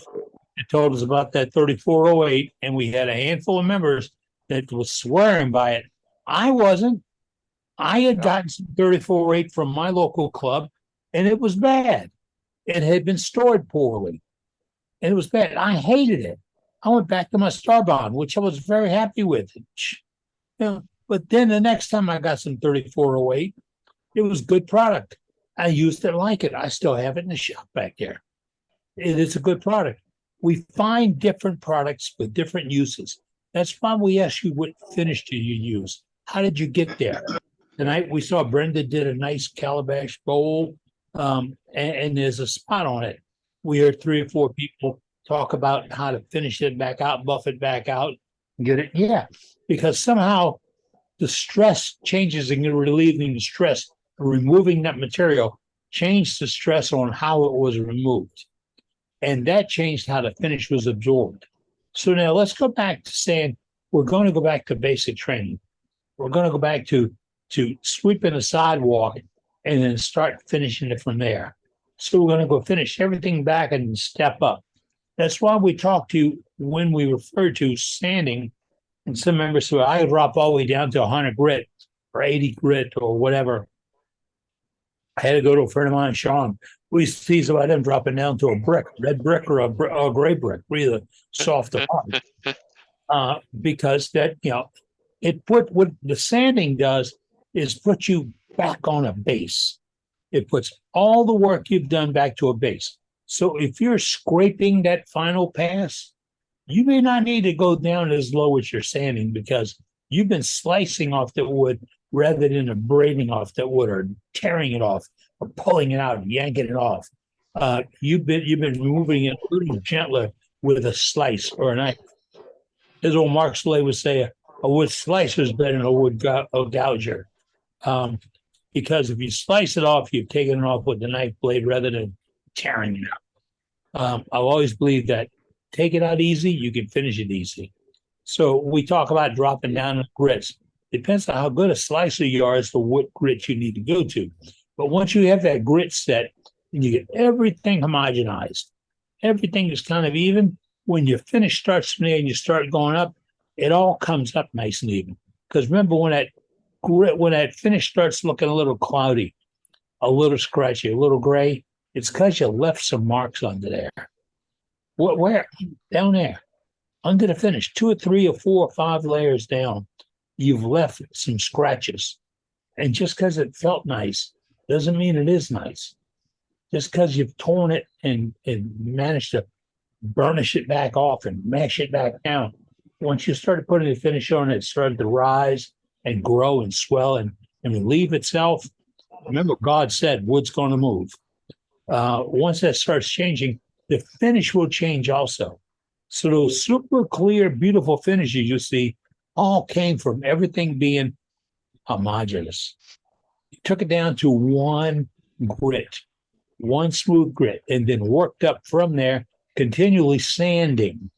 It told us about that 3408, and we had a handful of members that was swearing by it. I wasn't. I had gotten some 3408 from my local club, and it was bad. It had been stored poorly, and it was bad. I hated it. I went back to my Starbond, which I was very happy with. But then the next time I got some 3408, it was good product. I used it like it. I still have it in the shop back there. It is a good product. We find different products with different uses. That's why we ask you what finish do you use? How did you get there? Tonight we saw Brenda did a nice calabash bowl, and there's a spot on it. We heard 3 or 4 people talk about how to finish it back out, buff it back out, get it. Yeah, because somehow the stress changes and you're relieving the stress, removing that material changed the stress on how it was removed. And that changed how the finish was absorbed. So now let's go back to saying we're going to go back to basic training. We're going to go back to sweeping the sidewalk and then start finishing it from there. So we're going to go finish everything back and step up. That's why we talk to, when we refer to sanding, and some members say, I drop all the way down to 100 grit or 80 grit or whatever. I had to go to a friend of mine, Sean. We used to tease about him dropping down to a brick, red brick or a gray brick, really soft hard. Because that, what the sanding does is put you back on a base. It puts all the work you've done back to a base. So if you're scraping that final pass, you may not need to go down as low as you're sanding because you've been slicing off the wood rather than abrading off that wood or tearing it off or pulling it out and yanking it off. You've been removing it a little gentler with a slice or a knife. As old Mark Slay would say, a wood slicer is better than a wood gouger. Because if you slice it off, you've taken it off with the knife blade rather than tearing it out. I've always believed that take it out easy, you can finish it easy. So we talk about dropping down the grits. Depends on how good a slicer you are as to what grit you need to go to. But once you have that grit set and you get everything homogenized, everything is kind of even, when your finish starts from there and you start going up, it all comes up nice and even. Because remember, when that finish starts looking a little cloudy, a little scratchy, a little gray, it's because you left some marks under there. Where? Down there. Under the finish, 2 or 3 or 4 or 5 layers down, you've left some scratches. And just because it felt nice doesn't mean it is nice. Just because you've torn it and managed to burnish it back off and mash it back down, once you started putting the finish on it, started to rise and grow and swell and relieve itself. Remember, God said wood's going to move. Once that starts changing, the finish will change also. So those super clear, beautiful finishes you see all came from everything being homogeneous. You took it down to one grit, one smooth grit, and then worked up from there, continually sanding,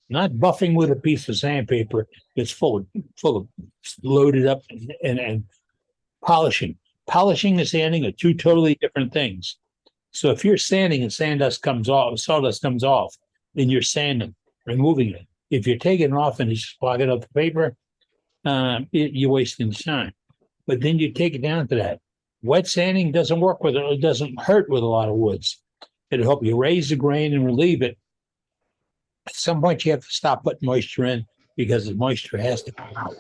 not buffing with a piece of sandpaper that's full of loaded up and polishing. Polishing and sanding are 2 totally different things. So if you're sanding and sawdust comes off, then you're sanding, removing it. If you're taking it off and it's clogging up the paper, you're wasting time. But then you take it down to that. Wet sanding doesn't work with it. It doesn't hurt with a lot of woods. It'll help you raise the grain and relieve it. At some point, you have to stop putting moisture in because the moisture has to come out.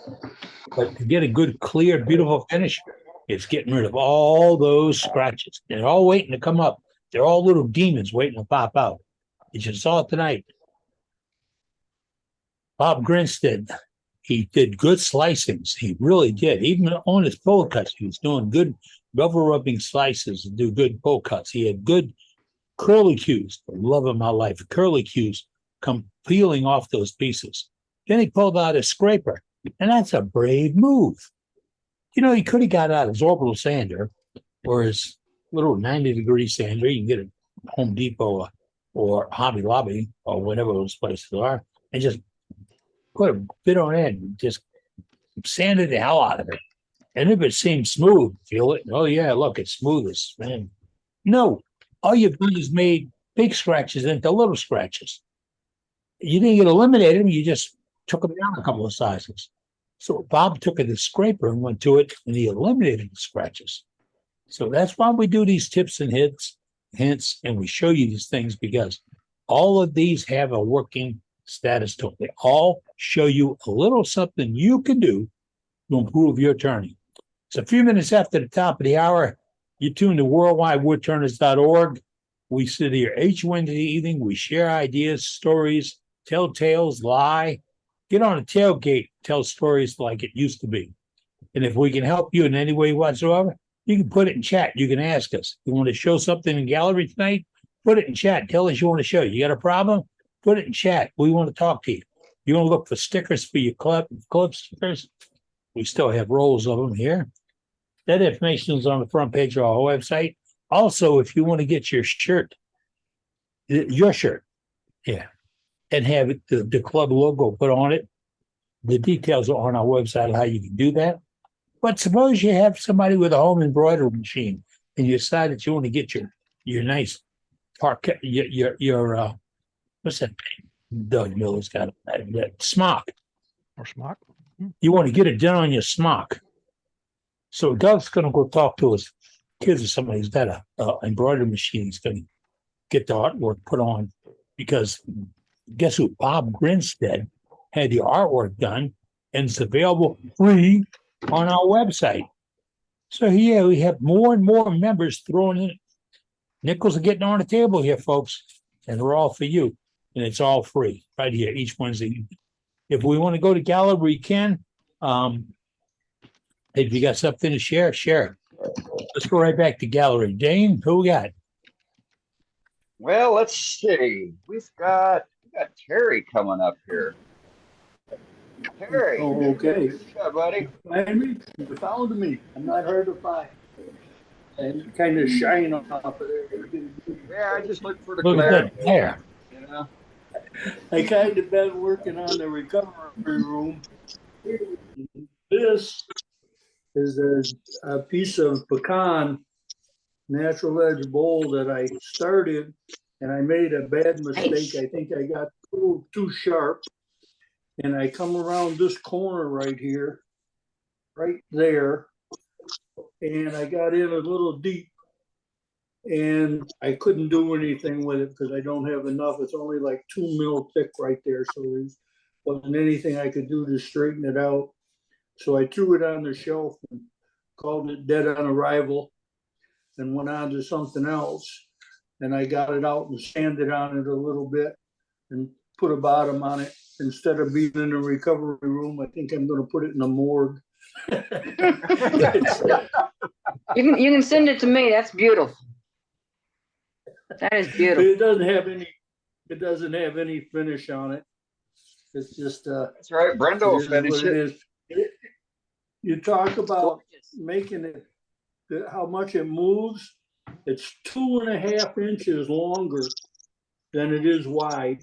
But to get a good, clear, beautiful finish, it's getting rid of all those scratches. They're all waiting to come up. They're all little demons waiting to pop out. You just saw it tonight. Bob Grinstead, he did good slicings. He really did. Even on his pull cuts, he was doing good bevel rubbing slices and do good pull cuts. He had good curlicues, the love of my life, curlicues come peeling off those pieces. Then he pulled out a scraper, and that's a brave move. He could have got out his orbital sander or his little 90-degree sander. You can get it at Home Depot or Hobby Lobby or whatever those places are, and just put a bit on it and just sanded the hell out of it. And if it seemed smooth, feel it. Oh, yeah, look, it's smooth as man. No, all you've done is made big scratches into little scratches. you didn't get eliminated them, you just took them down a couple of sizes. So Bob took the scraper and went to it and he eliminated the scratches. So that's why we do these tips and hints, and we show you these things, because all of these have a working status to it. They all show you a little something you can do to improve your turning. It's a few minutes after the top of the hour. You tune to worldwidewoodturners.org. We sit here each Wednesday evening. We share ideas, stories, tell tales, lie, get on a tailgate, tell stories like it used to be. And if we can help you in any way whatsoever, you can put it in chat. You can ask us. You want to show something in gallery tonight? Put it in chat. Tell us you want to show. You got a problem? Put it in chat. We want to talk to you. You want to look for stickers for your club stickers? We still have rolls of them here. That information is on the front page of our website. Also, if you want to get your shirt, and have it, the club logo put on it, the details are on our website how you can do that. But suppose you have somebody with a home embroidery machine and you decide that you want to get your nice parquet, your what's that? Doug Miller's got that smock. Or smock. You want to get it done on your smock. So Doug's going to go talk to his kids or somebody who's got a embroidery machine. He's going to get the artwork put on, because guess who? Bob Grinstead had the artwork done, and it's available free on our website. So yeah, we have more and more members throwing in. Nickels are getting on the table here, folks, and they're all for you. And it's all free right here each Wednesday. If we want to go to gallery, we can. If you got something to share, share it. Let's go right back to gallery. Dane, who we got? Well, let's see. We've got Terry coming up here. Terry. Oh, okay. Yeah, buddy. Find me. You found me. I'm not hard to find. And kind of shine off of there. Yeah, I just looked for the Look at glare. that hair. You know. I kind of been working on the recovery room. This is a piece of pecan natural edge bowl that I started, and I made a bad mistake. I think I got too sharp, and I come around this corner right here, right there, and I got in a little deep, and I couldn't do anything with it because I don't have enough. It's only like 2 mil thick right there, so there wasn't anything I could do to straighten it out. So I threw it on the shelf and called it dead on arrival, and went on to something else. And I got it out and sanded on it a little bit and put a bottom on it. Instead of being in the recovery room, I think I'm going to put it in the morgue. You can send it to me. That's beautiful. That is beautiful. It doesn't have any finish on it. It's just that's right. Brenda will finish it. You talk about making it how much it moves. It's 2.5 inches longer than it is wide.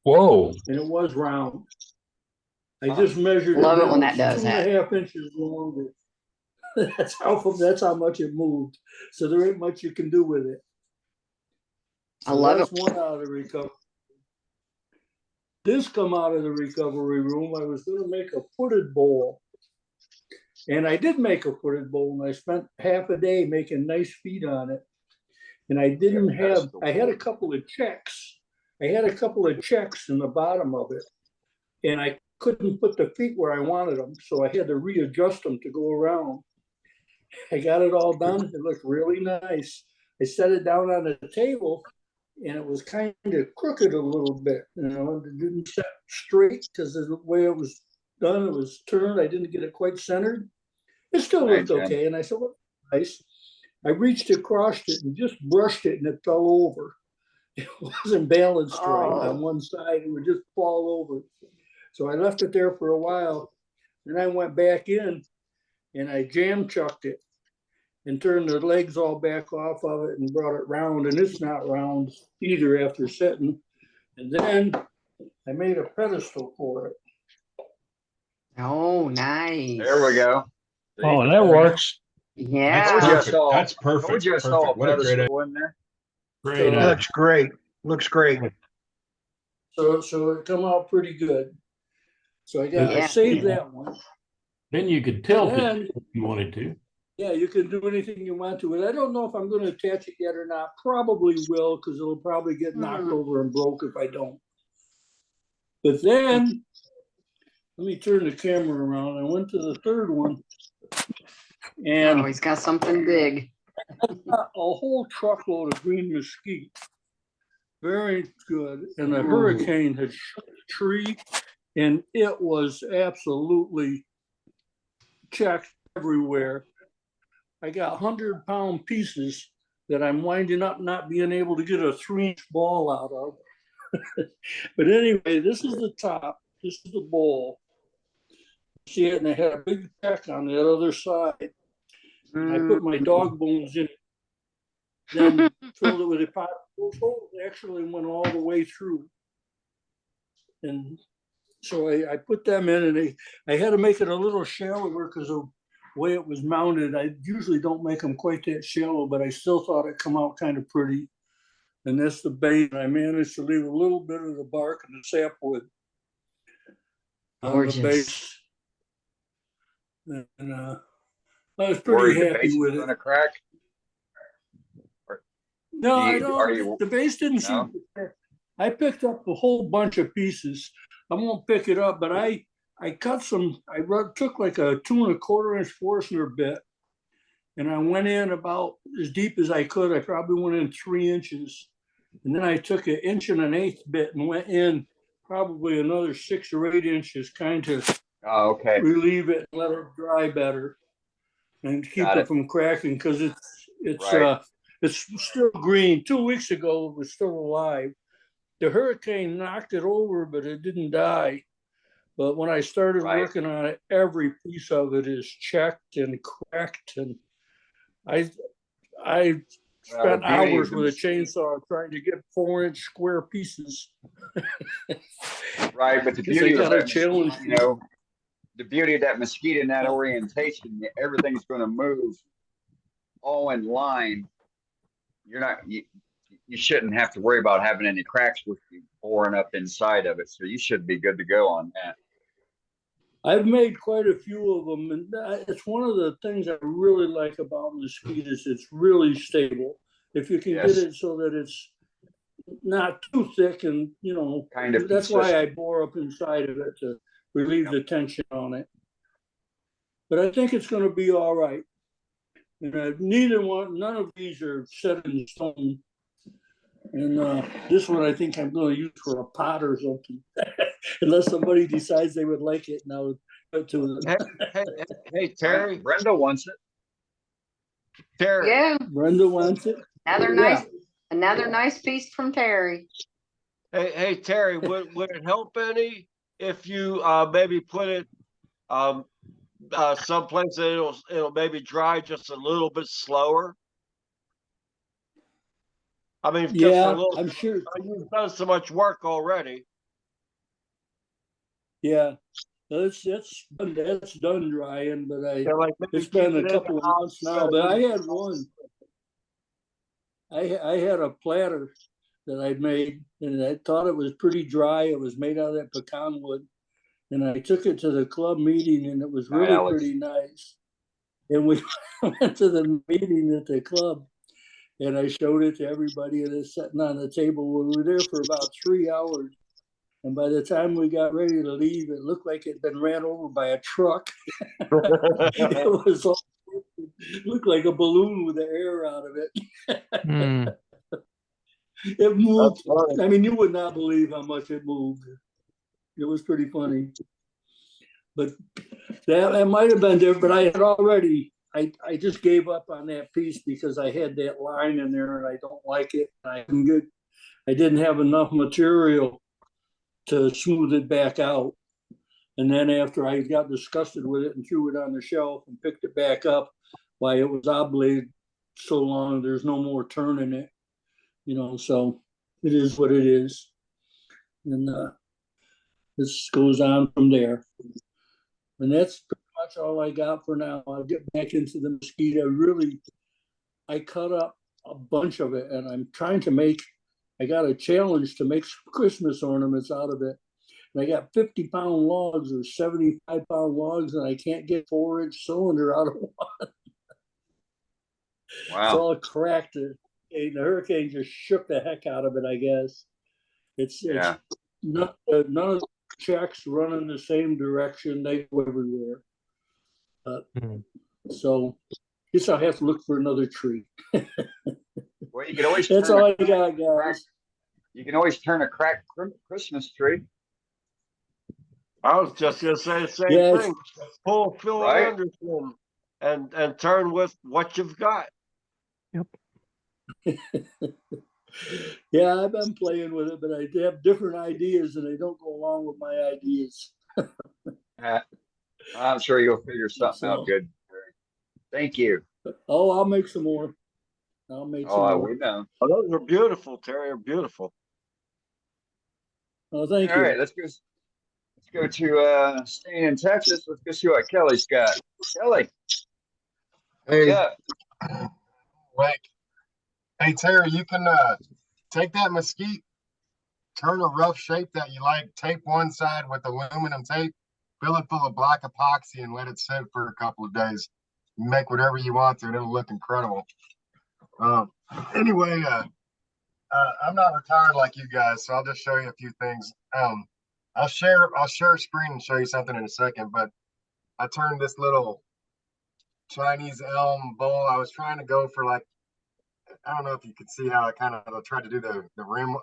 Whoa. And it was round. I just measured Love it. it when that does that. 2.5 inches longer. That's how much it moved. So there ain't much you can do with it. I love that's it. One out of the recovery. This come out of the recovery room. I was going to make a footed bowl. And I did make a footed bowl, and I spent half a day making nice feet on it. And I didn't have, I had a couple of checks. I had a couple of checks in the bottom of it. And I couldn't put the feet where I wanted them. So I had to readjust them to go around. I got it all done. It looked really nice. I set it down on the table, and it was kind of crooked a little bit. You know, it didn't set straight because of the way it was done. It was turned. I didn't get it quite centered. It still looked okay. And I said, well, nice. I reached across it and just brushed it, and it fell over. It wasn't balanced right on one side. It would just fall over. So I left it there for a while. Then I went back in, and I jam chucked it and turned the legs all back off of it and brought it round. And it's not round either after setting. And then I made a pedestal for it. Oh, nice. There we go. Oh, that works. Yeah. That's perfect. Told you I saw a What a great pedestal in there. Great. Looks great. Looks great. So it come out pretty good. So I Yeah. saved that one. Then you could tilt And- it if you wanted to. Yeah, you can do anything you want to it. I don't know if I'm gonna attach it yet or not. Probably will, because it'll probably get knocked over and broke if I don't. But then, let me turn the camera around. I went to the third one. And Oh, he's got something big. a whole truckload of green mesquite. Very good. And the hurricane had shook the tree, and it was absolutely checked everywhere. I got 100-pound pieces that I'm winding up not being able to get a 3-inch ball out of. But anyway, this is the top. This is the bowl. See it, and it had a big check on the other side. I put my dog bones in it, then filled it with a pot. Those holes actually went all the way through. And so I put them in, and I had to make it a little shallower because of the way it was mounted. I usually don't make them quite that shallow, but I still thought it come out kind of pretty. And that's the base. I managed to leave a little bit of the bark and the sapwood on the base. And I was pretty happy with it. Gonna crack? No, I Are you- don't. The base didn't seem to crack. I picked up a whole bunch of pieces. I won't pick it up, but I cut some. Took like a 2 1/4 inch Forstner bit, and I went in about as deep as I could. I probably went in 3 inches, and then I took an 1 1/8 bit and went in probably another 6 or 8 inches, kind of relieve it and let it dry better, and keep it from cracking because it's still green. 2 weeks ago, it was still alive. The hurricane knocked it over, but it didn't die. But when I started working on it, every piece of it is checked and cracked, and I spent hours with a chainsaw trying to get 4-inch square pieces. Right, but the beauty of got a that, challenge, the beauty of that mesquite in that orientation, everything's going to move all in line. You shouldn't have to worry about having any cracks with you boring up inside of it. So you should be good to go on that. I've made quite a few of them, and it's one of the things I really like about mesquite is it's really stable. If you can get it so that it's not too thick, and kind of that's why I bore up inside of it to relieve the tension on it. But I think it's going to be all right. And none of these are set in stone. And this one I think I'm going to use for a pot or something, unless somebody decides they would like it. And I'll go to them. Hey, Terry. Brenda wants it. Terry. Yeah. Brenda wants it. Another nice piece from Terry. Hey, Terry. Would it help any if you maybe put it someplace that it'll maybe dry just a little bit slower? I mean, I'm sure you've done so much work already. Yeah, that's done drying, but it's been a couple of months now. But I had one. I had a platter that I made, and I thought it was pretty dry. It was made out of that pecan wood, and I took it to the club meeting, and it was really pretty nice. And we went to the meeting at the club. And I showed it to everybody, and it's sitting on the table. We were there for about 3 hours. And by the time we got ready to leave, it looked like it had been ran over by a truck. It looked like a balloon with the air out of it. It moved. I mean, you would not believe how much it moved. It was pretty funny. But that might have been there, but I had already... I just gave up on that piece because I had that line in there and I don't like it. I didn't have enough material to smooth it back out. And then after I got disgusted with it and threw it on the shelf and picked it back up, why it was oblated so long, there's no more turning it, so it is what it is. And this goes on from there. And that's pretty much all I got for now. I'll get back into the mesquite. I cut up a bunch of it, and I'm trying to make, I got a challenge to make some Christmas ornaments out of it. And I got 50-pound logs or 75-pound logs, and I can't get 4-inch cylinder out of one. Wow. It's all cracked. And the hurricane just shook the heck out of it, I guess. It's none of the checks run in the same direction. They go everywhere. So I guess I'll have to look for another tree. Well, you can always That's turn all a I got, guys. You can always turn a cracked Christmas tree. I was just gonna say the same Yes. thing. Pull Phil Right. Anderson and turn with what you've got. Yeah, I've been playing with it, but I have different ideas and they don't go along with my ideas. I'm sure you'll figure something out good. Thank you. Oh, I'll make some more. I'll make some Oh, more. we know. Oh, those are beautiful, Terry. They're beautiful. Oh, thank All you. right, let's go to staying in Texas. Let's go see what Kelly's got. Kelly. Hey, Yeah. Wait. Hey, Terry, you can take that mesquite, turn a rough shape that you like, tape one side with aluminum tape, fill it full of black epoxy, and let it sit for a couple of days. You make whatever you want to, and it'll look incredible. Anyway, I'm not retired like you guys, so I'll just show you a few things. I'll share a screen and show you something in a second, but I turned this little Chinese elm bowl. I was trying to go for like, I don't know if you could see how I kind of tried to do the rim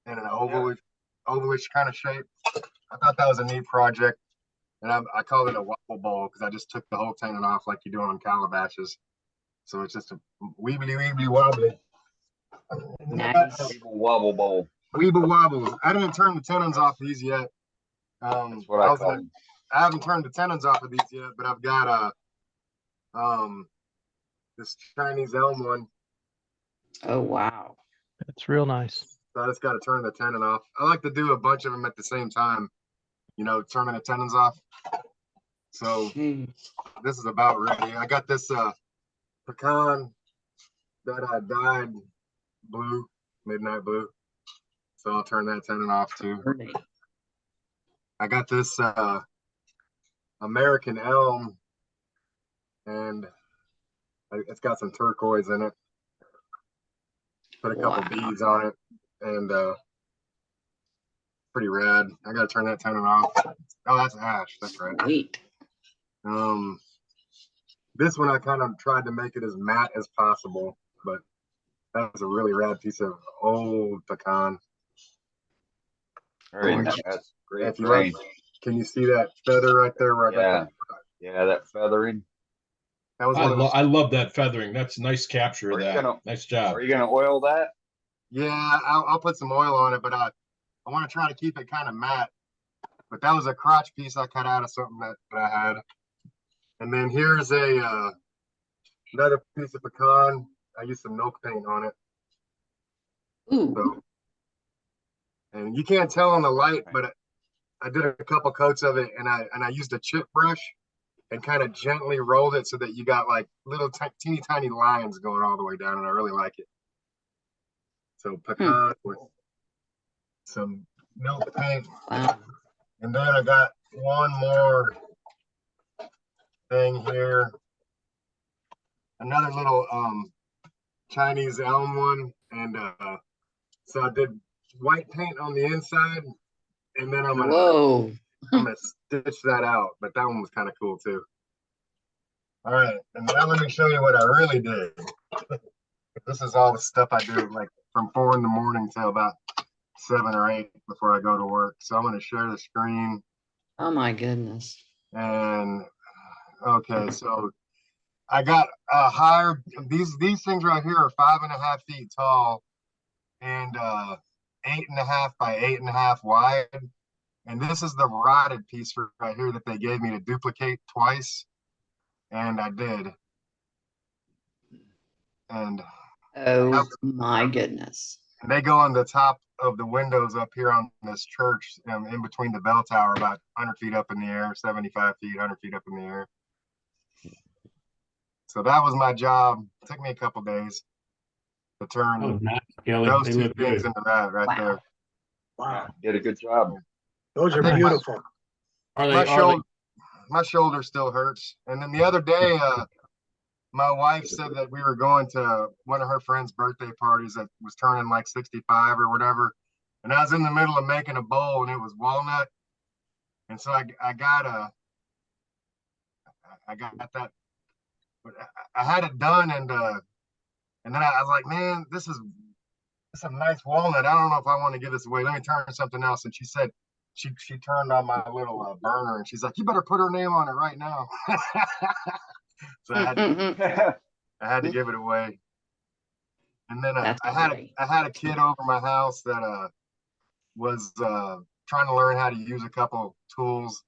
in an ovalish kind of shape. I thought that was a neat project, and I called it a wobble bowl because I just took the whole tenon off like you do on calabashes. So it's just a weebly wobbly. Nice. Weeble wobble bowl. Weeble wobbles. I didn't turn the tenons off these yet. That's what I call them. I haven't turned the tenons off of these yet, but I've got this Chinese elm one. Oh, wow. That's real nice. So I just got to turn the tenon off. I like to do a bunch of them at the same time, you know, turning the tenons off. So this is about ready. I got this pecan that I dyed blue, midnight blue. So I'll turn that tenon off too. I got this American elm, and it's got some turquoise in it. Put a couple beads on it, and pretty rad. I gotta turn that tenon off. Oh, that's ash. That's right. Neat. This one I kind of tried to make it as matte as possible, but that was a really rad piece of old pecan. Very nice. That's great. If you like, can you see that feather right there? Where I got Yeah, that feathering. That was I love that feathering. That's a nice capture of that. Nice job. Are you gonna oil that? Yeah, I'll put some oil on it, but I want to try to keep it kind of matte. But that was a crotch piece I cut out of something that I had. And then here's a another piece of pecan. I used some milk paint on it. Ooh. So, and you can't tell on the light, but I did a couple coats of it, and I used a chip brush and kind of gently rolled it so that you got like little teeny tiny lines going all the way down, and I really like it. So pecan with some milk paint. Wow. And then I got one more thing here. Another little Chinese elm one. And so I did white paint on the inside, and then I'm gonna stitch that out. But that one was kind of cool too. All right, and now let me show you what I really did. This is all the stuff I do, like from 4 in the morning till about 7 or 8 before I go to work. So I'm going to share the screen. Oh my goodness. And okay, so I got higher. These things right here are 5.5 feet tall and 8.5 by 8.5 wide. And this is the rotted piece right here that they gave me to duplicate twice, and I did. And oh my goodness. And they go on the top of the windows up here on this church, in between the bell tower, about 100 feet up in the air, 75 feet, 100 feet up in the air. So that was my job. It took me a couple days. to turn Oh, nice, Kelly. those They two look things good. into that right there. Wow, did a good job. Those I are think beautiful. my shoulder still hurts. And then the other day, my wife said that we were going to one of her friends' birthday parties that was turning like 65 or whatever. And I was in the middle of making a bowl and it was walnut. And so I got that, but I had it done and then I was like, man, this is a nice walnut. I don't know if I want to give this away. Let me turn something else. And she said, she turned on my little burner and she's like, you better put her name on it right now. So I had to give it away. And then I had a kid over my house that was trying to learn how to use a couple tools.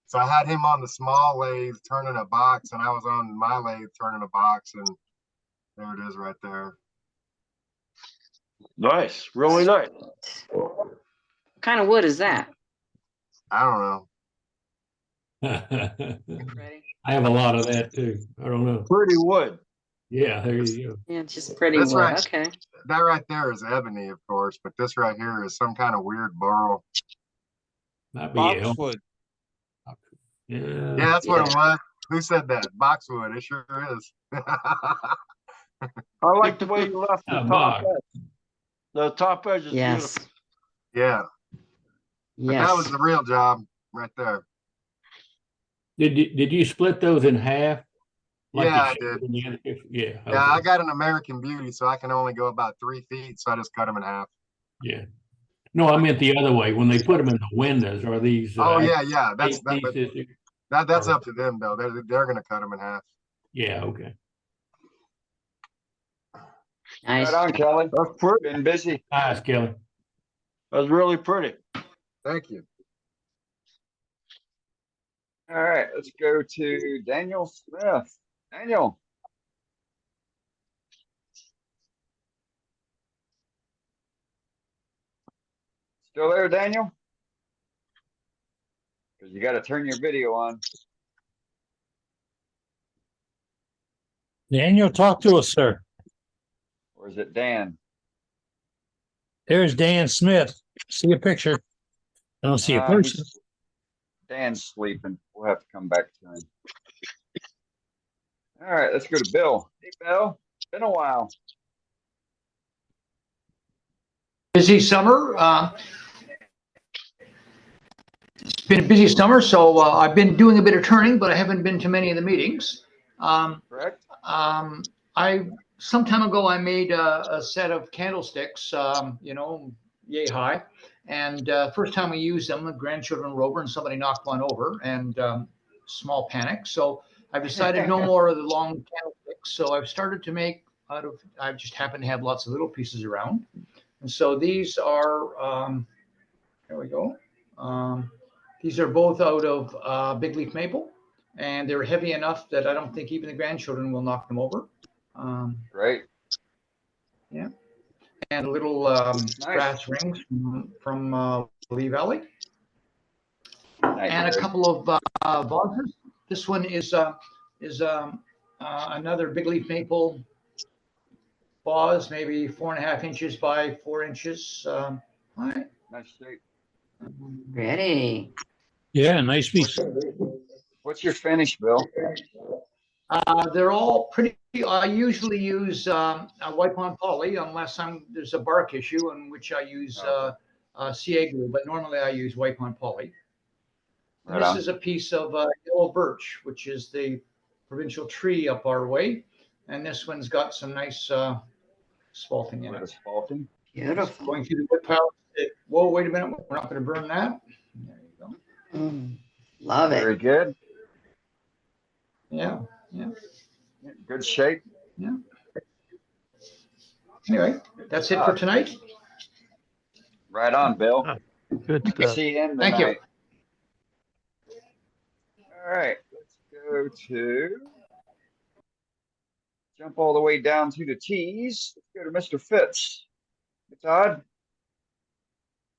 So I had him on the small lathe turning a box, and I was on my lathe turning a box, and there it is right there. Nice, really nice. What kind of wood is that? I don't know. I have a lot of that too. I don't know. Pretty wood. Yeah, there you go. Yeah, it's just pretty This wood. right, Okay. that right there is ebony, of course, but this right here is some kind of weird burl. Might be a help. Boxwood. Yeah. Yeah, that's what it was. Who said that? Boxwood. It sure is. I like the way you left the top edge. The top edge is beautiful. Yeah. But that was the real job right there. Did you split those in half? Like Yeah, you I showed did. in the other picture? Yeah. Yeah, okay. I got an American Beauty, so I can only go about 3 feet, so I just cut them in half. Yeah. No, I meant the other way. When they put them in the windows, are these? Oh yeah. That's pieces? that's up to them though. They're gonna cut them in half. Yeah. Okay. Nice. Right on, Kelly. That's pretty. Been busy. Nice, Kelly. That's really pretty. Thank you. All right, let's go to Daniel Smith. Daniel. Still there, Daniel? Because you got to turn your video on. Daniel, talk to us, sir. Or is it Dan? There's Dan Smith. See a picture. I don't see a person. Dan's sleeping. We'll have to come back to him. All right, let's go to Bill. Hey, Bill. Been a while. Busy summer. It's been a busy summer, so I've been doing a bit of turning, but I haven't been to many of the meetings. Correct. Some time ago I made a set of candlesticks, yay high, and first time we used them, the grandchildren were over and somebody knocked one over, and small panic. So I've decided no more of the long candlesticks. So I've started to make I just happen to have lots of little pieces around. And so these are, there we go. These are both out of big leaf maple, and they're heavy enough that I don't think even the grandchildren will knock them over. Great. Yeah. And little brass rings from Lee Valley. And a couple of vases. This one is another big leaf maple vase, maybe 4.5 inches by 4 inches. All right. Nice shape. Ready. Yeah, nice piece. What's your finish, Bill? They're all pretty. I usually use a white pond poly unless there's a bark issue in which I use CA glue, but normally I use white pond poly. And this is a piece of yellow birch, which is the provincial tree up our way. And this one's got some nice spalting in it. Spalting? Beautiful. Going through the wood pile. Whoa, wait a minute. We're not going to burn that. There you go. Love it. Very good. Yeah. Yeah. Good shape. Yeah. Anyway, that's it for tonight. Right on, Bill. Good stuff. See you in Thank you. All right, let's go to jump all the way down to the T's. Let's go to Mr. Fitz. Hey, Todd.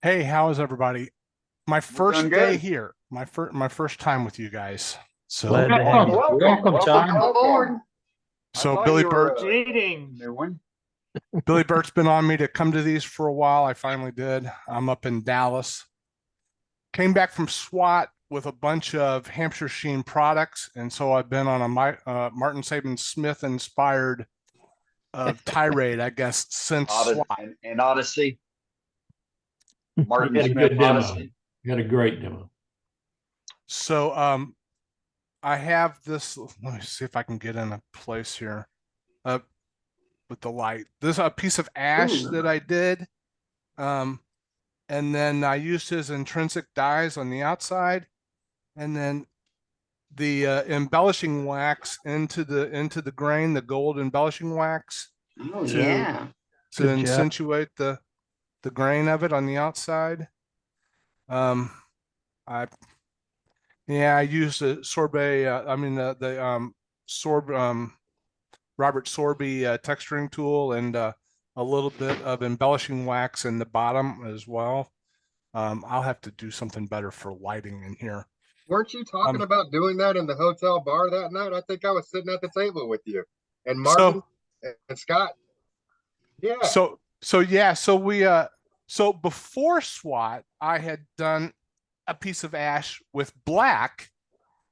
Hey, how is everybody? My first doing day good. here. My first time with you guys. So Glad to have you. Welcome, Todd. Aboard. So thought Billy you were, Bird. New one. Billy Burt's been on me to come to these for a while. I finally did. I'm up in Dallas. Came back from SWAT with a bunch of Hampshire Sheen products, and so I've been on a Martin Saban Smith inspired tirade, I guess, since SWAT. And Odyssey. Martin You had a Smith good demo. Odyssey. You had a great demo. So I have this. Let me see if I can get in a place here. With the light. This is a piece of ash that I did. And then I used his intrinsic dyes on the outside, and then the embellishing wax into the grain, the gold embellishing wax Oh, yeah. to Good job. accentuate the grain of it on the outside. I used a sorbet. Robert Sorby texturing tool and a little bit of embellishing wax in the bottom as well. I'll have to do something better for lighting in here. Weren't you talking about doing that in the hotel bar that night? I think I was sitting at the table with you and Martin and Scott. Yeah. So before SWAT, I had done a piece of ash with black,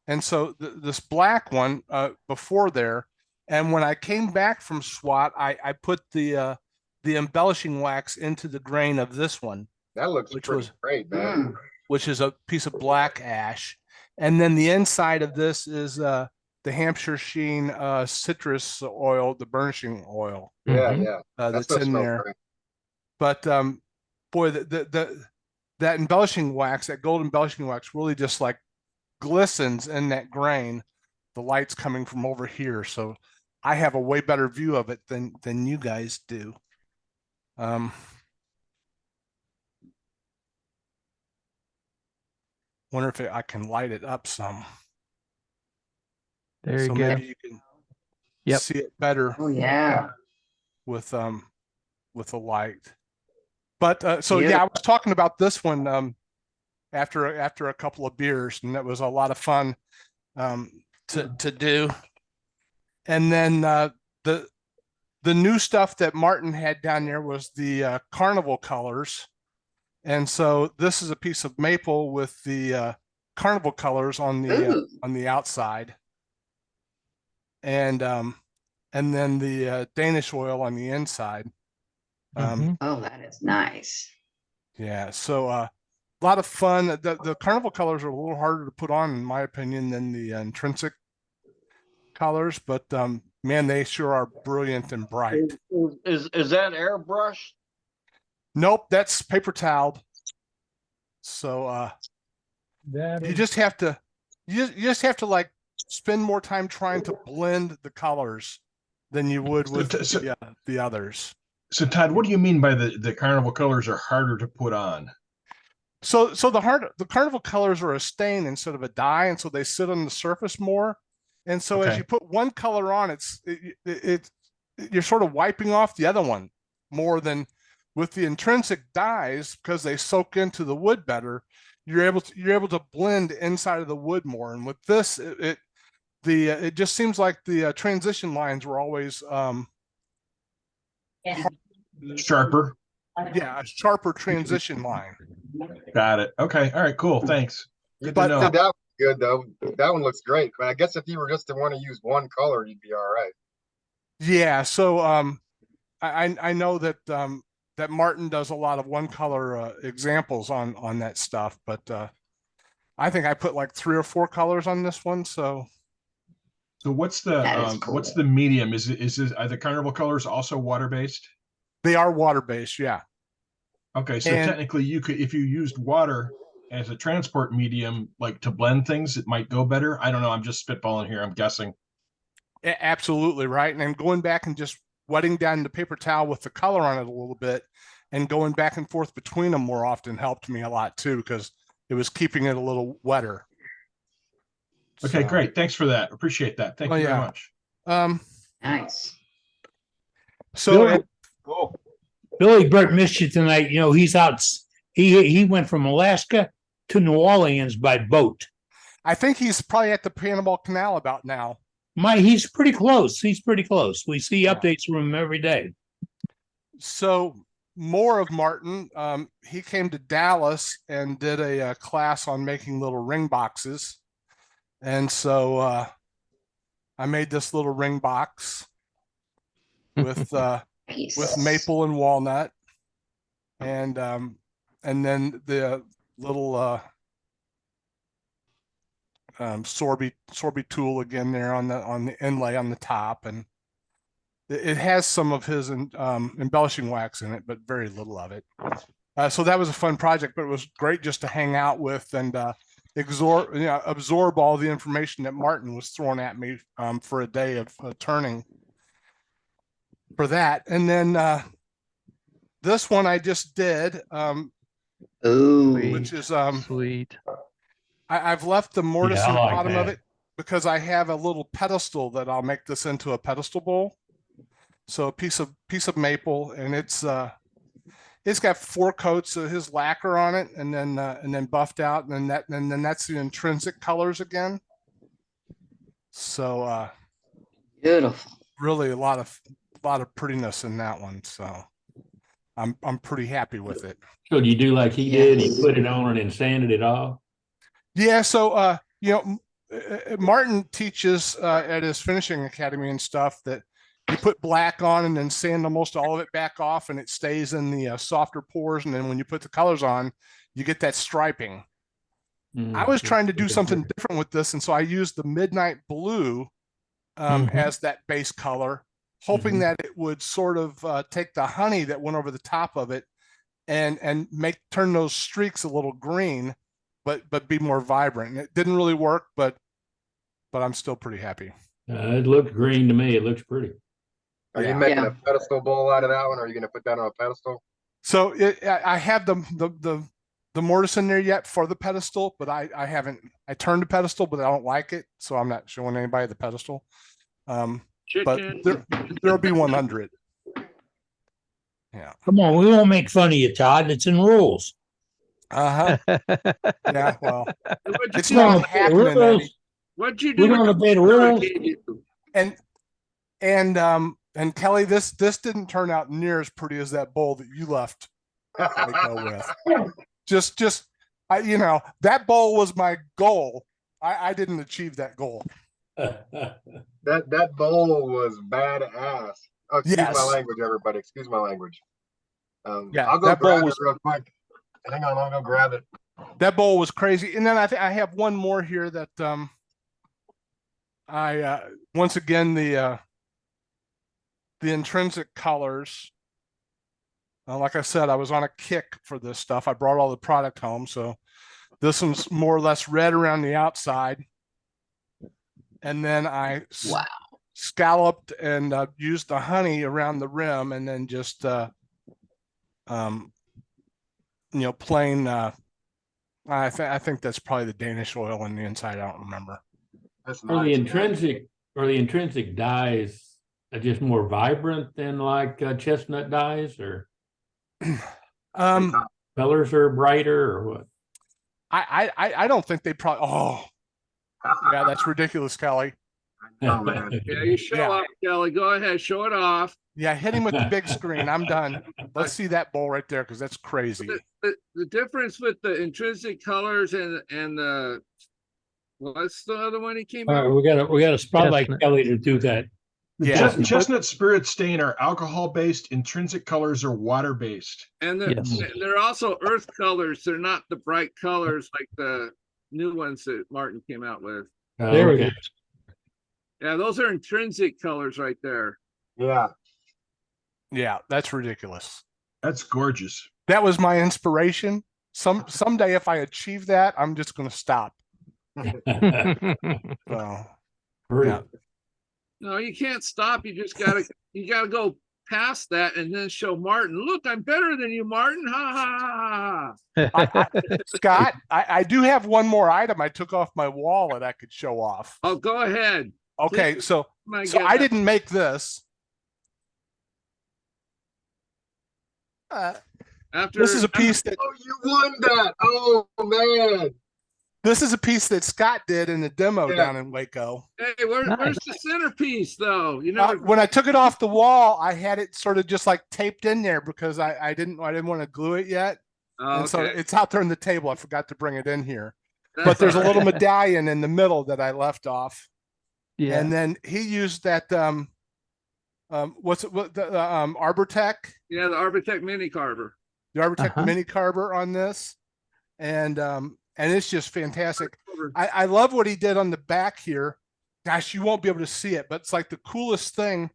and so this black one before there. And when I came back from SWAT, I put the embellishing wax into the grain of this one. That looks great, man. Which is a piece of black ash. And then the inside of this is the Hampshire Sheen citrus oil, the burnishing oil. Yeah. That's in there. Great. But boy, that embellishing wax, that gold embellishing wax really just like glistens in that grain. The light's coming from over here. So I have a way better view of it than you guys do. Wonder if I can light it up some. There you go. Maybe you can see it better. Oh, yeah. With the light. But I was talking about this one after a couple of beers, and that was a lot of fun to do. And then the new stuff that Martin had down there was the carnival colors. And so this is a piece of maple with the carnival colors on the outside. And then the Danish oil on the inside. Oh, that is nice. Yeah, so a lot of fun. The carnival colors are a little harder to put on, in my opinion, than the intrinsic colors, but man, they sure are brilliant and bright. Is that airbrush? Nope, that's paper toweled. So you just have to like spend more time trying to blend the colors than you would with the others. So Todd, what do you mean by the carnival colors are harder to put on? So the carnival colors are a stain instead of a dye, and so they sit on the surface more. And so as you put one color on, you're sort of wiping off the other one more than with the intrinsic dyes, because they soak into the wood better. You're able to blend inside of the wood more. And with this, it just seems like the transition lines were always sharper. Yeah, a sharper transition line. Got it. Okay. All right. Cool. Thanks. Good to know. That was good though. That one looks great. But I guess if you were just to want to use one color, you'd be all right. Yeah. So I know that that Martin does a lot of one color examples on that stuff, but I think I put like 3 or 4 colors on this one. So what's the what's the medium? Are the carnival colors also water based? They are water based. Yeah. Okay. So technically you could, if you used water as a transport medium, like to blend things, it might go better. I don't know. I'm just spitballing here. I'm guessing. Absolutely right. And I'm going back and just wetting down the paper towel with the color on it a little bit and going back and forth between them more often helped me a lot too, because it was keeping it a little wetter. Okay, great. Thanks for that. Appreciate that. Thank you very much. Nice. So Billy Burt missed you tonight. You know, he's out. He went from Alaska to New Orleans by boat. I think he's probably at the Panama Canal about now. He's pretty close. He's pretty close. We see updates from him every day. So more of Martin. He came to Dallas and did a class on making little ring boxes. And so I made this little ring box with with maple and walnut, and then the little Sorby tool again there on the inlay on the top, and it has some of his embellishing wax in it, but very little of it. So that was a fun project, but it was great just to hang out with and absorb all the information that Martin was throwing at me for a day of turning for that. And then this one I just did, which is sweet. I've left the mortise in the like bottom of that. it because I have a little pedestal that I'll make this into a pedestal bowl. So a piece of maple, and it's got 4 coats of his lacquer on it, and then buffed out, and then that's the intrinsic colors again. So beautiful. Really a lot of prettiness in that one. So I'm pretty happy with it. So do you do like he did? He put it on and then sanded it off? Yeah. So Martin teaches at his finishing academy and stuff that you put black on and then sand almost all of it back off, and it stays in the softer pores. And then when you put the colors on, you get that striping. I was trying to do something different with this, and so I used the midnight blue as that base color, hoping that it would sort of take the honey that went over the top of it and turn those streaks a little green, but be more vibrant. And it didn't really work, but I'm still pretty happy. It looked green to me. It looks pretty. Are you making a pedestal bowl out of that one? Or are you going to put that on a pedestal? So I have the mortise in there yet for the pedestal, but I haven't. I turned the pedestal, but I don't like it, so I'm not showing anybody the pedestal. But there'll be 100. Yeah. Come on, we won't make fun of you, Todd. It's in rules. Yeah. Well, it's not happening. Eddie. What'd you do? We don't obey the rules. And Kelly, this didn't turn out near as pretty as that bowl that you left me go with. Just that bowl was my goal. I didn't achieve that goal. That bowl was badass. Oh, excuse my language, everybody. Excuse my language. I'll go grab it real quick. Hang on, I'll go grab it. That bowl was crazy. And then I have one more here that I once again the intrinsic colors. Like I said, I was on a kick for this stuff. I brought all the product home, so this one's more or less red around the outside, and then I scalloped and used the honey around the rim, and then just plain. I think that's probably the Danish oil on the inside. I don't remember. Are the intrinsic dyes just more vibrant than like chestnut dyes, or colors are brighter, or what? I don't think they probably. Oh, yeah, that's ridiculous, Kelly. Oh, man. Yeah, you show off, Kelly. Go ahead, show it off. Yeah, hit him with the big screen. I'm done. Let's see that bowl right there, because that's crazy. The difference with the intrinsic colors and the what's the other one he came All right, we got to spotlight Kelly to do that. Yeah, Chestnut spirit stain are alcohol-based. Intrinsic colors are water-based. And they're also earth colors. They're not the bright colors like the new ones that Martin came out with. There we go. Yeah, those are intrinsic colors right there. Yeah, that's ridiculous. That's gorgeous. That was my inspiration. Someday, if I achieve that, I'm just going to stop. So, yeah. No, you can't stop. You just gotta go past that and then show Martin. Look, I'm better than you, Martin. Ha ha ha. Scott, I do have one more item I took off my wall that I could show off. Oh, go ahead. Okay, Please. so I didn't make this. This is a piece that. Oh, you won that. Oh man. This is a piece that Scott did in the demo down in Waco. Hey, where's the centerpiece though? You know, When I took it off the wall, I had it sort of just like taped in there because I didn't want to glue it yet. Oh, and so okay. it's out there on the table. I forgot to bring it in here. But there's a little medallion in the middle that I left off. Yeah. And then he used that what's it what the Arbortech? Yeah, the Arbortech mini carver. The Arbortech mini carver on this. And it's just fantastic. I love what he did on the back here. Gosh, you won't be able to see it, but it's like the coolest thing.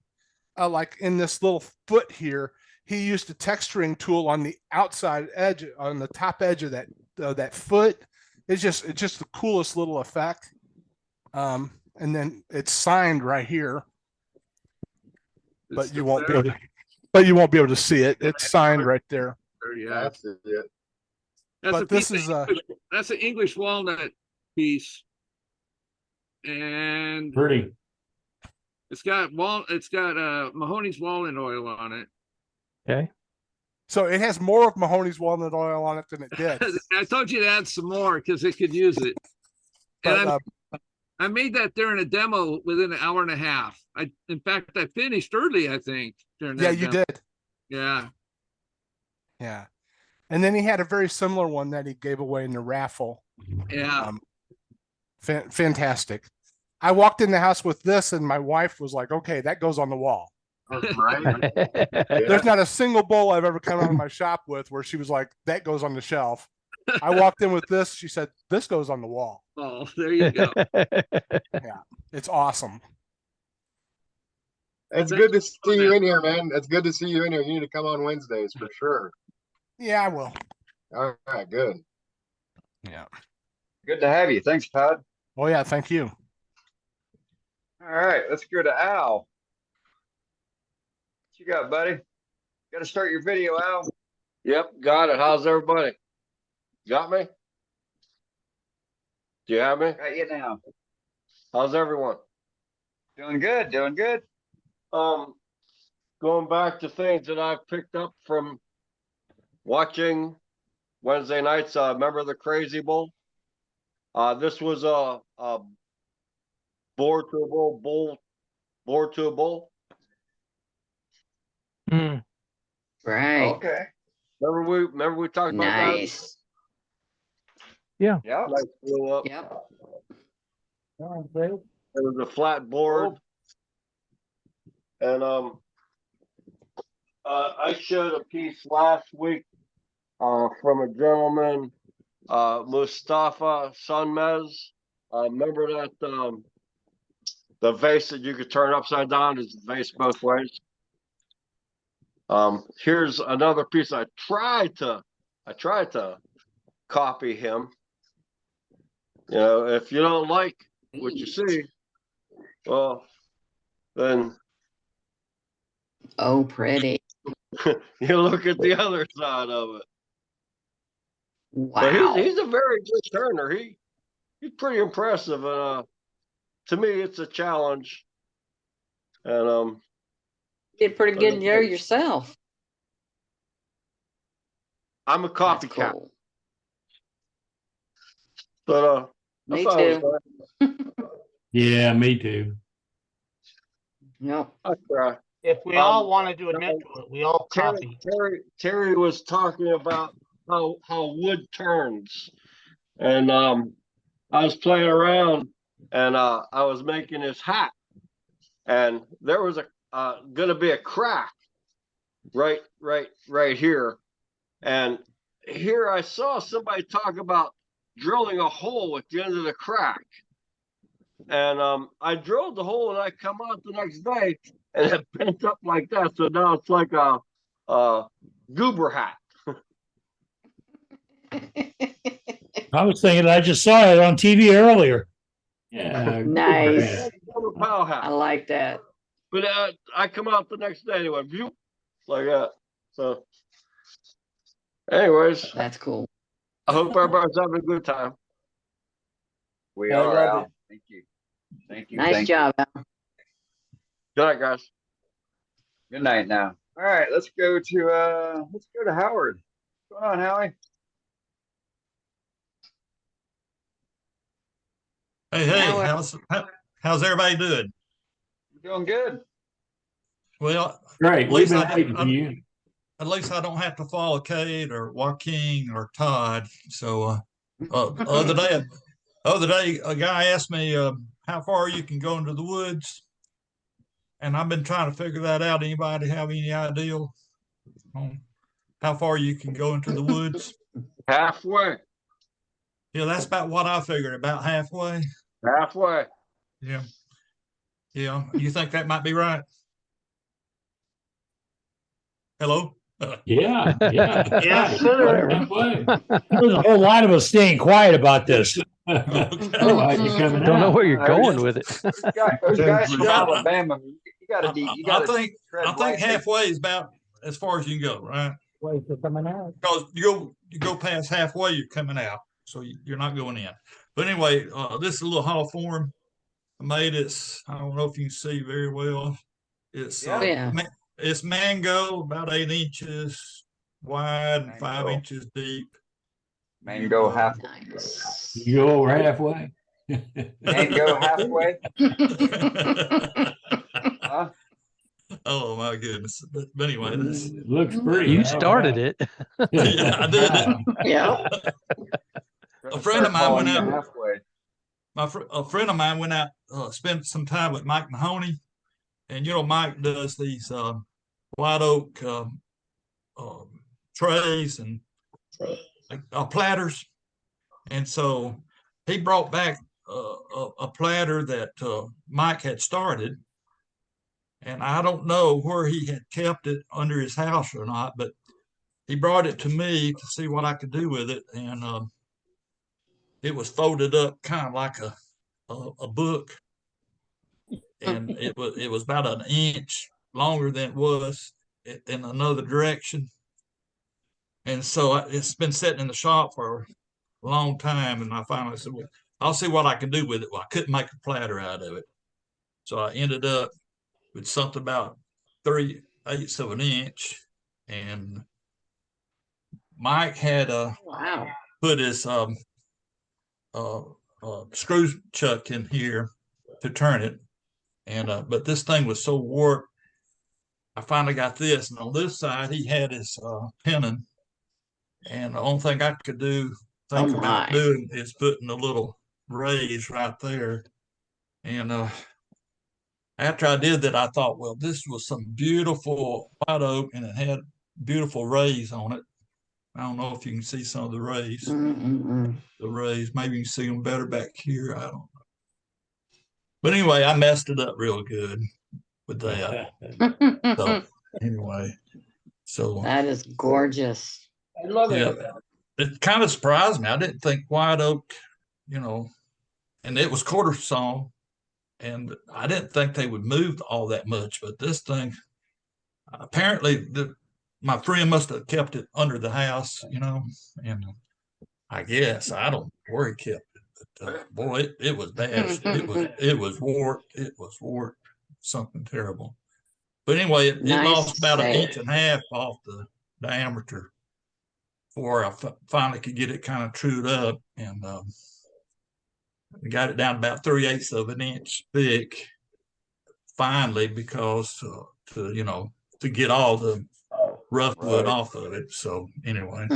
Like in this little foot here, he used a texturing tool on the outside edge, on the top edge of that foot. It's just the coolest little effect. And then it's signed right here, but you won't be able to see it. It's signed right there. Yeah, That's it. But this is that's an English walnut piece, and Pretty. it's got Mahoney's walnut oil on it. Okay. So it has more of Mahoney's walnut oil on it than it did. I told you to add some more because it could use it. And I made that during a demo within an hour and a half. In fact, I finished early, I think. During that Yeah, you demo. did. Yeah. Yeah. And then he had a very similar one that he gave away in the raffle. Yeah. Fantastic. I walked in the house with this and my wife was like, okay, that goes on the wall. Right. There's not a single bowl I've ever come out of my shop with where she was like, that goes on the shelf. I walked in with this. She said, this goes on the wall. Oh, there you go. Yeah. It's awesome. It's good to see you in here, man. It's good to see you in here. You need to come on Wednesdays for sure. Yeah, I will. All right, good. Yeah. Good to have you. Thanks, Todd. Oh yeah, thank you. All right, let's go to Al. What you got, buddy? Got to start your video, Al. Yep, got it. How's everybody? Got me? Do you have me? Got you now. How's everyone? Doing good, doing good. Going back to things that I've picked up from watching Wednesday nights. Remember the Crazy Bowl? This was a board to a bowl. Right. Okay. Remember we talked about that? Nice. Yeah. Yeah. Like blew up. Yep. It was a flat board. And I showed a piece last week from a gentleman, Mustafa Sunmez. Remember that the vase that you could turn upside down is the vase both ways. Here's another piece. I tried to copy him. You know, if you don't like what you see, well, then Oh, pretty. you look at the other side of it. Wow. So he's a very good turner. He's pretty impressive. And to me, it's a challenge. And Did pretty good there yourself. I'm a copycat. Cool. But I Me thought it was too. fun. Yeah, me too. Yep. I try. If we all wanted to admit to it, we all copy. Terry was talking about how wood turns, and I was playing around, and I was making his hat, and there was gonna be a crack right here, and here I saw somebody talk about drilling a hole at the end of the crack, and I drilled the hole, and I come out the next day. And it bent up like that, so now it's like a goober hat. I was thinking, I just saw it on TV earlier. Yeah. Nice. Pow hat. I like that. But I come out the next day anyway, like that. So, anyways, That's cool. I hope everybody's having a good time. We I are, love Al. it. Thank you. Thank you. Nice thank job, you. Al. Good night, guys. Good night now. All right, let's go to Howard. What's going on, Howie? Hey, how's everybody doing? Doing good. Well, Great. At We've least been I, waiting for you. at least I don't have to follow Kate or Joaquin or Todd. So, other day, a guy asked me how far you can go into the woods, and I've been trying to figure that out. Anybody have any idea on how far you can go into the woods? Halfway. Yeah, that's about what I figured. About halfway. Halfway. Yeah. Yeah. You think that might be right? Hello? Yeah. Yes, sir. There's a whole lot of us staying quiet about this. Don't know where you're going with it. Those guys from Alabama, you gotta I think halfway is about as far as you can go, right? Because you go past halfway, you're coming out, so you're not going in. But anyway, this is a little hollow form. I made it. I don't know if you can see very well. It's it's mango, about 8 inches wide and 5 inches deep. Mango halfway. You go over halfway. Mango halfway. Huh? Oh my goodness! But anyway, this looks pretty. You started it. Yeah, I did. Yeah. A friend of mine went out. A friend of mine went out, spent some time with Mike Mahoney, and Mike does these white oak trays and platters, and so he brought back a platter that Mike had started, and I don't know where he had kept it under his house or not, but he brought it to me to see what I could do with it, and it was folded up kind of like a book, and it was about an inch longer than it was in another direction. And so it's been sitting in the shop for a long time, and I finally said, well, I'll see what I can do with it. Well, I couldn't make a platter out of it, so I ended up with something about 3/8 of an inch, and Mike had put his screw chuck in here to turn it, and but this thing was so warped. I finally got this, and on this side he had his pennon, and the only thing I could think about doing is putting a little raise right there. And after I did that, I thought, well, this was some beautiful white oak, and it had beautiful rays on it. I don't know if you can see some of the rays. The rays, maybe you can see them better back here. I don't know. But anyway, I messed it up real good with that. So anyway, that is gorgeous. I love it. It kind of surprised me. I didn't think white oak, and it was quarter sawn, and I didn't think they would move all that much. But this thing, apparently, my friend must have kept it under the house, and I guess I don't know where he kept it, but boy, it was bad. It was warped. It was warped. Something terrible. But anyway, it lost about 1.5 inches off the diameter before I finally could get it kind of trued up, and got it down about 3/8 of an inch thick finally, because to get all the rough wood off of it. So anyway,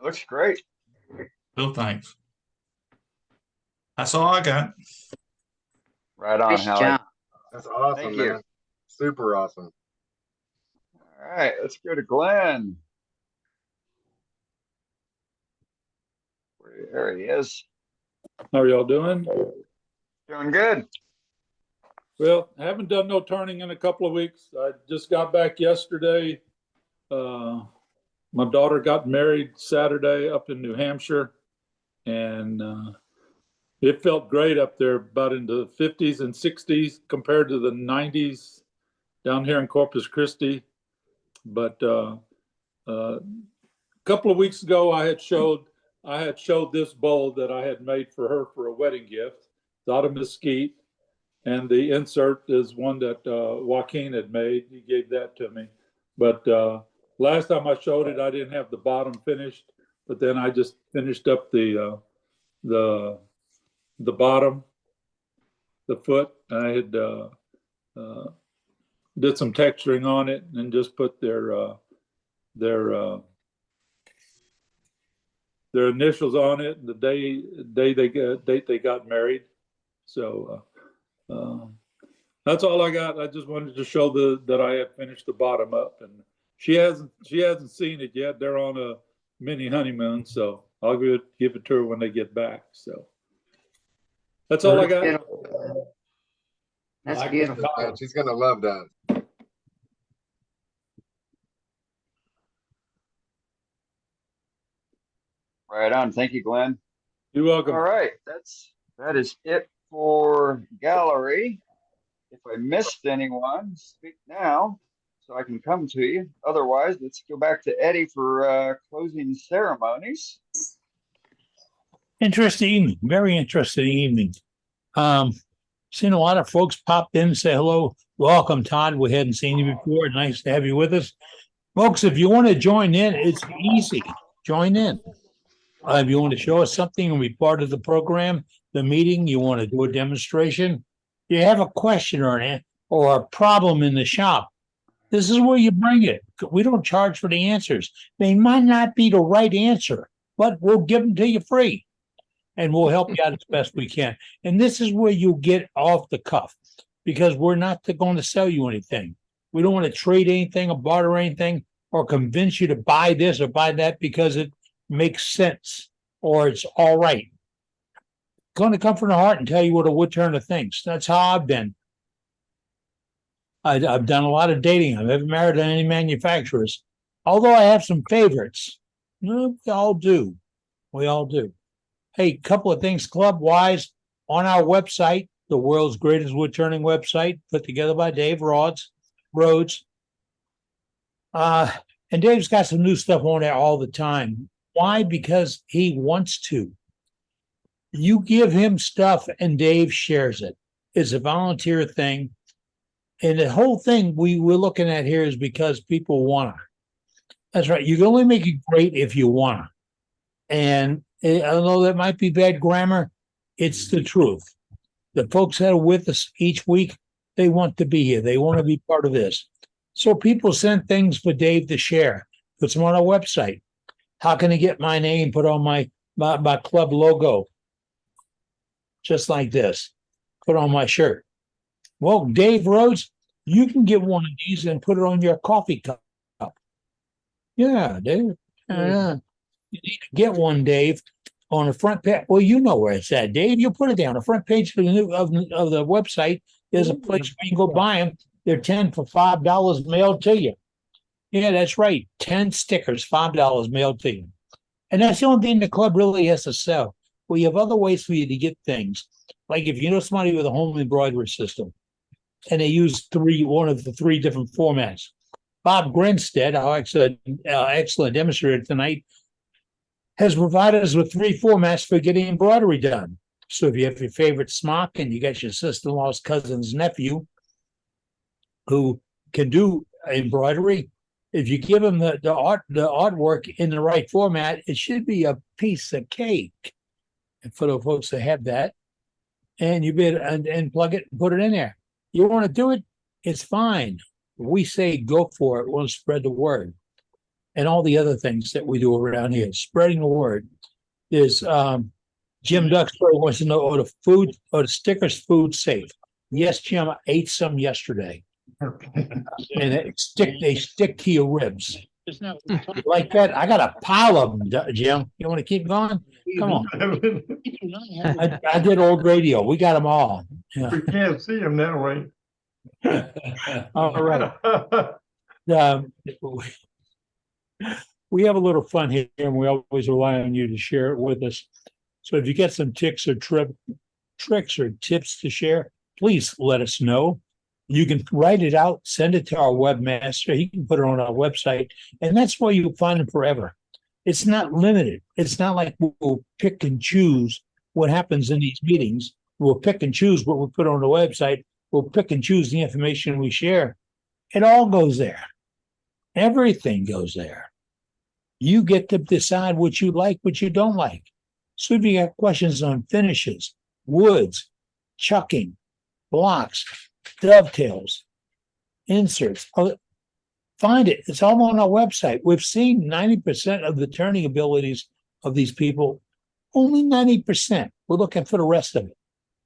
looks great. Well, thanks. That's all I got. Right on, Howard. That's awesome. Thank you. Man. Super awesome. All right, let's go to Glenn. There he is. How are y'all doing? Doing good. Well, I haven't done no turning in a couple of weeks. I just got back yesterday. My daughter got married Saturday up in New Hampshire, and it felt great up there, about in the 50s and 60s compared to the 90s down here in Corpus Christi. But a couple of weeks ago, I had showed this bowl that I had made for her for a wedding gift. It's out of mesquite, and the insert is one that Joaquin had made. He gave that to me. But last time I showed it, I didn't have the bottom finished, but then I just finished up the the bottom, the foot. I had did some texturing on it and just put their initials on it and the date they got married. So that's all I got. I just wanted to show that I had finished the bottom up, and she hasn't seen it yet. They're on a mini honeymoon, so I'll give it to her when they get back. So that's all I got. That's beautiful. She's gonna love that. Right on. Thank you, Glenn. You're welcome. All right. That is it for gallery. If I missed anyone, speak now so I can come to you. Otherwise, let's go back to Eddie for closing ceremonies. Interesting evening. Very interesting evening. Seen a lot of folks popped in and say hello. Welcome, Todd. We hadn't seen you before. Nice to have you with us. Folks, if you want to join in, it's easy. Join in. If you want to show us something and be part of the program, the meeting, you want to do a demonstration, you have a question or a problem in the shop, this is where you bring it. We don't charge for the answers. They might not be the right answer, but we'll give them to you free. And we'll help you out as best we can. And this is where you get off the cuff, because we're not going to sell you anything. We don't want to trade anything or barter anything or convince you to buy this or buy that because it makes sense or it's all right. Going to come from the heart and tell you what a wood turner thinks. That's how I've been. I've done a lot of dating. I've never married any manufacturers, although I have some favorites. We all do. We all do. Hey, couple of things club-wise. On our website, the world's greatest wood turning website, put together by Dave Rhodes. And Dave's got some new stuff on there all the time. Why? Because he wants to. You give him stuff and Dave shares it. It's a volunteer thing. And the whole thing we're looking at here is because people want to. That's right. You can only make it great if you want to. And although that might be bad grammar, it's the truth. The folks that are with us each week, they want to be here. They want to be part of this. So people send things for Dave to share. Puts them on our website. How can I get my name put on my club logo? Just like this. Put on my shirt. Well, Dave Rhodes, you can get one of these and put it on your coffee cup. Yeah, Dave. You need to get one, Dave, on the front page. Well, you know where it's at, Dave. You put it down. The front page of the website is a place where you can go buy them. They're 10 for $5 mailed to you. Yeah, that's right. 10 stickers, $5 mailed to you. And that's the only thing the club really has to sell. We have other ways for you to get things. Like if you know somebody with a home embroidery system and they use one of the 3 different formats. Bob Grinstead, our excellent demonstrator tonight, has provided us with 3 formats for getting embroidery done. So if you have your favorite smock and you got your sister-in-law's cousin's nephew who can do embroidery, if you give them the artwork in the right format, it should be a piece of cake. And for the folks that have that, and you bid and plug it and put it in there. You want to do it, it's fine. We say go for it. We'll spread the word. And all the other things that we do around here, spreading the word. Is Jim Duxbury wants to know, are the stickers food safe? Yes, Jim, I ate some yesterday. And they stick to your ribs. Like that, I got a pile of them, Jim. You want to keep going? Come on. I did old radio. We got them all. Yeah. We can't see them that way. All right. We have a little fun here, and we always rely on you to share it with us. So if you get some tricks or tips to share, please let us know. You can write it out, send it to our webmaster. He can put it on our website, and that's where you'll find them forever. It's not limited. It's not like we'll pick and choose what happens in these meetings. We'll pick and choose what we put on the website. We'll pick and choose the information we share. It all goes there. Everything goes there. You get to decide what you like, what you don't like. So if you got questions on finishes, woods, chucking, blocks, dovetails, inserts, find it. It's all on our website. We've seen 90% of the turning abilities of these people, only 90%. We're looking for the rest of it.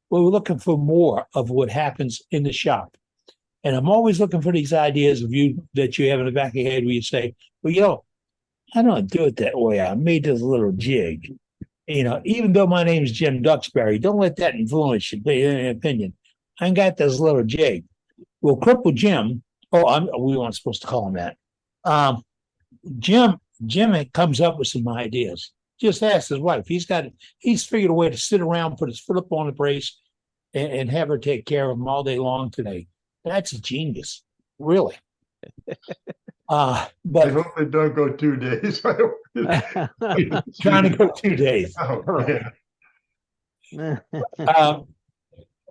We're looking for more of what happens in the shop. And I'm always looking for these ideas of you that you have in the back of your head where you say, well, you know, I don't do it that way. I made this little jig. You know, even though my name is Jim Duxbury, don't let that influence your opinion. I got this little jig. Well, Cripple Jim, we weren't supposed to call him that. Jim comes up with some ideas. Just ask his wife. He's figured a way to sit around, put his foot up on the brace, and have her take care of him all day long today. That's a genius, really. But I hope they don't go 2 days. Trying to go 2 days. Oh, yeah.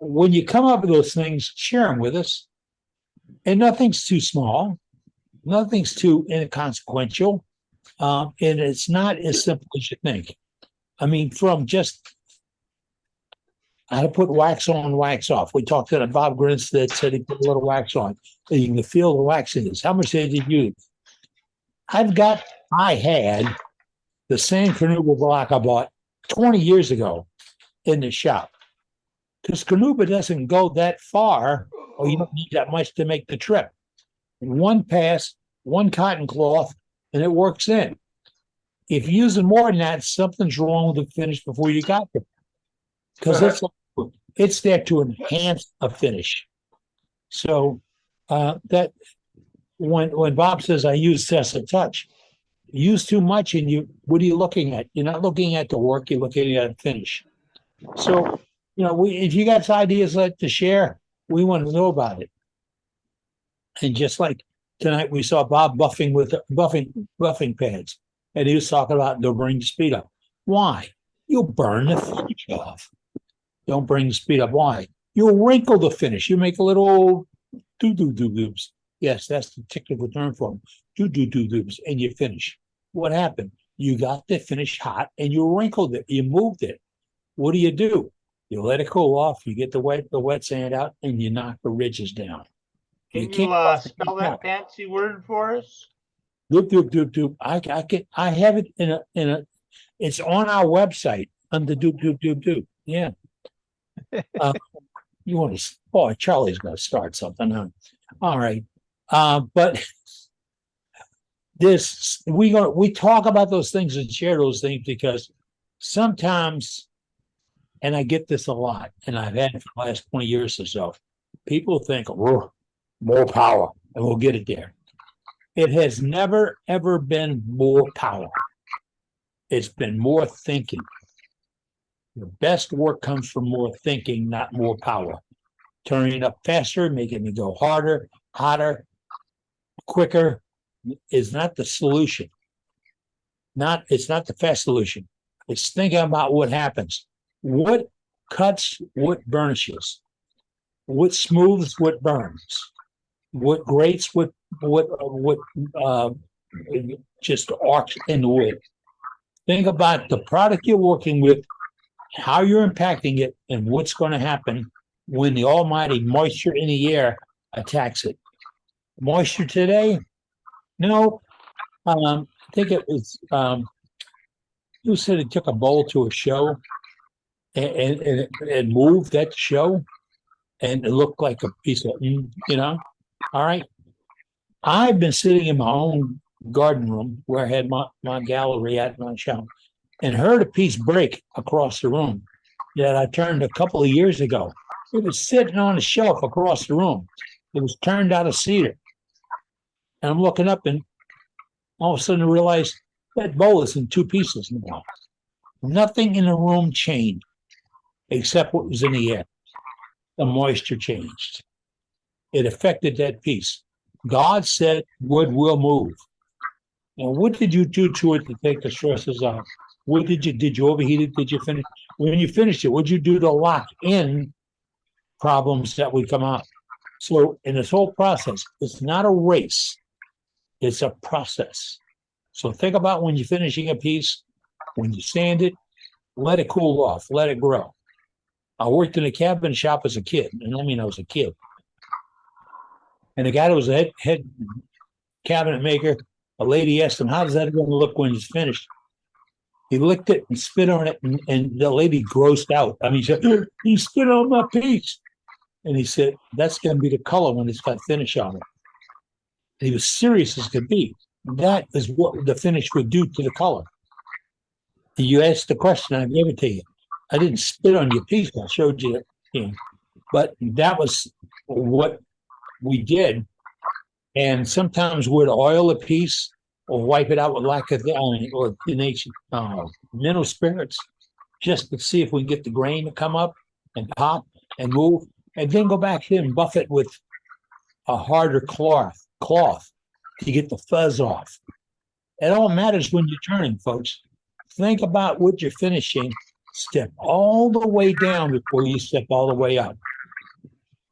When you come up with those things, share them with us. And nothing's too small, nothing's too inconsequential, and it's not as simple as you think. I mean, from just how to put wax on, wax off. We talked to Bob Grinstead, said he put a little wax on. And you can feel the wax in this. How much did you use? I had the same Canuba block I bought 20 years ago in the shop. Because Canuba doesn't go that far, or you don't need that much to make the trip. One pass, one cotton cloth, and it works in. If you're using more than that, something's wrong with the finish before you got there. Because it's there to enhance a finish. So that when Bob says I use Tesla Touch, use too much and what are you looking at? You're not looking at the work, you're looking at the finish. So, you know, if you got ideas to share, we want to know about it. And just like tonight, we saw Bob buffing with buffing pads, and he was talking about they'll bring the speed up. Why? You'll burn the finish off. Don't bring the speed up. Why? You'll wrinkle the finish. You make a little doo-doo-doo-doos. Yes, that's the technical term for them. Doo-doo-doo-doos, and you finish. What happened? You got the finish hot, and you wrinkled it. You moved it. What do? You let it cool off. You get the wet sand out, and you knock the ridges down. Can you spell that fancy word for us? Doop doop doop doop. I have it in a. It's on our website under doop doop doop doop. Yeah. You want to? Oh, Charlie's going to start something, huh? All right. But we talk about those things and share those things because sometimes. And I get this a lot, and I've had it for the last 20 years or so. People think, oh, more power, and we'll get it there. It has never, ever been more power. It's been more thinking. The best work comes from more thinking, not more power. Turning it up faster, making it go harder, hotter, quicker is not the solution. It's not the fast solution. It's thinking about what happens. What cuts, what burnishes, what smooths, what burns, what grates, what just arcs in the wood. Think about the product you're working with, how you're impacting it, and what's going to happen when the almighty moisture in the air attacks it. Moisture today? No. I think it was, who said he took a bowl to a show? And moved that show, and it looked like a piece of, all right. I've been sitting in my own garden room where I had my gallery at my shop, and heard a piece break across the room that I turned a couple of years ago. It was sitting on a shelf across the room. It was turned out of cedar, and I'm looking up, and all of a sudden I realized that bowl is in two pieces now. Nothing in the room changed. Except what was in the air. The moisture changed. It affected that piece. God said wood will move. Now, what did you do to it to take the stresses off? What did you overheat it? Did you finish? When you finished it, what'd you do to lock in problems that would come up? So in this whole process, it's not a race. It's a process. So think about when you're finishing a piece, when you sand it, let it cool off, let it grow. I worked in a cabinet shop as a kid, and I mean I was a kid. And the guy that was a head cabinet maker, a lady asked him, "How does that going to look when it's finished?" He licked it and spit on it, and the lady grossed out. I mean, she said, "You spit on my piece." And he said, "That's going to be the color when it's got finish on it." And he was serious as could be. That is what the finish would do to the color. You asked the question, I gave it to you. I didn't spit on your piece. I showed you, but that was what we did. And sometimes we'd oil a piece or wipe it out with lacquer or mineral spirits just to see if we can get the grain to come up and pop and move, and then go back in and buff it with a harder cloth to get the fuzz off. It all matters when you're turning, folks. Think about what you're finishing. Step all the way down before you step all the way up.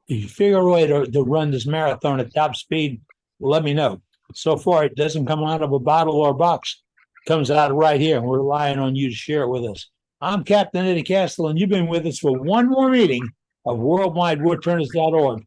If you figure a way to run this marathon at top speed, let me know. So far, it doesn't come out of a bottle or a box. It comes out of right here, and we're relying on you to share it with us. I'm Captain Eddie Castle, and you've been with us for one more meeting of WorldwideWoodTurners.org.